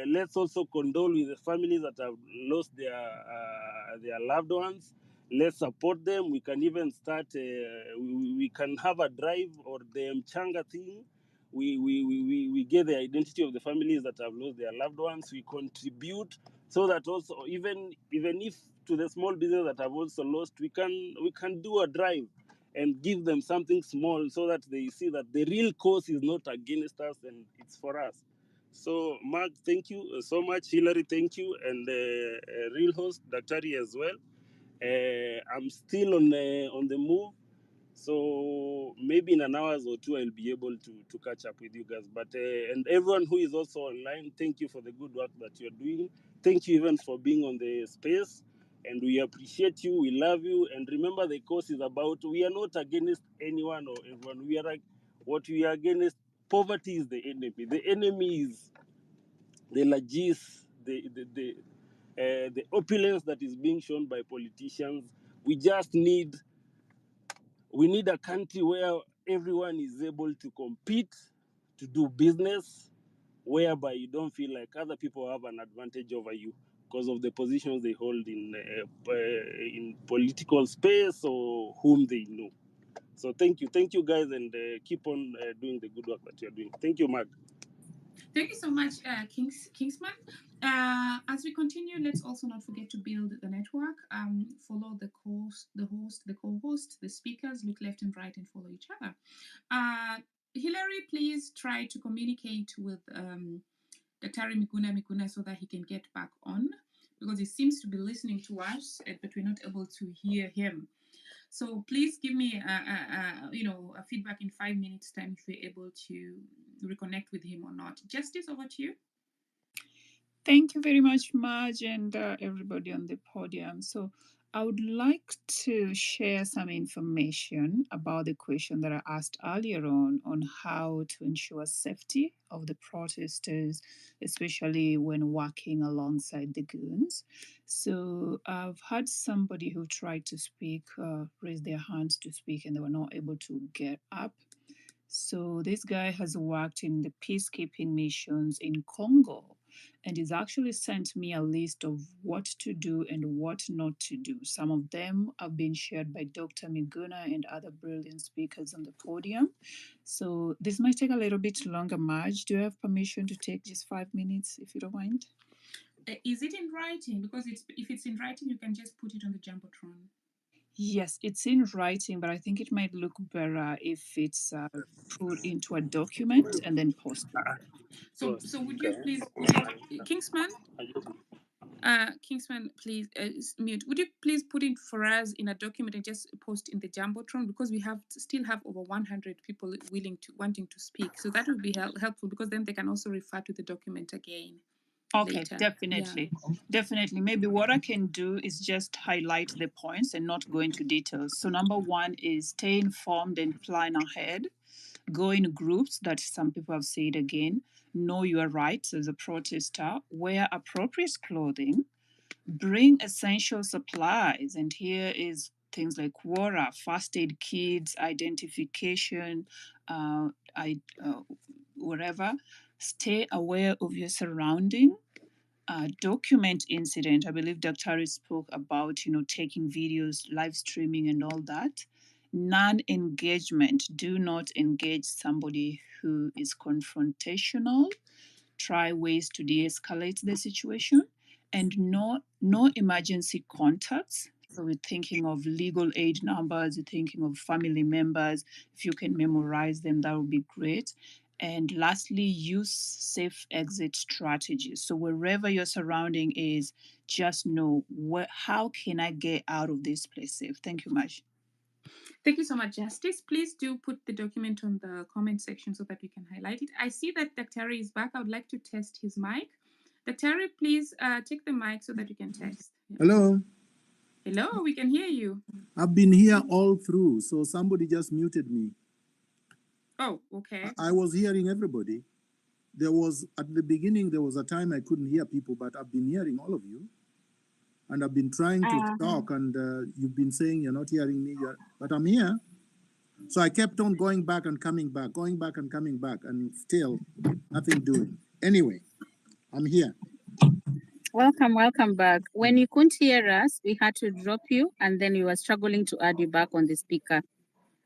Let's also condole with the families that have lost their loved ones. Let's support them. We can even start, we can have a drive or the Mchanga thing. We get the identity of the families that have lost their loved ones. We contribute, so that also, even if to the small business that have also lost, we can do a drive and give them something small, so that they see that the real cause is not against us and it's for us. So, Mark, thank you so much. Hillary, thank you. And real host, Daktari, as well. I'm still on the move, so maybe in an hour or two I'll be able to catch up with you guys. But and everyone who is also online, thank you for the good work that you're doing. Thank you even for being on the space, and we appreciate you. We love you, and remember, the course is about, we are not against anyone or everyone. We are like, what we are against, poverty is the enemy. The enemy is the largesse, the opulence that is being shown by politicians. We need a country where everyone is able to compete, to do business, whereby you don't feel like other people have an advantage over you because of the positions they hold in political space or whom they know. So thank you guys, and keep on doing the good work that you're doing. Thank you, Mark. Thank you so much, Kingsman. As we continue, let's also not forget to build the network. Follow the co-host, the speakers, look left and right and follow each other. Hillary, please try to communicate with Dr. Miguna so that he can get back on, because he seems to be listening to us, but we're not able to hear him. So please give me a feedback in 5 minutes time if you're able to reconnect with him or not. Justice, over to you. Thank you very much, Marge, and everybody on the podium. So I would like to share some information about the question that I asked earlier on how to ensure safety of the protesters, especially when working alongside the goons. So I've had somebody who tried to speak, raise their hands to speak, and they were not able to get up. So this guy has worked in the peacekeeping missions in Congo, and he's actually sent me a list of what to do and what not to do. Some of them have been shared by Dr. Miguna and other brilliant speakers on the podium. So this might take a little bit longer, Marge. Do you have permission to take just 5 minutes, if you don't mind? Is it in writing? Because if it's in writing, you can just put it on the Jumbotron. Yes, it's in writing, but I think it might look better if it's put into a document and then posted. So would you please, Kingsman? Kingsman, please mute. Would you please put it for us in a document and just post in the Jumbotron, because we still have over 100 people wanting to speak. So that would be helpful, because then they can also refer to the document again. Okay, later. definitely. Yeah. Definitely. Maybe what I can do is just highlight the points and not go into details. So number one is stay informed and plan ahead. Go in groups, that some people have said again. Know your rights as a protester. Wear appropriate clothing. Bring essential supplies. And here is things like water, first aid kits, identification, whatever. Stay aware of your surrounding. Document incident. I believe Dr. Harris spoke about, taking videos, live streaming and all that. Non-engagement. Do not engage somebody who is confrontational. Try ways to de-escalate the situation. And no emergency contacts. So we're thinking of legal aid numbers, we're thinking of family members. If you can memorize them, that would be great. And lastly, use safe exit strategies. So wherever your surrounding is, just know how can I get out of this place safe. Thank you, Maj. Thank you so much, Justice. Please do put the document on the comment section so that we can highlight it. I see that Dr. is back. I would like to test his mic. Dr. please take the mic so that you can test. Yeah. Hello. Hello, we can hear you. I've been here all through, so somebody just muted me. Oh, okay. I was hearing everybody. At the beginning, there was a time I couldn't hear people, but I've been hearing all of you. And I've been trying to talk, and you've been saying you're not hearing me, but I'm here. So I kept on going back and coming back, and still nothing doing. Anyway, I'm here. Welcome back. When you couldn't hear us, we had to drop you, and then we were struggling to add you back on the speaker.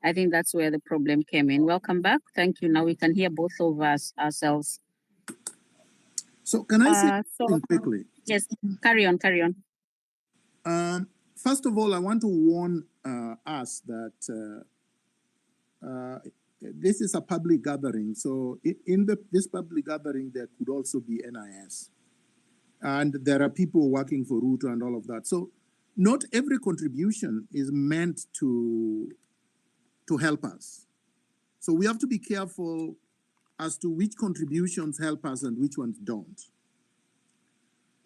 I think that's where the problem came in. Welcome back. Thank you. Now we can hear both of us ourselves. So can I say something quickly? Yes, carry on. First of all, I want to warn us that this is a public gathering. So in this public gathering, there could also be NIS. And there are people working for Ruto and all of that. So not every contribution is meant to help us. So we have to be careful as to which contributions help us and which ones don't.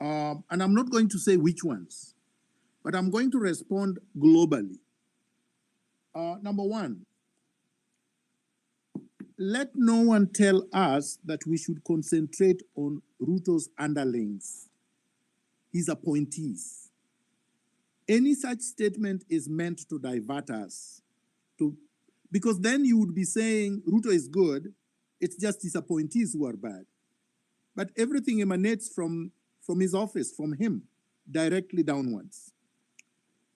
And I'm not going to say which ones, but I'm going to respond globally. Number one, let no one tell us that we should concentrate on Ruto's underlings, his appointees. Any such statement is meant to divert us, because then you would be saying Ruto is good, it's just his appointees who are bad. But everything emanates from his office, from him, directly downwards.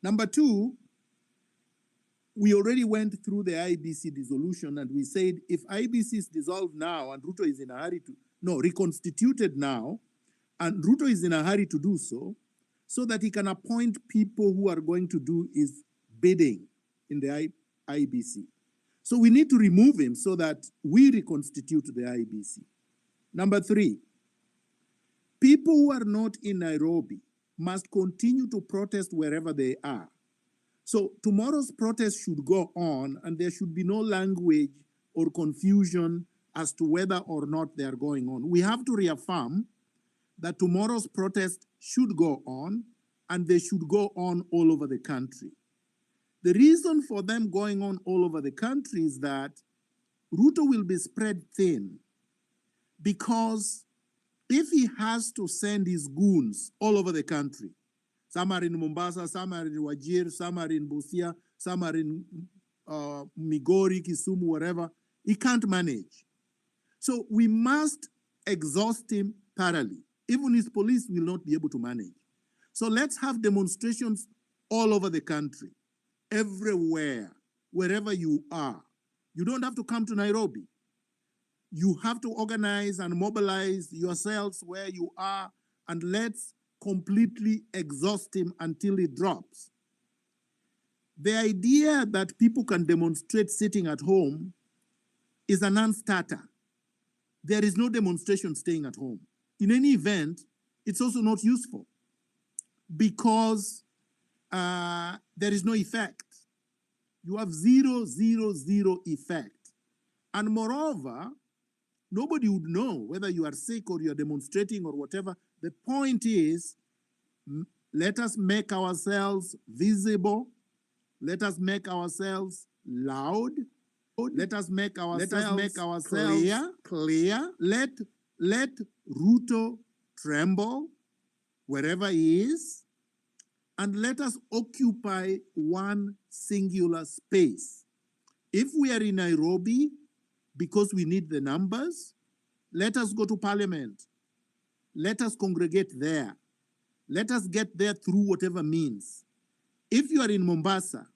Number two, we already went through the IBC dissolution, and we said if IBC is dissolved now and Ruto is in a hurry reconstituted now, And Ruto is in a hurry to do so that he can appoint people who are going to do his bidding in the IBC. So we need to remove him so that we reconstitute the IBC. Number 3, people who are not in Nairobi must continue to protest wherever they are. So tomorrow's protest should go on, and there should be no language or confusion as to whether or not they are going on. We have to reaffirm that tomorrow's protest should go on, and they should go on all over the country. The reason for them going on all over the country is that Ruto will be spread thin, because if he has to send his goons all over the country, some are in Mombasa, some are in Wajir, some are in Busia, some are in Migori, Kisumu, wherever, he can't manage. So we must exhaust him thoroughly. Even his police will not be able to manage. So let's have demonstrations all over the country, everywhere, wherever you are. You don't have to come to Nairobi. You have to organize and mobilize yourselves where you are, and let's completely exhaust him until he drops. The idea that people can demonstrate sitting at home is a non-starter. There is no demonstration staying at home. In any event, it's also not useful, because there is no effect. You have zero effect. And moreover, nobody would know whether you are sick or you are demonstrating or whatever. The point is, let us make ourselves visible. Let us make ourselves loud. Let us make ourselves clear. Let Ruto tremble wherever he is, and let us occupy one singular space. If we are in Nairobi, because we need the numbers, let us go to Parliament. Let us congregate there. Let us get there through whatever means. If you are in Mombasa,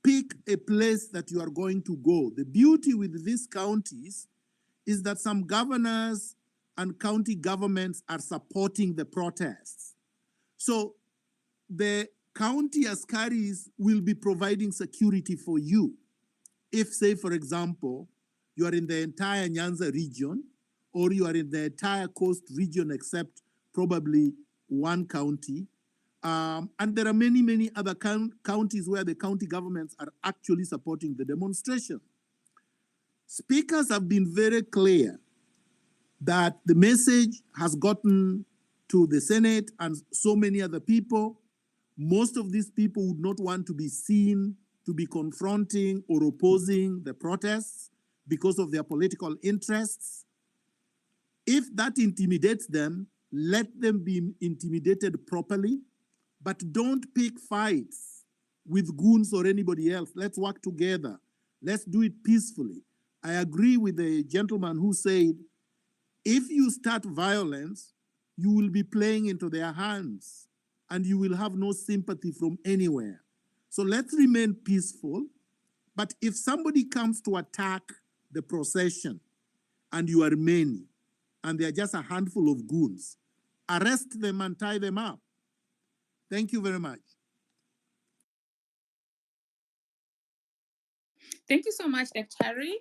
pick a place that you are going to go. The beauty with these counties is that some governors and county governments are supporting the protests. So the county askaris will be providing security for you. If, say, for example, you are in the entire Nyanza region, or you are in the entire coast region except probably one county, and there are many other counties where the county governments are actually supporting the demonstration. Speakers have been very clear that the message has gotten to the Senate and so many other people. Most of these people would not want to be seen to be confronting or opposing the protests because of their political interests. If that intimidates them, let them be intimidated properly, but don't pick fights with goons or anybody else. Let's work together. Let's do it peacefully. I agree with the gentleman who said, if you start violence, you will be playing into their hands and you will have no sympathy from anywhere. So let's remain peaceful. But if somebody comes to attack the procession and you are many and they are just a handful of goons, arrest them and tie them up. Thank you very much. Thank you so much, Daktari.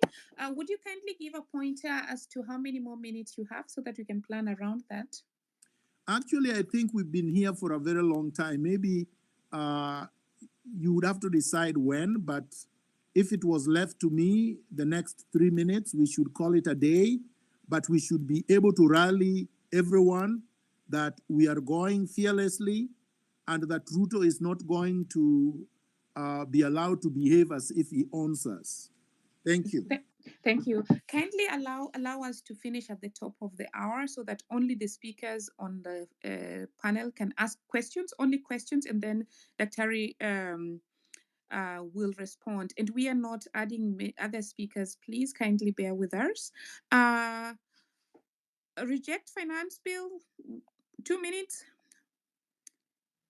Would you kindly give a pointer as to how many more minutes you have so that we can plan around that? Actually, I think we've been here for a very long time. Maybe you would have to decide when, but if it was left to me, the next 3 minutes, we should call it a day, but we should be able to rally everyone that we are going fearlessly and that Ruto is not going to be allowed to behave as if he owns us. Thank you. Thank you. Kindly allow us to finish at the top of the hour so that only the speakers on the panel can ask questions, only questions, and then Daktari will respond. And we are not adding other speakers. Please kindly bear with us. Reject finance bill, 2 minutes.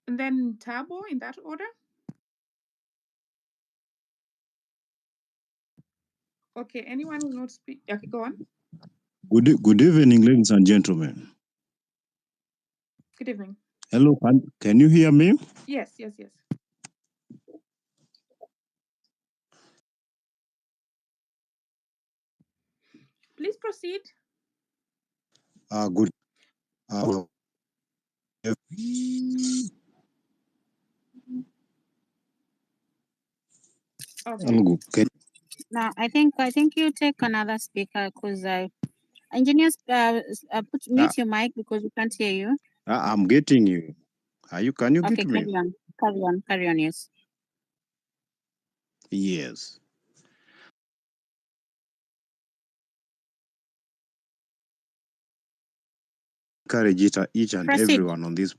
And then Tabo, in that order. Okay, anyone who will not speak? Okay, go on. Good evening, ladies and gentlemen. Good evening. Hello, can you hear me? Yes. Please proceed. Good. Okay. Now, I think you take another speaker because engineers, mute your mic because we can't hear you. I'm getting you. Can you Okay, get me? carry on, yes. Yes. Encourage each and Proceed. everyone on this.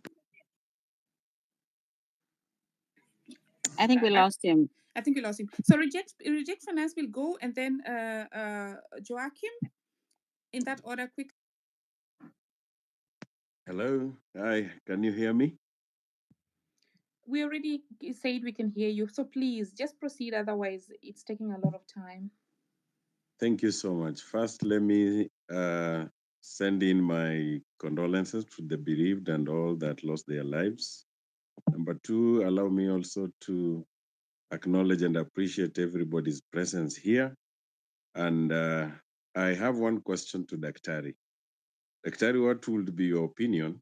I think we lost him. I think we lost him. So reject finance will go, and then Joachim, in that order, quick. Hello. Hi. Can you hear me? We already said we can hear you, so please just proceed. Otherwise, it's taking a lot of time. Thank you so much. First, let me send in my condolences to the bereaved and all that lost their lives. Number two, allow me also to acknowledge and appreciate everybody's presence here. And I have one question to Daktari. Daktari, what would be your opinion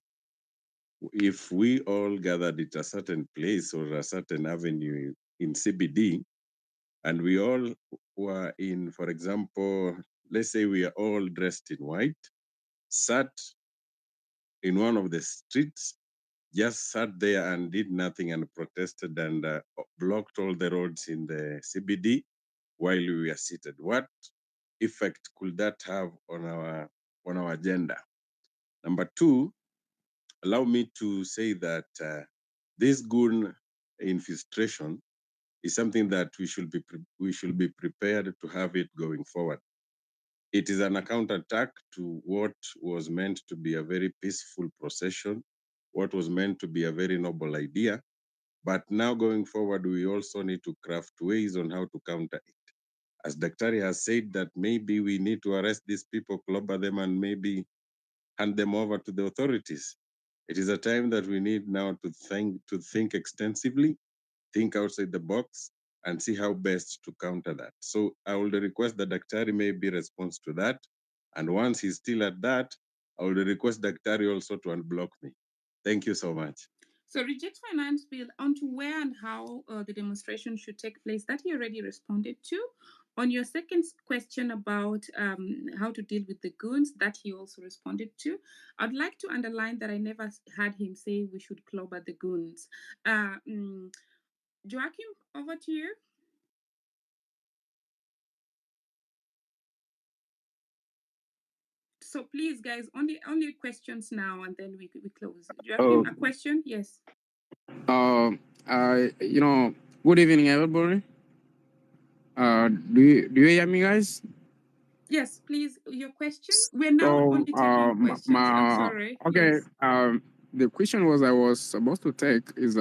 if we all gathered at a certain place or a certain avenue in CBD, and we all were in, for example, let's say we are all dressed in white, sat in one of the streets, just sat there and did nothing and protested and blocked all the roads in the CBD while we were seated? What effect could that have on our agenda? Number two, allow me to say that this goon infiltration is something that we should be prepared to have it going forward. It is an counterattack to what was meant to be a very peaceful procession, what was meant to be a very noble idea. But now going forward, we also need to craft ways on how to counter it. As Daktari has said, that maybe we need to arrest these people, clobber them, and maybe hand them over to the authorities. It is a time that we need now to think extensively, think outside the box, and see how best to counter that. So I would request that Daktari may be response to that. And once he's still at that, I would request Daktari also to unblock me. Thank you so much. So reject finance bill onto where and how the demonstration should take place, that he already responded to. On your second question about how to deal with the goons, that he also responded to. I'd like to underline that I never had him say we should clobber the goons. Joachim, over to you. So please, guys, only questions now, and then we close. Joachim, a question? Yes. Good evening, everybody. Do you hear me, guys? Yes, please. Your question. We're now only taking questions. I'm sorry. Okay. Yes. The question I was supposed to take is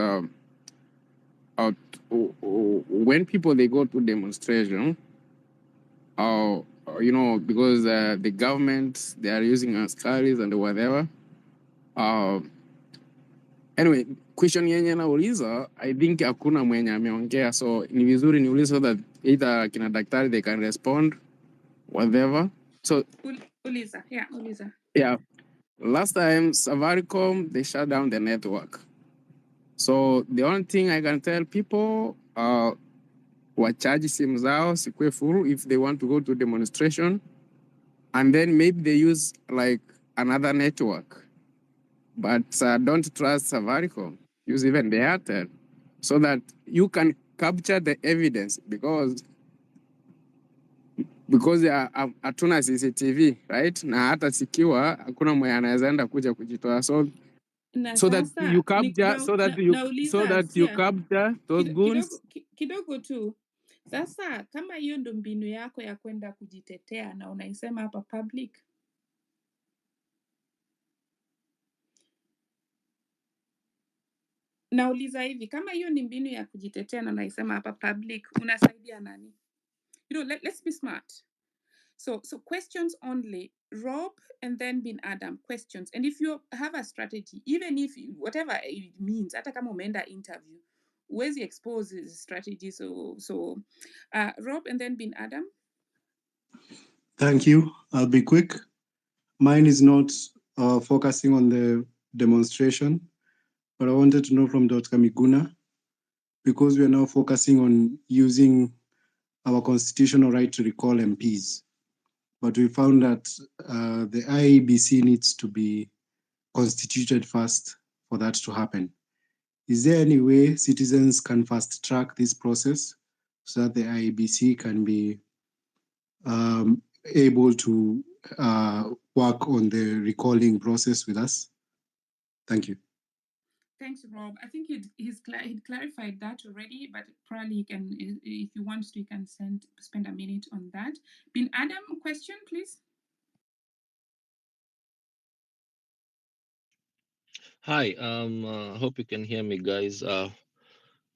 when people they go to demonstration, because the government they are using askaris and whatever. Anyway, question yenye nauliza, I think hakuna mwenye ameongea, so ni vizuri niulize so that either kina daktari they can respond, whatever. So Uliza, yeah, Uliza. Yeah, last time Safaricom they shut down the network. So the only thing I can tell people, wacharge simu zao sikwe full if they want to go to demonstration, and then maybe they use like another network. But don't trust Safaricom. Use even the Airtel, so that you can capture the evidence because hatuna CCTV, right? Na hata sikiwa hakuna mwenye anaweza enda kuja kujitoa, so that you capture you capture those goons. Kidogo tu. Sasa kama hiyo ndo mbinu yako ya kwenda kujitetea na unaisema hapa public, nauliza hivi, kama hiyo ni mbinu ya kujitetea na unaisema hapa public, unasaidia nani? Let's be smart. So questions only. Rob and then Bin Adam, questions. And if you have a strategy, even if whatever it means, hata kama umeenda interview, huwezi expose his strategy. So Rob and then Bin Adam. Thank you. I'll be quick. Mine is not focusing on the demonstration, but I wanted to know from Dr. Miguna, because we are now focusing on using our constitutional right to recall MPs. But we found that the IEBC needs to be constituted first for that to happen. Is there any way citizens can fast track this process so that the IEBC can be able to work on the recalling process with us? Thank you. Thanks, Rob. I think he'd clarified that already, but probably he can, if you want to, you can spend a minute on that. Bin Adam, question, please. Hi, hope you can hear me, guys.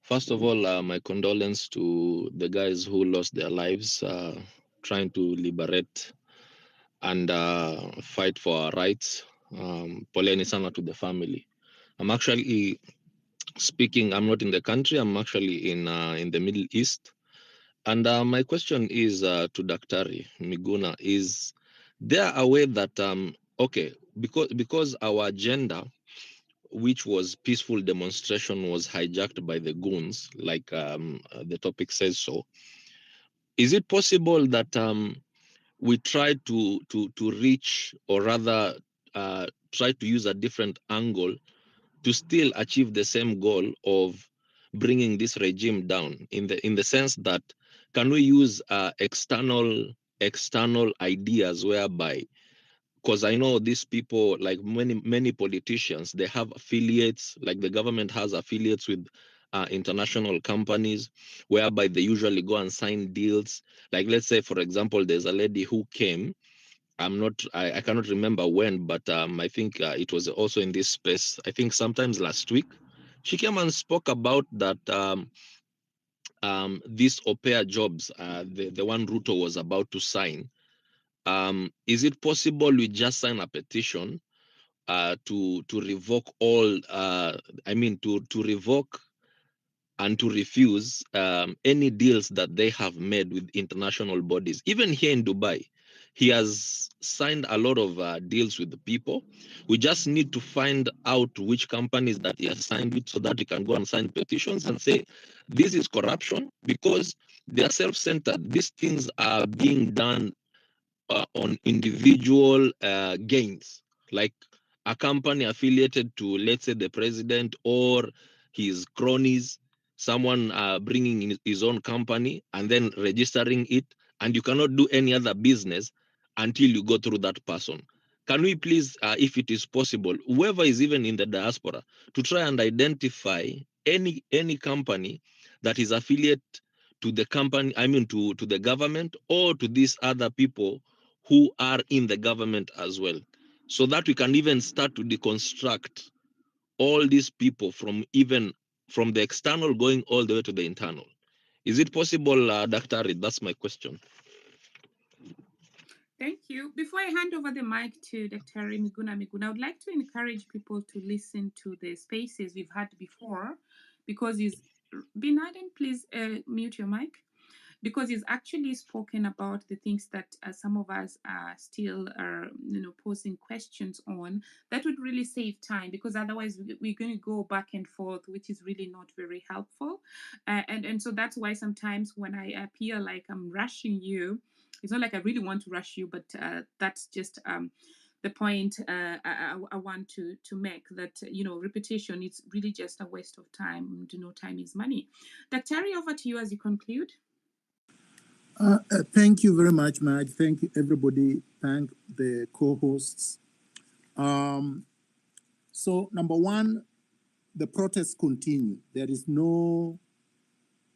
First of all, my condolence to the guys who lost their lives trying to liberate and fight for our rights. Poleni sana to the family. I'm actually speaking, I'm not in the country, I'm actually in the Middle East. And my question is to Daktari Miguna, is there a way that, okay, because our agenda, which was peaceful demonstration, was hijacked by the goons, like the topic says so. Is it possible that we try to reach, or rather try to use a different angle to still achieve the same goal of bringing this regime down, in the sense that, can we use external ideas whereby, because I know these people, like many politicians, they have affiliates, like the government has affiliates with international companies, whereby they usually go and sign deals. Like, let's say, for example, there's a lady who came, I cannot remember when, but I think it was also in this space, I think sometimes last week, she came and spoke about that these au pair jobs, the one Ruto was about to sign. Is it possible we just sign a petition to revoke all, to revoke and to refuse any deals that they have made with international bodies? Even here in Dubai, he has signed a lot of deals with the people. We just need to find out which companies that he has signed with, so that we can go and sign petitions and say, this is corruption, because they are self-centered. These things are being done on individual gains, like a company affiliated to, let's say, the president or his cronies, someone bringing in his own company and then registering it, and you cannot do any other business until you go through that person. Can we please, if it is possible, whoever is even in the diaspora, to try and identify any company that is affiliate to the company, to the government, or to these other people who are in the government as well, so that we can even start to deconstruct all these people from the external going all the way to the internal. Is it possible, Dr. Arid? That's my question. Thank you. Before I hand over the mic to Dr. Miguna, I would like to encourage people to listen to the spaces we've had before, because Bin Laden, please mute your mic. Because he's actually spoken about the things that some of us are still posing questions on. That would really save time, because otherwise we're going to go back and forth, which is really not very helpful. And so that's why sometimes when I appear like I'm rushing you, it's not like I really want to rush you, but that's just the point I want to make, that repetition is really just a waste of time. Time is money. Dr. over to you as you conclude. Thank you very much, Maj. Thank you, everybody. Thank the co-hosts. So, number one, the protests continue. There is no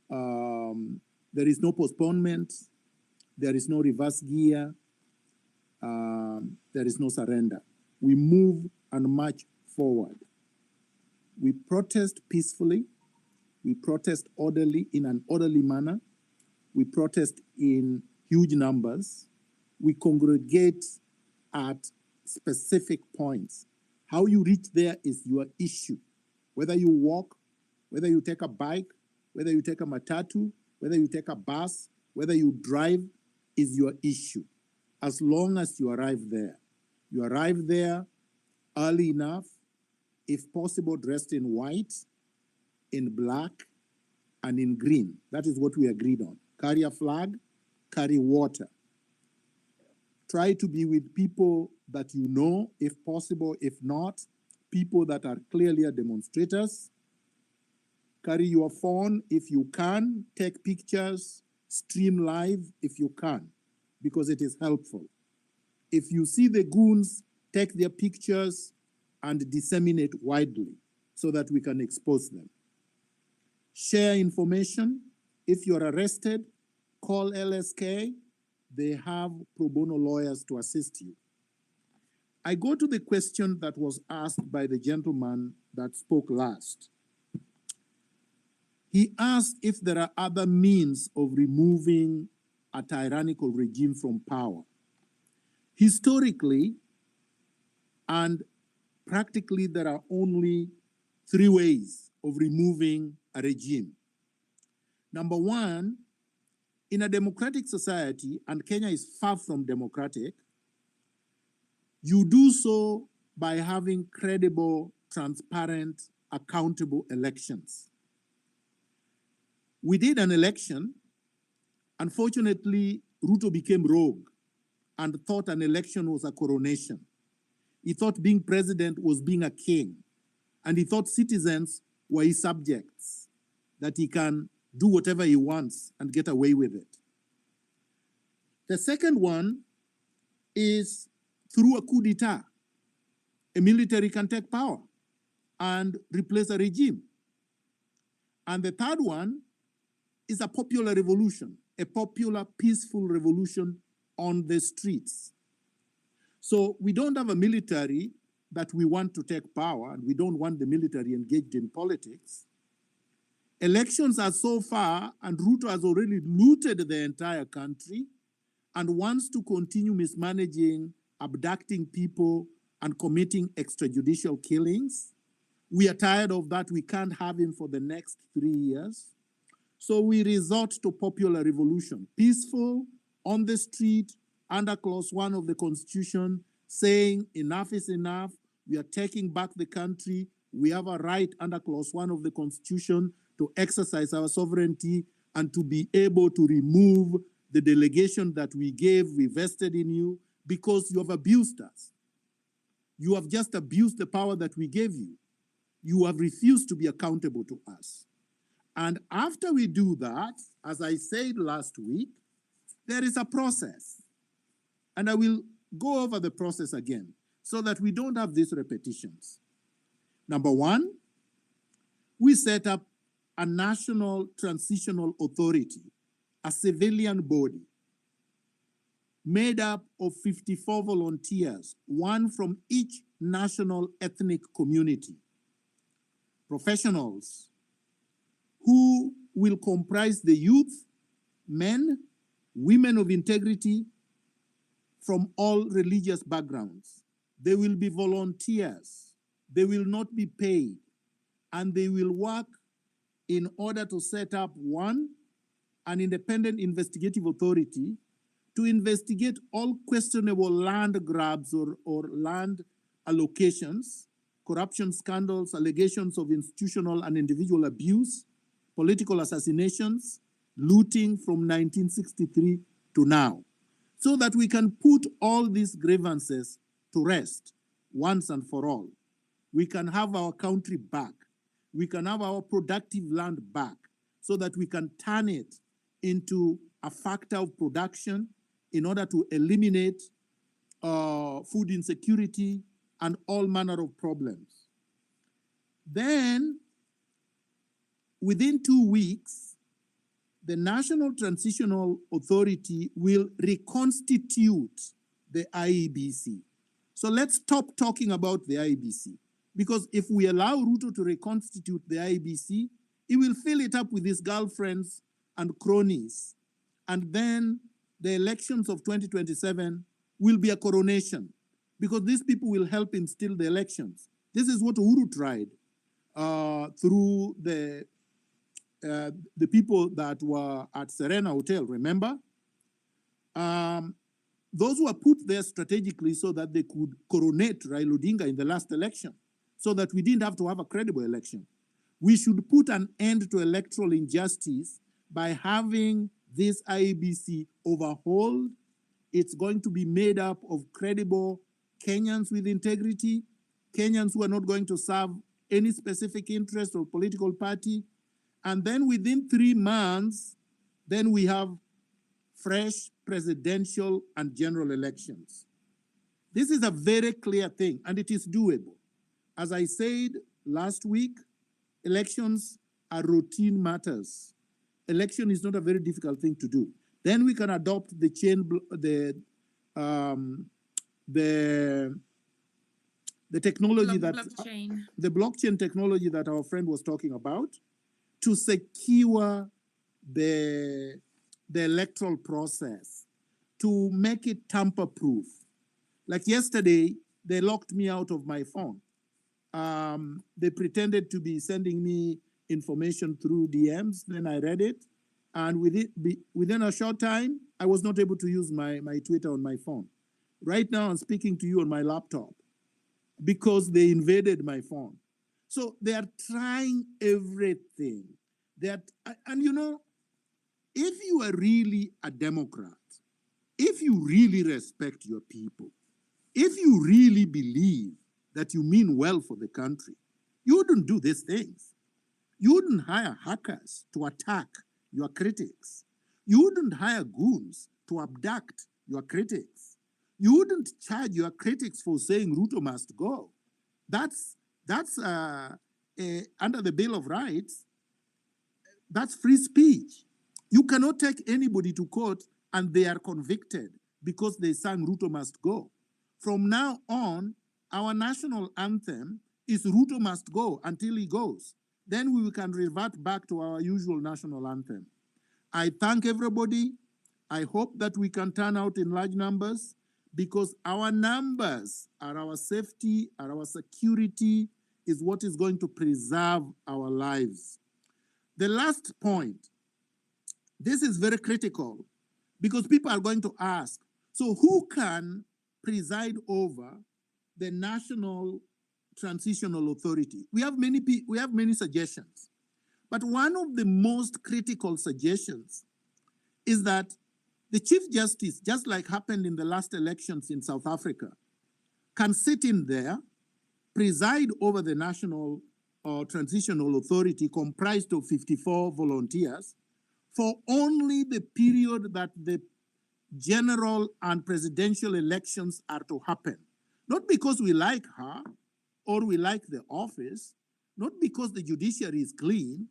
postponement. There is no reverse gear. There is no surrender. We move and march forward. We protest peacefully. We protest orderly, in an orderly manner. We protest in huge numbers. we congregate at specific points. How you reach there is your issue. Whether you walk, whether you take a bike, whether you take a matatu, whether you take a bus, whether you drive is your issue. As long as you arrive there. You arrive there early enough, if possible dressed in white, in black, and in green. That is what we agreed on. Carry a flag, carry water. Try to be with people that you know, if possible. If not, people that are clearly demonstrators. Carry your phone if you can. Take pictures. Stream live if you can, because it is helpful. If you see the goons, take their pictures and disseminate widely so that we can expose them. Share information. If you're arrested, call LSK. They have pro bono lawyers to assist you. I go to the question that was asked by the gentleman that spoke last. He asked if there are other means of removing a tyrannical regime from power. Historically and practically, there are only 3 ways of removing a regime. Number one, in a democratic society, and Kenya is far from democratic, you do so by having credible, transparent, accountable elections. We did an election. Unfortunately, Ruto became rogue and thought an election was a coronation. He thought being president was being a king, and he thought citizens were his subjects, that he can do whatever he wants and get away with it. The second one is through a coup d'etat. A military can take power and replace a regime. And the third one is a popular revolution, a popular, peaceful revolution on the streets. So we don't have a military that we want to take power, and we don't want the military engaged in politics. Elections are so far, and Ruto has already looted the entire country and wants to continue mismanaging, abducting people, and committing extrajudicial killings. We are tired of that. We can't have him for the next 3 years. So we resort to popular revolution, peaceful, on the street, under clause 1 of the Constitution, saying enough is enough. We are taking back the country. We have a right under clause 1 of the Constitution to exercise our sovereignty and to be able to remove the delegation that we gave, we vested in you, because you have abused us. You have just abused the power that we gave you. You have refused to be accountable to us. And after we do that, as I said last week, there is a process. And I will go over the process again so that we don't have these repetitions. Number one, we set up a national transitional authority, a civilian body made up of 54 volunteers, 1 from each national ethnic community, professionals who will comprise the youth, men, women of integrity from all religious backgrounds. They will be volunteers. They will not be paid, and they will work in order to set up, 1, an independent investigative authority to investigate all questionable land grabs or land allocations, corruption scandals, allegations of institutional and individual abuse, political assassinations, looting from 1963 to now, so that we can put all these grievances to rest once and for all. We can have our country back. We can have our productive land back so that we can turn it into a factor of production in order to eliminate food insecurity and all manner of problems. Then, within 2 weeks, the National Transitional Authority will reconstitute the IEBC. So let's stop talking about the IEBC, because if we allow Ruto to reconstitute the IEBC, he will fill it up with his girlfriends and cronies, and then the elections of 2027 will be a coronation because these people will help instill the elections. This is what Uhuru tried through the people that were at Serena Hotel, remember? Those were put there strategically so that they could coronate Raila Odinga in the last election, so that we didn't have to have a credible election. We should put an end to electoral injustice by having this IEBC overhauled. It's going to be made up of credible Kenyans with integrity, Kenyans who are not going to serve any specific interest or political party. And then within 3 months, then we have fresh presidential and general elections. This is a very clear thing, and it is doable. As I said last week, elections are routine matters. Election is not a very difficult thing to do. Then we can adopt the technology the blockchain technology that our friend was talking about to secure the electoral process, to make it tamper-proof. Like yesterday, they locked me out of my phone. They pretended to be sending me information through DMs. Then I read it. And within a short time, I was not able to use my Twitter on my phone. Right now, I'm speaking to you on my laptop because they invaded my phone. So they are trying everything. And you know, if you are really a Democrat, if you really respect your people, if you really believe that you mean well for the country, you wouldn't do these things. You wouldn't hire hackers to attack your critics. You wouldn't hire goons to abduct your critics. You wouldn't charge your critics for saying Ruto must go. That's under the Bill of Rights, that's free speech. You cannot take anybody to court and they are convicted because they sang Ruto must go. From now on, our national anthem is Ruto must go until he goes. Then we can revert back to our usual national anthem. I thank everybody. I hope that we can turn out in large numbers because our numbers are our safety, are our security, is what is going to preserve our lives. The last point, this is very critical because people are going to ask, so who can preside over the National Transitional Authority? We have many suggestions, but one of the most critical suggestions is that the Chief Justice, just like happened in the last elections in South Africa, can sit in there, preside over the National Transitional Authority comprised of 54 volunteers for only the period that the general and presidential elections are to happen. Not because we like her or we like the office, not because the judiciary is clean,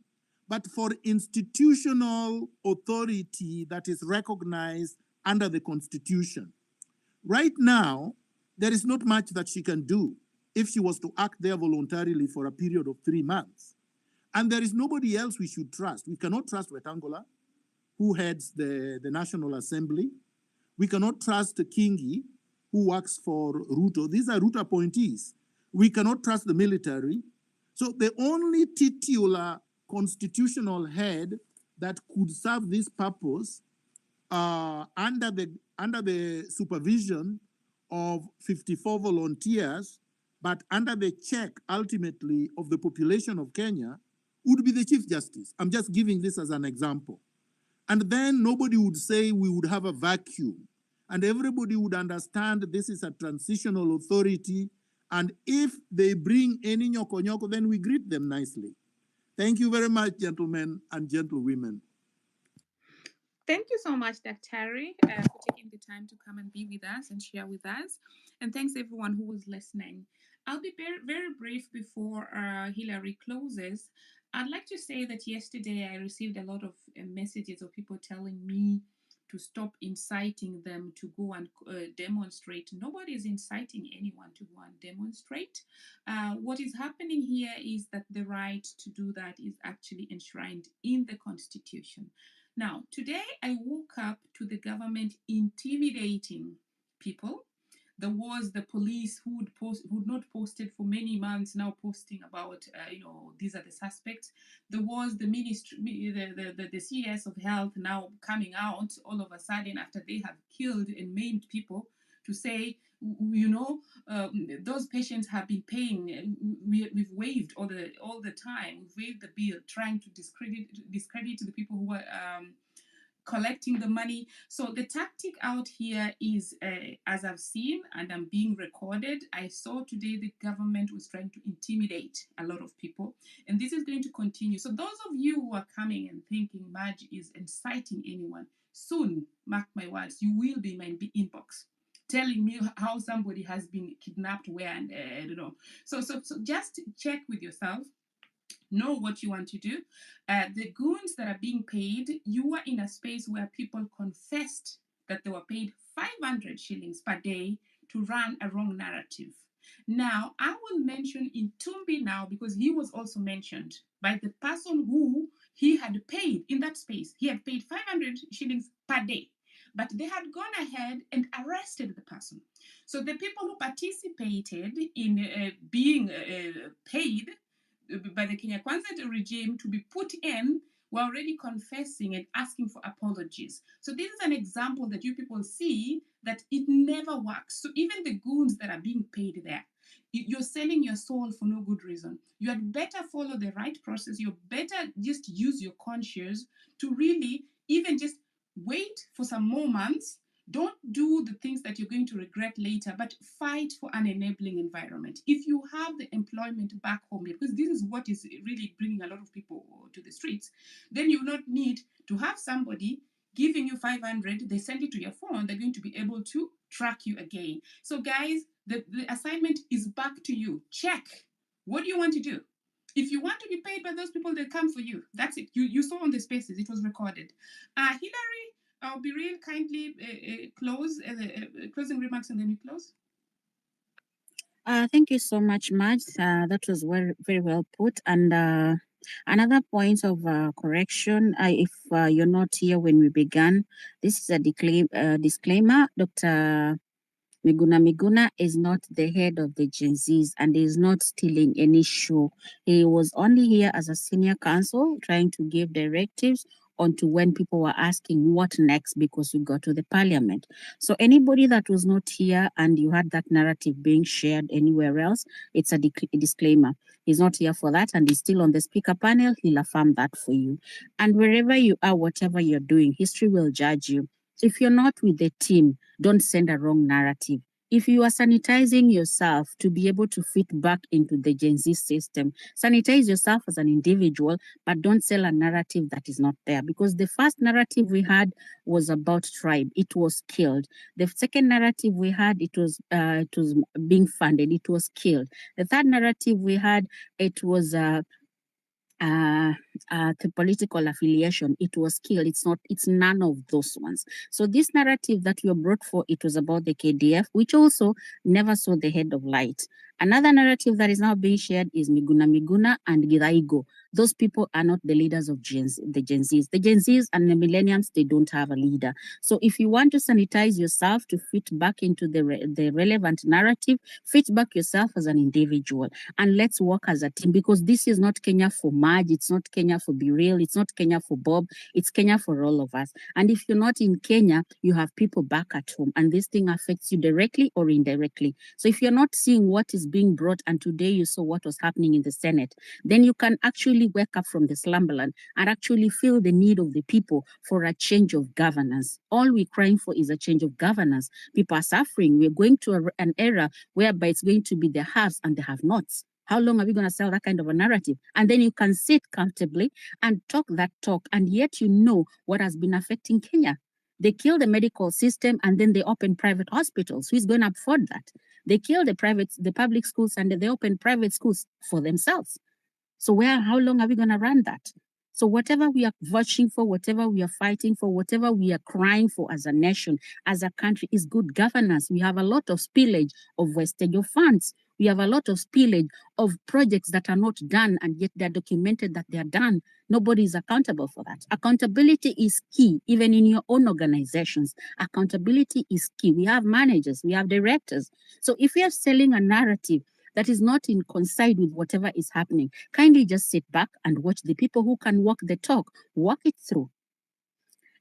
but for institutional authority that is recognized under the Constitution. Right now, there is not much that she can do if she was to act there voluntarily for a period of 3 months. And there is nobody else we should trust. We cannot trust Wetangula, who heads the National Assembly. We cannot trust Kingi, who works for Ruto. These are Ruto appointees. We cannot trust the military. So the only titular constitutional head that could serve this purpose under the supervision of 54 volunteers, but under the check ultimately of the population of Kenya, would be the Chief Justice. I'm just giving this as an example. And then nobody would say we would have a vacuum. And everybody would understand this is a transitional authority. And if they bring any nyoko-nyoko, then we greet them nicely. Thank you very much, gentlemen and gentlewomen. Thank you so much, Daktari, for taking the time to come and be with us and share with us. And thanks everyone who was listening. I'll be very, very brief before Hillary closes. I'd like to say that yesterday I received a lot of messages of people telling me to stop inciting them to go and demonstrate. Nobody is inciting anyone to go and demonstrate. What is happening here is that the right to do that is actually enshrined in the Constitution. Now, today I woke up to the government intimidating people. There was the police who'd not posted for many months, now posting about, these are the suspects. There was the ministry, the CS of health now coming out all of a sudden after they have killed and maimed people to say, those patients have been paying. We've waived all the time. We've waived the bill, trying to discredit the people who are collecting the money. So the tactic out here is, as I've seen and I'm being recorded, I saw today the government was trying to intimidate a lot of people, and this is going to continue. So those of you who are coming and thinking Marge is inciting anyone, soon, mark my words, you will be in my inbox telling me how somebody has been kidnapped where, and I don't know. So just check with yourself. Know what you want to do. The goons that are being paid, you are in a space where people confessed that they were paid 500 shillings per day to run a wrong narrative. Now, I will mention Intumbi now because he was also mentioned by the person who he had paid in that space. He had paid 500 shillings per day, but they had gone ahead and arrested the person. So the people who participated in being paid by the Kenya Kwanza regime to be put in were already confessing and asking for apologies. So this is an example that you people see that it never works. So even the goons that are being paid there, you're selling your soul for no good reason. You had better follow the right process. You better just use your conscience to really even just wait for some more months. Don't do the things that you're going to regret later, but fight for an enabling environment. If you have the employment back home, because this is what is really bringing a lot of people to the streets, then you will not need to have somebody giving you 500, they send it to your phone, they're going to be able to track you again. So guys, the assignment is back to you. Check. What do you want to do? If you want to be paid by those people, they come for you. That's it. You saw on the spaces, it was recorded. Hillary, I'll be real kindly close closing remarks and then we close. Thank you so much, Marge. That was very, very well put. And another point of correction, if you're not here when we began, this is a disclaimer. Dr. Miguna is not the head of the Gen Zs and is not stealing any show. He was only here as a senior counsel trying to give directives onto when people were asking what next because we got to the parliament. So anybody that was not here and you had that narrative being shared anywhere else, it's a disclaimer. He's not here for that and he's still on the speaker panel. He'll affirm that for you. And wherever you are, whatever you're doing, history will judge you. If you're not with the team, don't send a wrong narrative. If you are sanitizing yourself to be able to fit back into the Gen Z system, sanitize yourself as an individual, but don't sell a narrative that is not there. Because the first narrative we had was about tribe. It was killed. The second narrative we had, it was being funded. It was killed. The third narrative we had, it was the political affiliation. It was killed. It's none of those ones. So this narrative that we were brought for, it was about the KDF, which also never saw the head of light. Another narrative that is now being shared is Miguna and Githaigo. Those people are not the leaders of the Gen Zs. The Gen Zs and the millennials, they don't have a leader. So if you want to sanitize yourself to fit back into the relevant narrative, fit back yourself as an individual. And let's work as a team because this is not Kenya for Marge, it's not Kenya for Be Real, it's not Kenya for Bob, it's Kenya for all of us. And if you're not in Kenya, you have people back at home and this thing affects you directly or indirectly. So if you're not seeing what is being brought and today you saw what was happening in the Senate, then you can actually wake up from the slumberland and actually feel the need of the people for a change of governance. All we're crying for is a change of governance. People are suffering. We're going to an era whereby it's going to be the haves and the have-nots. How long are we going to sell that kind of a narrative? And then you can sit comfortably and talk that talk, and yet you know what has been affecting Kenya. They kill the medical system and then they open private hospitals. Who's going to afford that? They kill the public schools and they open private schools for themselves. So how long are we going to run that? So whatever we are voting for, whatever we are fighting for, whatever we are crying for as a nation, as a country, is good governance. We have a lot of spillage of wastage of funds. We have a lot of spillage of projects that are not done, and yet they're documented that they are done. Nobody is accountable for that. Accountability is key, even in your own organizations. Accountability is key. We have managers, we have directors. So if we are selling a narrative that is not in coincide with whatever is happening, kindly just sit back and watch the people who can walk the talk, walk it through.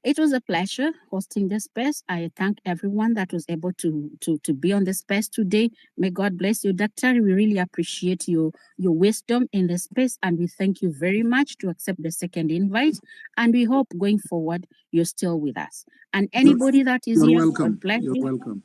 It was a pleasure hosting this space. I thank everyone that was able to be on the space today. May God bless you, Doctor. We really appreciate your wisdom in the space, and we thank you very much to accept the second invite. And we hope going forward you're still with us. And anybody that is here, God bless you. You're welcome.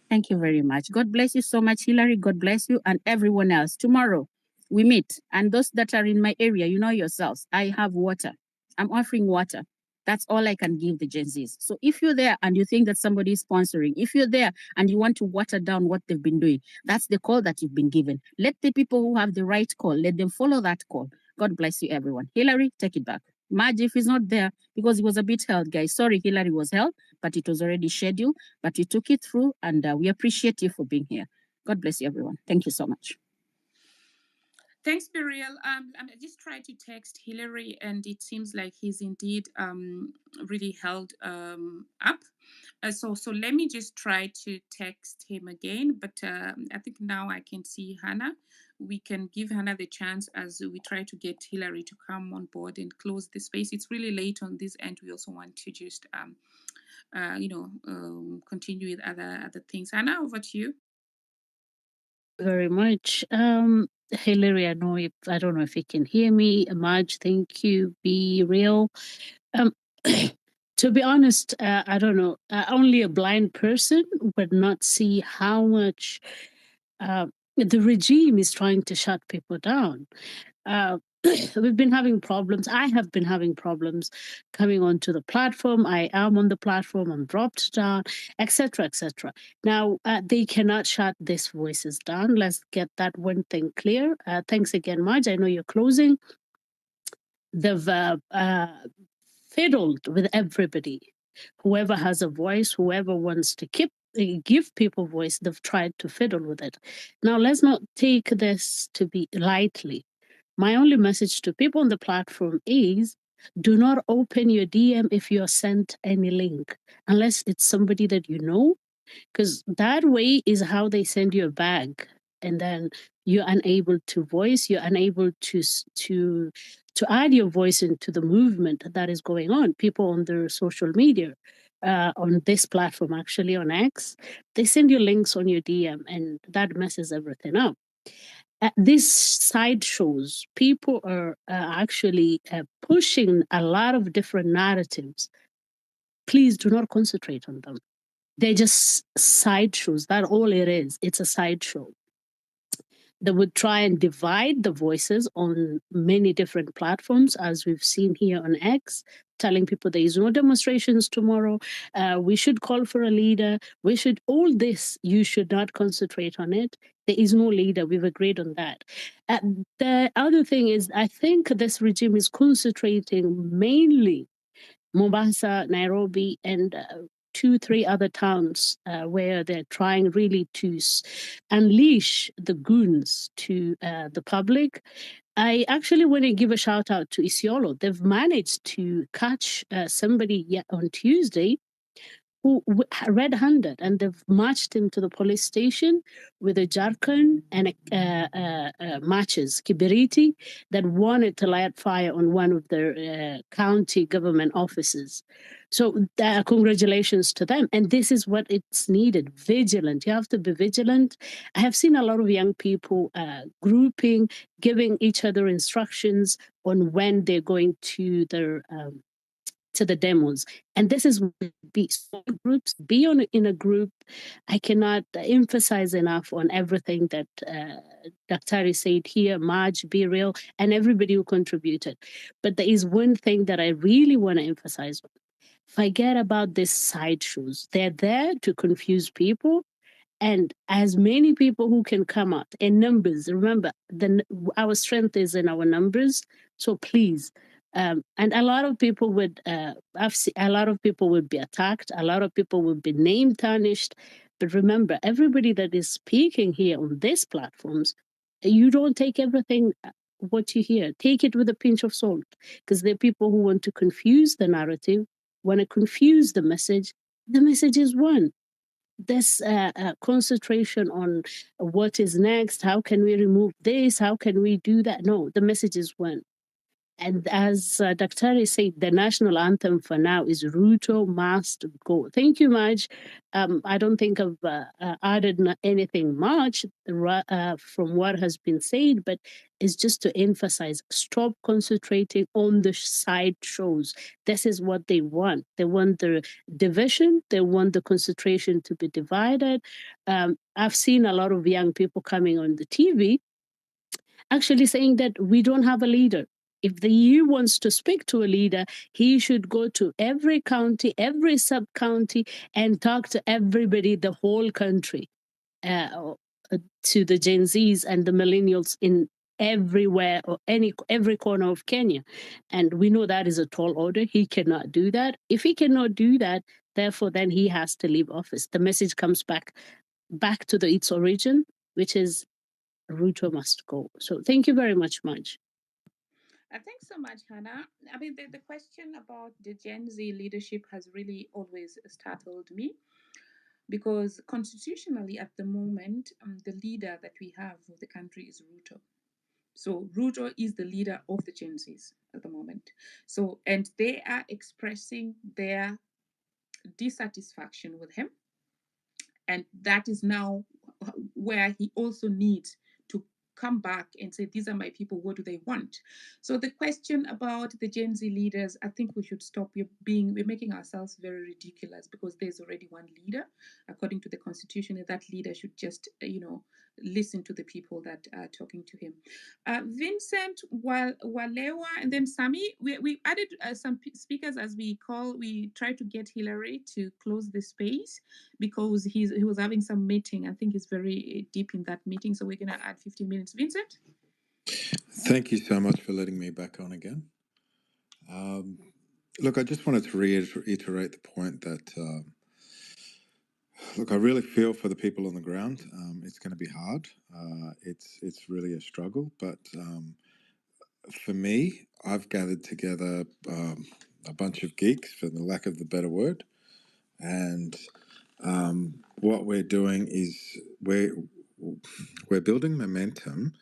Thank you very much. God bless you so much, Hillary. God bless you and everyone else. Tomorrow we meet. And those that are in my area, you know yourselves, I have water. I'm offering water. That's all I can give the Gen Zs. So if you're there and you think that somebody is sponsoring, if you're there and you want to water down what they've been doing, that's the call that you've been given. Let the people who have the right call, let them follow that call. God bless you, everyone. Hillary, take it back. Madge, if he's not there, because he was a bit held, guys. Sorry, Hillary was held, but it was already scheduled. But you took it through, and we appreciate you for being here. God bless you, everyone. Thank you so much. Thanks, Burial. I just tried to text Hillary, and it seems like he's indeed really held up. So let me just try to text him again. But I think now I can see Hannah. We can give Hannah the chance as we try to get Hillary to come on board and close the space. It's really late on this end. We also want to just continue with other things. Hannah, over to you. Very much. Hillary, I don't know if you can hear me. Marge, thank you. Be real. To be honest, I don't know. Only a blind person would not see how much the regime is trying to shut people down. We've been having problems. I have been having problems coming onto the platform. I am on the platform. I'm dropped down, etc., etc. Now, they cannot shut these voices down. Let's get that one thing clear. Thanks again, Marge. I know you're closing. They've fiddled with everybody. Whoever has a voice, whoever wants to give people voice, they've tried to fiddle with it. Now, let's not take this to be lightly. My only message to people on the platform is do not open your DM if you're sent any link, unless it's somebody that you know, because that way is how they send you a bag. And then you're unable to voice, you're unable to add your voice into the movement that is going on. People on their social media, on this platform, actually on X, they send you links on your DM, and that messes everything up. These sideshows, people are actually pushing a lot of different narratives. Please do not concentrate on them. They're just sideshows. That's all it is. It's a sideshow. They would try and divide the voices on many different platforms, as we've seen here on X, telling people there is no demonstrations tomorrow. We should call for a leader. All this, you should not concentrate on it. There is no leader. We've agreed on that. The other thing is, I think this regime is concentrating mainly Mombasa, Nairobi, and 2-3 other towns where they're trying really to unleash the goons to the public. I actually want to give a shout out to Isiolo. They've managed to catch somebody on Tuesday who red-handed, and they've marched him to the police station with a jargon and matches, kibiriti, that wanted to light fire on one of their county government offices. So congratulations to them. And this is what it's needed, vigilant. You have to be vigilant. I have seen a lot of young people grouping, giving each other instructions on when they're going to their to the demos. And this is be small groups, be in a group. I cannot emphasize enough on everything that Dr. said here, Marge, Be Real, and everybody who contributed. But there is one thing that I really want to emphasize on. Forget about these sideshows. They're there to confuse people. And as many people who can come out in numbers, remember, our strength is in our numbers. So please, and a lot of people would, a lot of people would be attacked. A lot of people would be name tarnished. But remember, everybody that is speaking here on these platforms, you don't take everything what you hear. Take it with a pinch of salt, because there are people who want to confuse the narrative, want to confuse the message. The message is one. This concentration on what is next, how can we remove this, how can we do that? No, the message is one. And as Dr. said, the national anthem for now is Ruto Must Go. Thank you, Maj. I don't think I've added anything much from what has been said, but it's just to emphasize, stop concentrating on the side shows. This is what they want. They want the division. They want the concentration to be divided. I've seen a lot of young people coming on the TV actually saying that we don't have a leader. If the EU wants to speak to a leader, he should go to every county, every sub-county, and talk to everybody, the whole country, to the Gen Zs and the millennials in everywhere or every corner of Kenya. And we know that is a tall order. He cannot do that. If he cannot do that, therefore, then he has to leave office. The message comes back to its origin, which is Ruto must go. So thank you very much, Maj. Thanks so much, Hannah. I mean, the question about the Gen Z leadership has really always startled me, because constitutionally at the moment, the leader that we have of the country is Ruto. So Ruto is the leader of the Gen Zs at the moment. So, and they are expressing their dissatisfaction with him. And that is now where he also needs to come back and say, these are my people, what do they want? So the question about the Gen Z leaders, I think we should stop. We're making ourselves very ridiculous, because there's already one leader according to the constitution, and that leader should just listen to the people that are talking to him. Vincent Walewa and then Sami, we added some speakers as we try to get Hillary to close the space, because he was having some meeting. I think he's very deep in that meeting, so we're going to add 15 minutes. Vincent? Thank you so much for letting me back on again. Look, I just wanted to reiterate the point that, look, I really feel for the people on the ground. It's going to be hard. It's really a struggle. But for me, I've gathered together a bunch of geeks, for the lack of the better word. And what we're doing is we're building momentum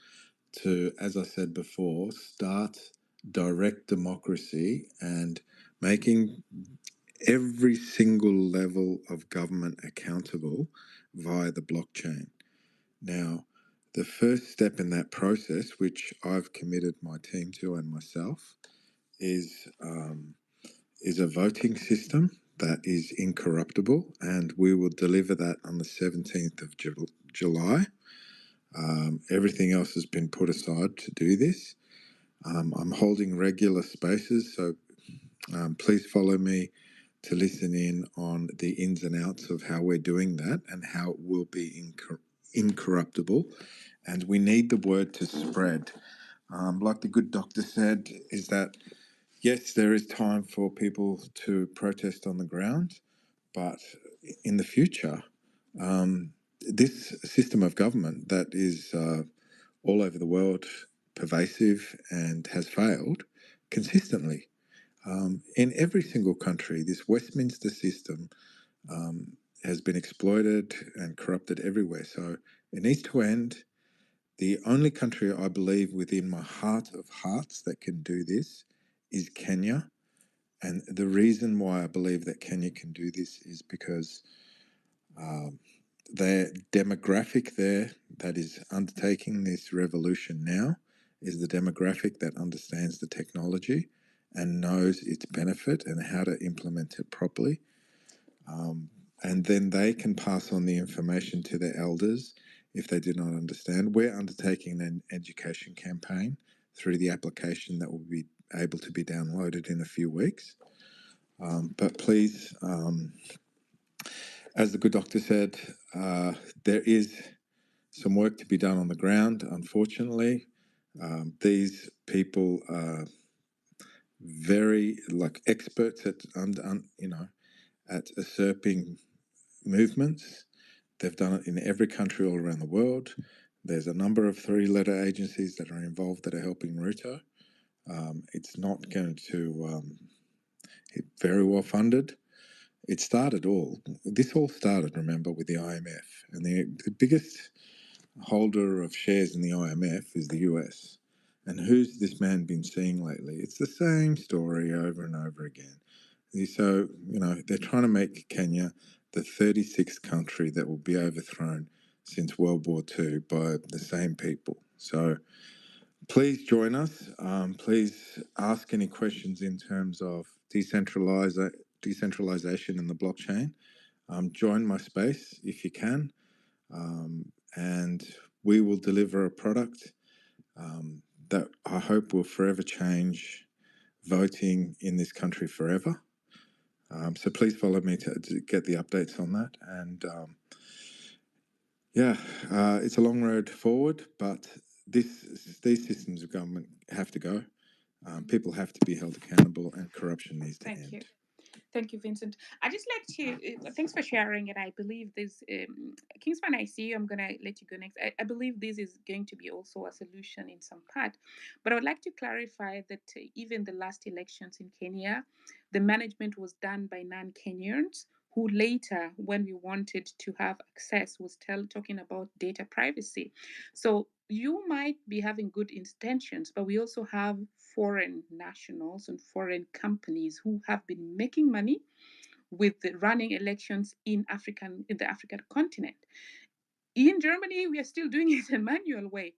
to, as I said before, start direct democracy and making every single level of government accountable via the blockchain. Now, the first step in that process, which I've committed my team to and myself, is a voting system that is incorruptible, and we will deliver that on the 17th of July. Everything else has been put aside to do this. I'm holding regular spaces, so please follow me to listen in on the ins and outs of how we're doing that and how it will be incorruptible. And we need the word to spread. Like the good doctor said, is that yes, there is time for people to protest on the ground, but in the future, this system of government that is all over the world, pervasive and has failed consistently. In every single country, this Westminster system has been exploited and corrupted everywhere. So it needs to end. The only country I believe within my heart of hearts that can do this is Kenya. And the reason why I believe that Kenya can do this is because the demographic there that is undertaking this revolution now is the demographic that understands the technology and knows its benefit and how to implement it properly. And then they can pass on the information to their elders if they did not understand. We're undertaking an education campaign through the application that will be able to be downloaded in a few weeks. But please, as the good doctor said, there is some work to be done on the ground. Unfortunately, these people are very experts at at usurping movements, They've done it in every country all around the world. There's a number of three-letter agencies that are involved that are helping Ruto. It's not going to it's very well funded. It started all. This all started, remember, with the IMF, and the biggest holder of shares in the IMF is the US. And who's this man been seeing lately? It's the same story over and over again. So, they're trying to make Kenya the 36th country that will be overthrown since World War II by the same people. So please join us. Please ask any questions in terms of decentralization in the blockchain. Join my space if you can. And we will deliver a product that I hope will forever change voting in this country forever. So please follow me to get the updates on that. And it's a long road forward, but these systems of government have to go. People have to be held accountable, and corruption needs to end. Thank you. Thank you, Vincent. I just like to, thanks for sharing. And I believe this, Kingsman, I see you. I'm going to let you go next. I believe this is going to be also a solution in some part. But I would like to clarify that even the last elections in Kenya, the management was done by non-Kenyans who later, when we wanted to have access, was talking about data privacy. So you might be having good intentions, but we also have foreign nationals and foreign companies who have been making money with running elections in the African continent. In Germany, we are still doing it a manual way.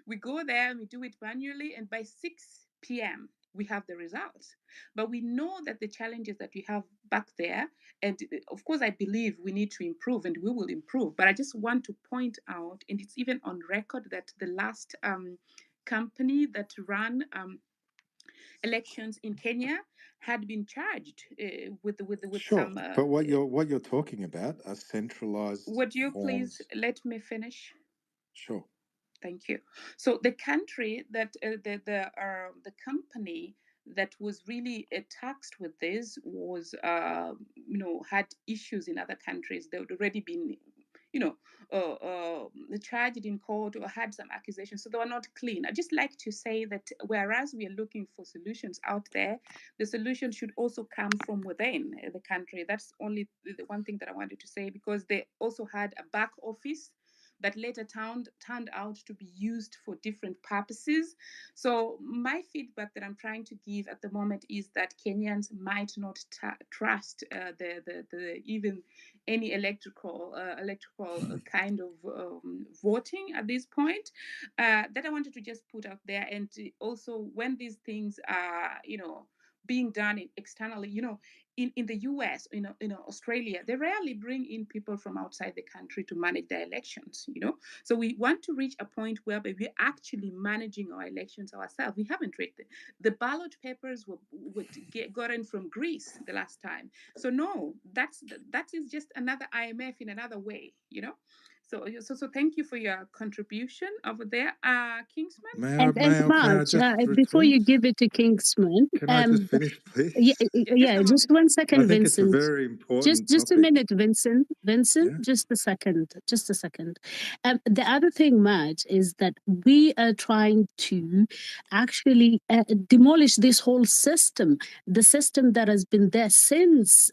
We go there and we do it manually, and by 6 p.m. we have the results. But we know that the challenges that we have back there, and of course, I believe we need to improve, and we will improve. But I just want to point out, and it's even on record, that the last company that ran elections in Kenya had been charged with Sure, some. but what you're talking about are centralized. Would you forms. please let me finish? Sure. Thank you. So the country that the company that was really taxed with this was had issues in other countries. They had already been charged in court or had some accusations, so they were not clean. I just like to say that whereas we are looking for solutions out there, the solution should also come from within the country. That's only the one thing that I wanted to say, because they also had a back office that later turned out to be used for different purposes. So my feedback that I'm trying to give at the moment is that Kenyans might not trust the even any electrical kind of voting at this point. That I wanted to just put out there. And also, when these things are being done externally, in the US, Australia, they rarely bring in people from outside the country to manage their elections, So we want to reach a point where we're actually managing our elections ourselves. We haven't read the ballot papers were gotten from Greece the last time. So no, that is just another IMF in another way, So thank you for your contribution over there, Kingsman. Marge, before you give it to Kingsman, can I just finish, please? Just 1 second, I think Vincent. it's a very important Just a topic. minute, Vincent. Just a second. The other thing, Marge, is that we are trying to actually demolish this whole system, the system that has been there since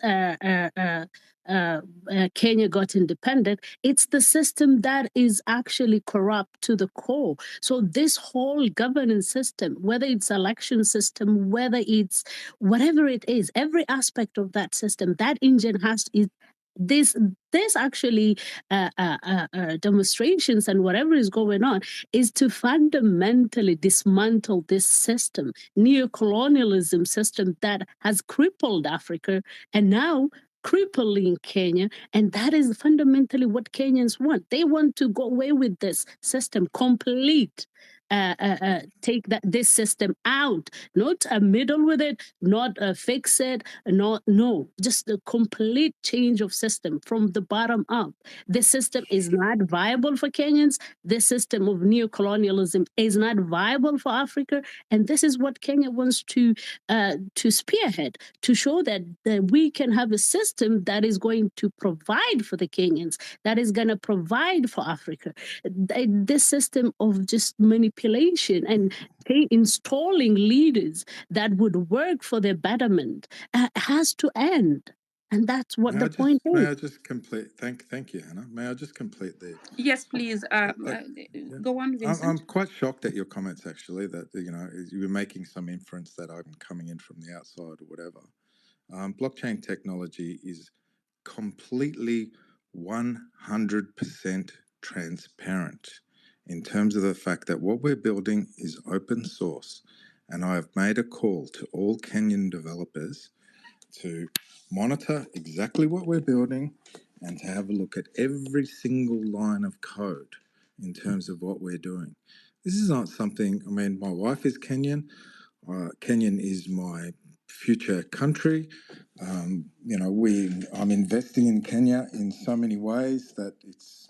Kenya got independent. It's the system that is actually corrupt to the core. So this whole governance system, whether it's election system, whether it's whatever it is, every aspect of that system, that engine has to, there's actually demonstrations and whatever is going on is to fundamentally dismantle this system, neocolonialism system that has crippled Africa and now crippling Kenya. And that is fundamentally what Kenyans want. They want to go away with this system complete. take this system out, not a middle with it, not fix it, no, just a complete change of system from the bottom up. This system is not viable for Kenyans. This system of neocolonialism is not viable for Africa, and this is what Kenya wants to spearhead, to show that we can have a system that is going to provide for the Kenyans, that is going to provide for Africa. This system of just manipulation and installing leaders that would work for their betterment has to end. And that's what the point is. May I just complete? Thank you, Hannah. May I just complete the? Yes, please. Go on, Vincent. I'm quite shocked at your comments, actually, that you were making some inference that I'm coming in from the outside or whatever. Blockchain technology is completely 100% transparent in terms of the fact that what we're building is open source, and I have made a call to all Kenyan developers to monitor exactly what we're building and to have a look at every single line of code in terms of what we're doing. This is not something, I mean, my wife is Kenyan. Kenyan is my future country. I'm investing in Kenya in so many ways that it's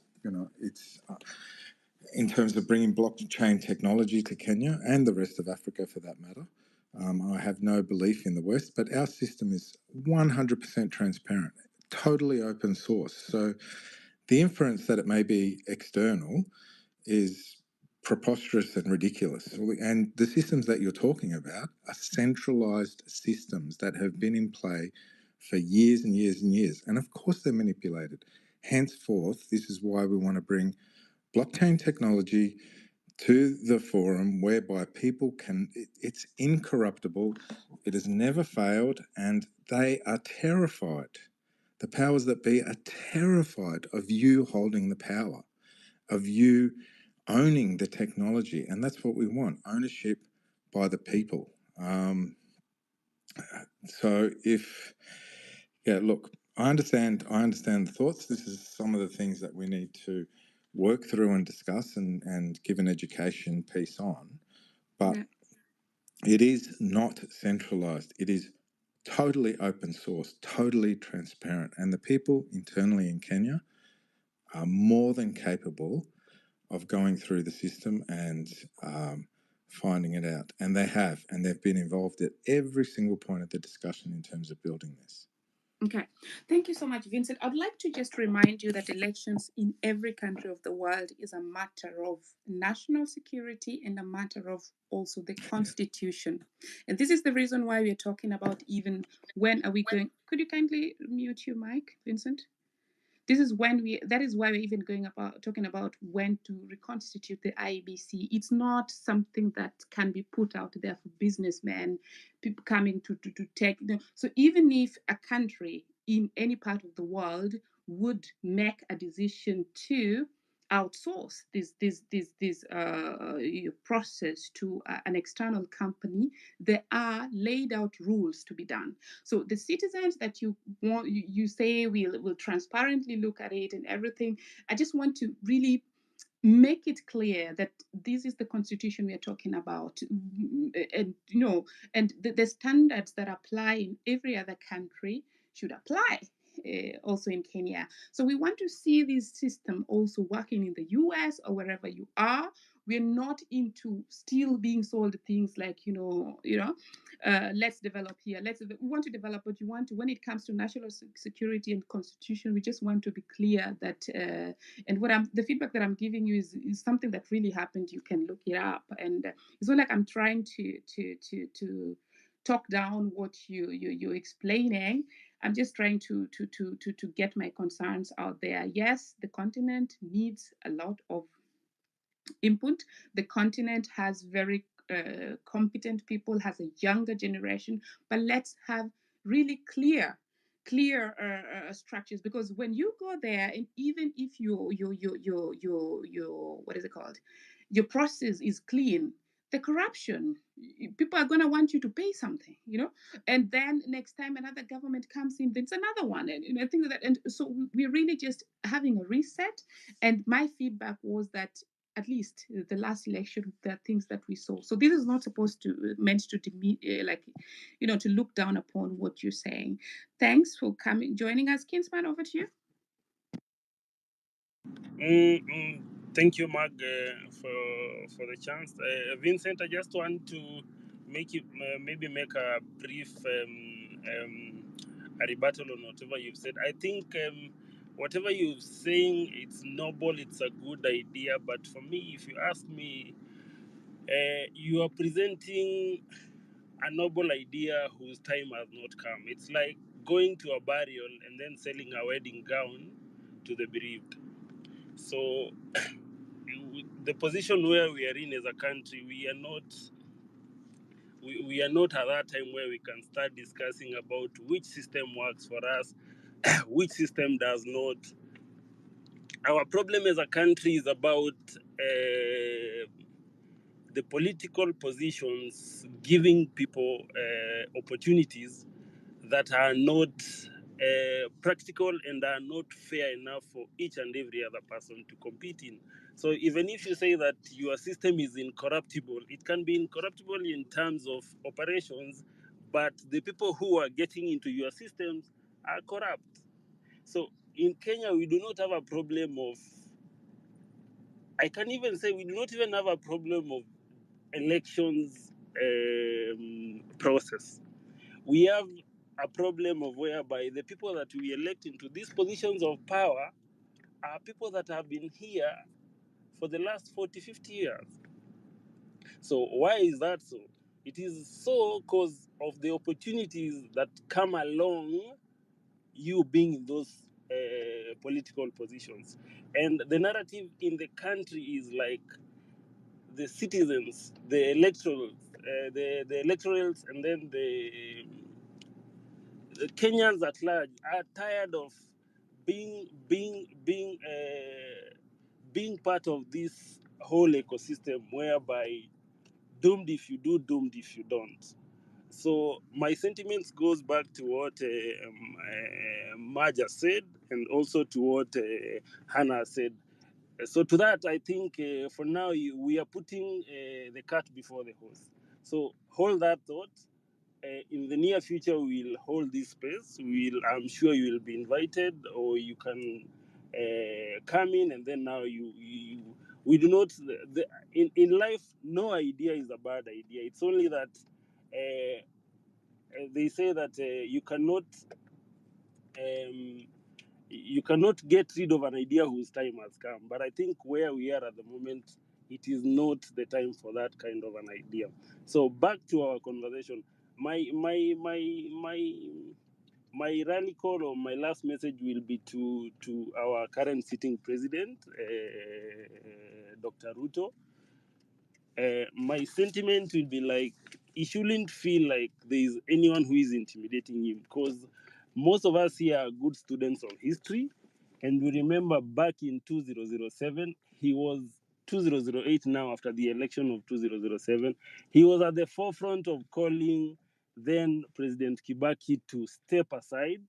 in terms of bringing blockchain technology to Kenya and the rest of Africa for that matter. I have no belief in the West, but our system is 100% transparent, totally open source. So the inference that it may be external is preposterous and ridiculous. And the systems that you're talking about are centralized systems that have been in play for years and years and years. And of course they're manipulated. Henceforth, this is why we want to bring blockchain technology to the forum whereby people it's incorruptible, it has never failed, and they are terrified. The powers that be are terrified of you holding the power, of you owning the technology, and that's what we want, ownership by the people. Look, I understand the thoughts. This is some of the things that we need to work through and discuss and give an education piece on. But it is not centralized. It is totally open source, totally transparent. And the people internally in Kenya are more than capable of going through the system and finding it out. And they have, and they've been involved at every single point of the discussion in terms of building this. Okay, thank you so much, Vincent. I'd like to just remind you that elections in every country of the world is a matter of national security and a matter of also the constitution. And this is the reason why we're talking about even when are we going. Could you kindly mute your mic, Vincent? That is why we're even talking about when to reconstitute the IEBC. It's not something that can be put out there for businessmen, people coming to take. So even if a country in any part of the world would make a decision to outsource this process to an external company, there are laid out rules to be done. So the citizens that you say will transparently look at it and everything, I just want to really make it clear that this is the constitution we are talking about, and the standards that apply in every other country should apply also in Kenya. So we want to see this system also working in the US or wherever you are. We're not into still being sold things like let's develop here. We want to develop, but when it comes to national security and constitution, we just want to be clear that and the feedback that I'm giving you is something that really happened. You can look it up, and it's not like I'm trying to talk down what you're explaining. I'm just trying to get my concerns out there. Yes, the continent needs a lot of input. The continent has very competent people, has a younger generation, but let's have really clear structures, because when you go there, and even if your what is it called, your process is clean, the corruption, people are going to want you to pay something, and then next time another government comes in, there's another one, and I think that, and so we're really just having a reset. And my feedback was that at least the last election, there are things that we saw. So this is not supposed to meant to to look down upon what you're saying. Thanks for joining us. Kinsman, over to you. Thank you, Mark, for the chance. Vincent, I just want to maybe make a brief a rebuttal on whatever you've said. I think whatever you're saying, it's noble, it's a good idea. But for me, if you ask me, you are presenting a noble idea whose time has not come. It's like going to a burial and then selling a wedding gown to the bereaved. So the position where we are in as a country, we are not at that time where we can start discussing about which system works for us, which system does not. Our problem as a country is about the political positions giving people opportunities that are not practical and are not fair enough for each and every other person to compete in. So even if you say that your system is incorruptible, it can be incorruptible in terms of operations, but the people who are getting into your systems are corrupt. So in Kenya, we do not have a problem of, I can even say we do not even have a problem of elections process. We have a problem of whereby the people that we elect into these positions of power are people that have been here for the last 40, 50 years. So why is that so? It is so because of the opportunities that come along you being in those political positions. And the narrative in the country is like the citizens, the electorals, the electorals, and then the Kenyans at large are tired of being part of this whole ecosystem whereby doomed if you do, doomed if you don't. So my sentiments goes back to what Maja said, and also to what Hannah said. So to that, I think for now we are putting the cart before the horse. So hold that thought. In the near future, we'll hold this space. I'm sure you will be invited, or you can come in, and then now we do not. In life, no idea is a bad idea. It's only that they say that you cannot get rid of an idea whose time has come. But I think where we are at the moment, it is not the time for that kind of an idea. So back to our conversation. My rally call, or my last message, will be to our current sitting president, Dr. Ruto. My sentiment will be like, he shouldn't feel like there is anyone who is intimidating him, because most of us here are good students of history, and we remember back in 2007, he was 2008 now, after the election of 2007, he was at the forefront of calling then President Kibaki to step aside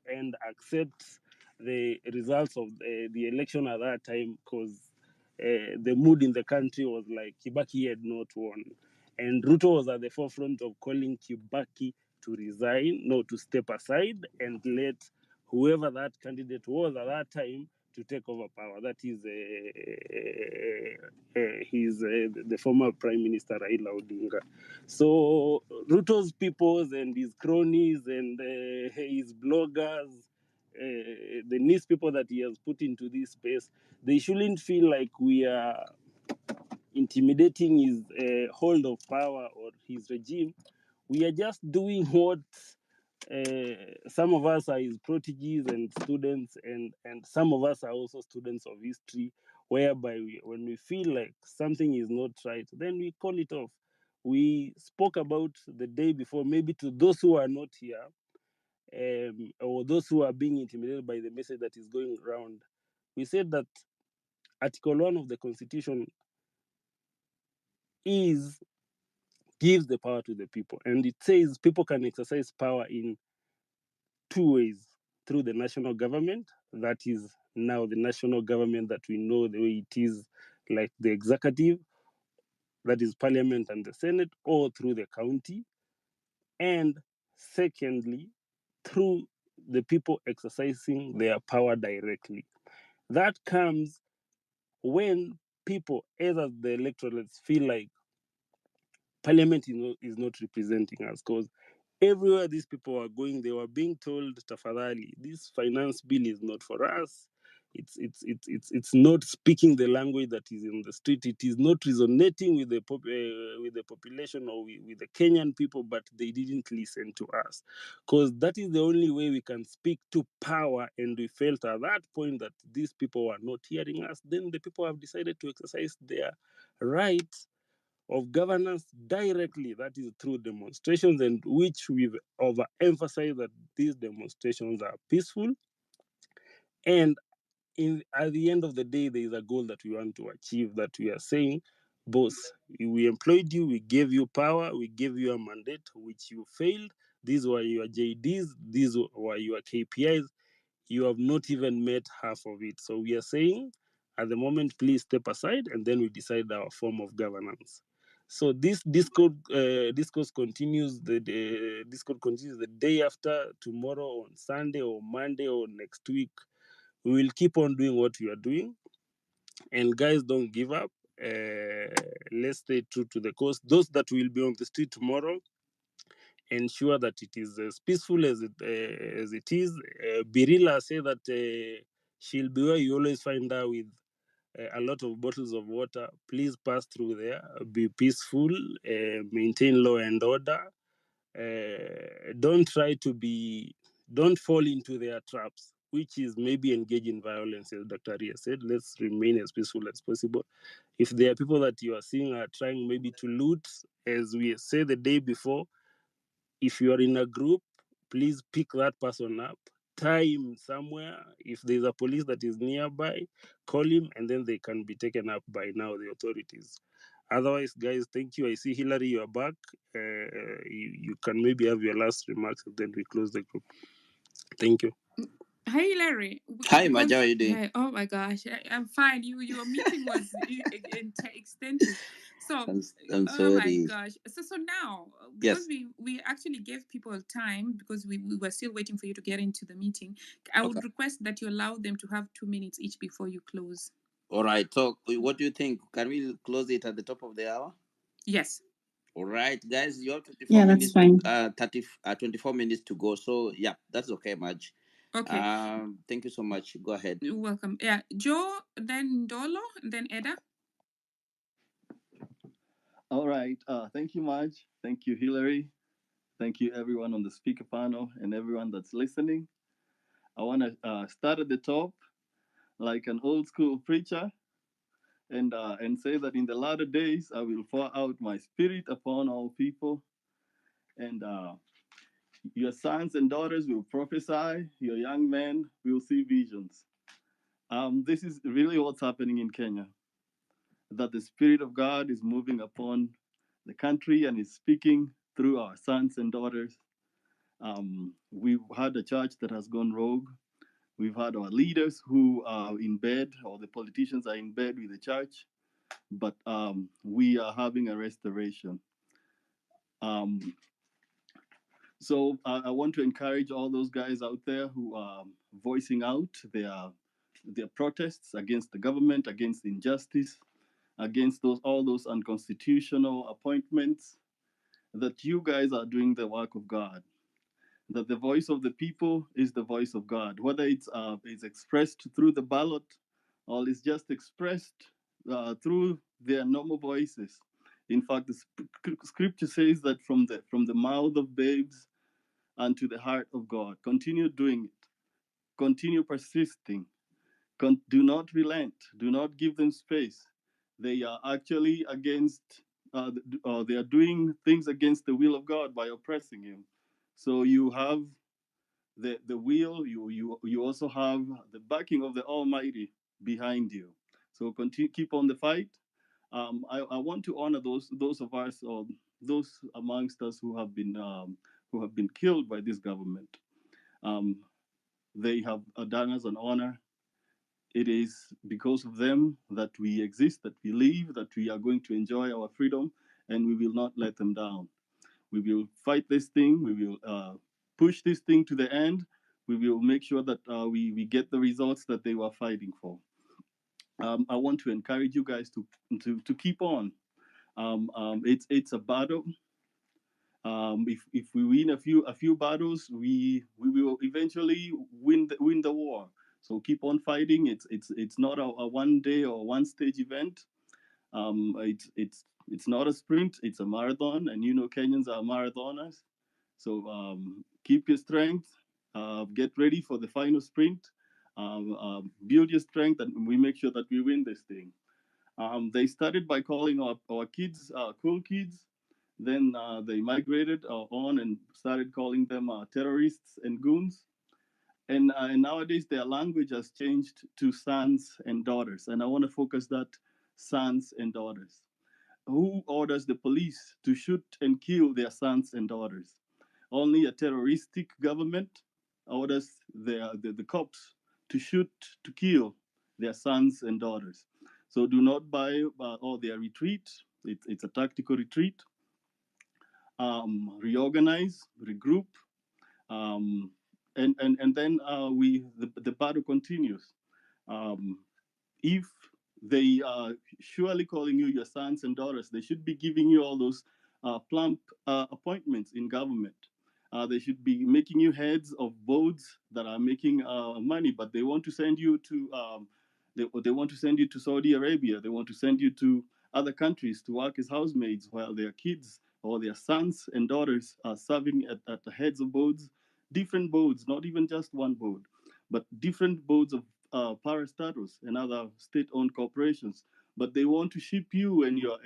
and accept the results of the election at that time, because the mood in the country was like Kibaki had not won. And Ruto was at the forefront of calling Kibaki to resign, no, to step aside and let whoever that candidate was at that time to take over power. That is the former Prime Minister Raila Odinga. So Ruto's peoples and his cronies and his bloggers, the nice people that he has put into this space, they shouldn't feel like we are intimidating his hold of power or his regime. We are just doing what some of us are his proteges and students, and some of us are also students of history, whereby when we feel like something is not right, then we call it off. We spoke about the day before, maybe to those who are not here, or those who are being intimidated by the message that is going around. We said that Article 1 of the Constitution gives the power to the people, and it says people can exercise power in two ways: through the national government, that is now the national government that we know the way it is, like the executive, that is Parliament and the Senate, or through the county, and secondly, through the people exercising their power directly. That comes when people, either the electorates, feel like Parliament is not representing us, because everywhere these people are going, they were being told, tafadhali, this finance bill is not for us. It's not speaking the language that is in the street. It is not resonating with the population or with the Kenyan people, but they didn't listen to us, because that is the only way we can speak to power. And we felt at that point that these people were not hearing us. Then the people have decided to exercise their rights of governance directly, that is through demonstrations, and which we've overemphasized that these demonstrations are peaceful. And at the end of the day, there is a goal that we want to achieve, that we are saying, boss, we employed you, we gave you power, we gave you a mandate, which you failed. These were your JDs, these were your KPIs. You have not even met half of it. So we are saying, at the moment, please step aside, and then we decide our form of governance. So this discourse continues. Discord continues the day after, tomorrow, on Sunday or Monday or next week. We will keep on doing what we are doing, and guys, don't give up. Let's stay true to the course. Those that will be on the street tomorrow, ensure that it is as peaceful as it is. Birila say that she'll be where you always find her, with a lot of bottles of water. Please pass through there. Be peaceful. Maintain law and order. Don't fall into their traps, which is maybe engage in violence, as Dr. Ria said. Let's remain as peaceful as possible. If there are people that you are seeing are trying maybe to loot, as we said the day before, if you are in a group, please pick that person up, tie him somewhere. If there's a police that is nearby, call him, and then they can be taken up by now the authorities. Otherwise, guys, thank you. I see Hillary, you are back. You can maybe have your last remarks, and then we close the group. Thank you. Hi, Larry. Hi, Maja, how are you doing? Hi. Oh my gosh, I'm fine. Your meeting was extensive. So, I'm oh my sorry. gosh. So now, Yes. because we actually gave people time, because we were still waiting for you to get into the meeting, I would request that you allow them to have 2 minutes each before you close. All right. So, what do you think? Can we close it at the top of the hour? Yes. All right, guys, you have 24 Yeah, minutes. that's fine. 24 minutes to go. So, yeah, that's okay, Maj. Okay. Thank you so much. Go ahead. You're welcome. Yeah, Joe, then Dolo, then Eda. All right. Thank you, Maj. Thank you, Hillary. Thank you, everyone on the speaker panel and everyone that's listening. I want to start at the top like an old school preacher and say that in the latter days I will pour out my spirit upon all people, and your sons and daughters will prophesy, your young men will see visions. This is really what's happening in Kenya, that the Spirit of God is moving upon the country and is speaking through our sons and daughters. We've had a church that has gone rogue. We've had our leaders who are in bed, or the politicians are in bed with the church, but we are having a restoration. So I want to encourage all those guys out there who are voicing out their protests against the government, against injustice, against all those unconstitutional appointments, that you guys are doing the work of God. That the voice of the people is the voice of God, whether it's expressed through the ballot or it's just expressed through their normal voices. In fact, the scripture says that from the mouth of babes unto the heart of God. Continue doing it. Continue persisting. Do not relent. Do not give them space. They are actually against. They are doing things against the will of God by oppressing Him. So you have the will. You also have the backing of the Almighty behind you. So continue, keep on the fight. I want to honor those of us, or those amongst us who have been killed by this government. They have done us an honor It is because of them that we exist, that we live, that we are going to enjoy our freedom, and we will not let them down. We will fight this thing. We will push this thing to the end. We will make sure that we get the results that they were fighting for. I want to encourage you guys to keep on. It's a battle. If we win a few battles, we will eventually win the war. So keep on fighting. It's not a one day or one stage event. It's not a sprint. It's a marathon, and you know Kenyans are marathoners. So keep your strength. Get ready for the final sprint. Build your strength, and we make sure that we win this thing. They started by calling our kids cool kids. Then they migrated on and started calling them terrorists and goons. And nowadays their language has changed to sons and daughters. And I want to focus that sons and daughters. Who orders the police to shoot and kill their sons and daughters? Only a terroristic government orders the cops to shoot, to kill their sons and daughters. So do not buy all their retreat. It's a tactical retreat. Reorganize, regroup, and then the battle continues. If they are surely calling you your sons and daughters, they should be giving you all those plump appointments in government. They should be making you heads of boards that are making money, but they want to send you to they want to send you to Saudi Arabia. They want to send you to other countries to work as housemaids while their kids or their sons and daughters are serving at the heads of boards, different boards, not even just one board, but different boards of parastatus and other state-owned corporations. But they want to ship you and your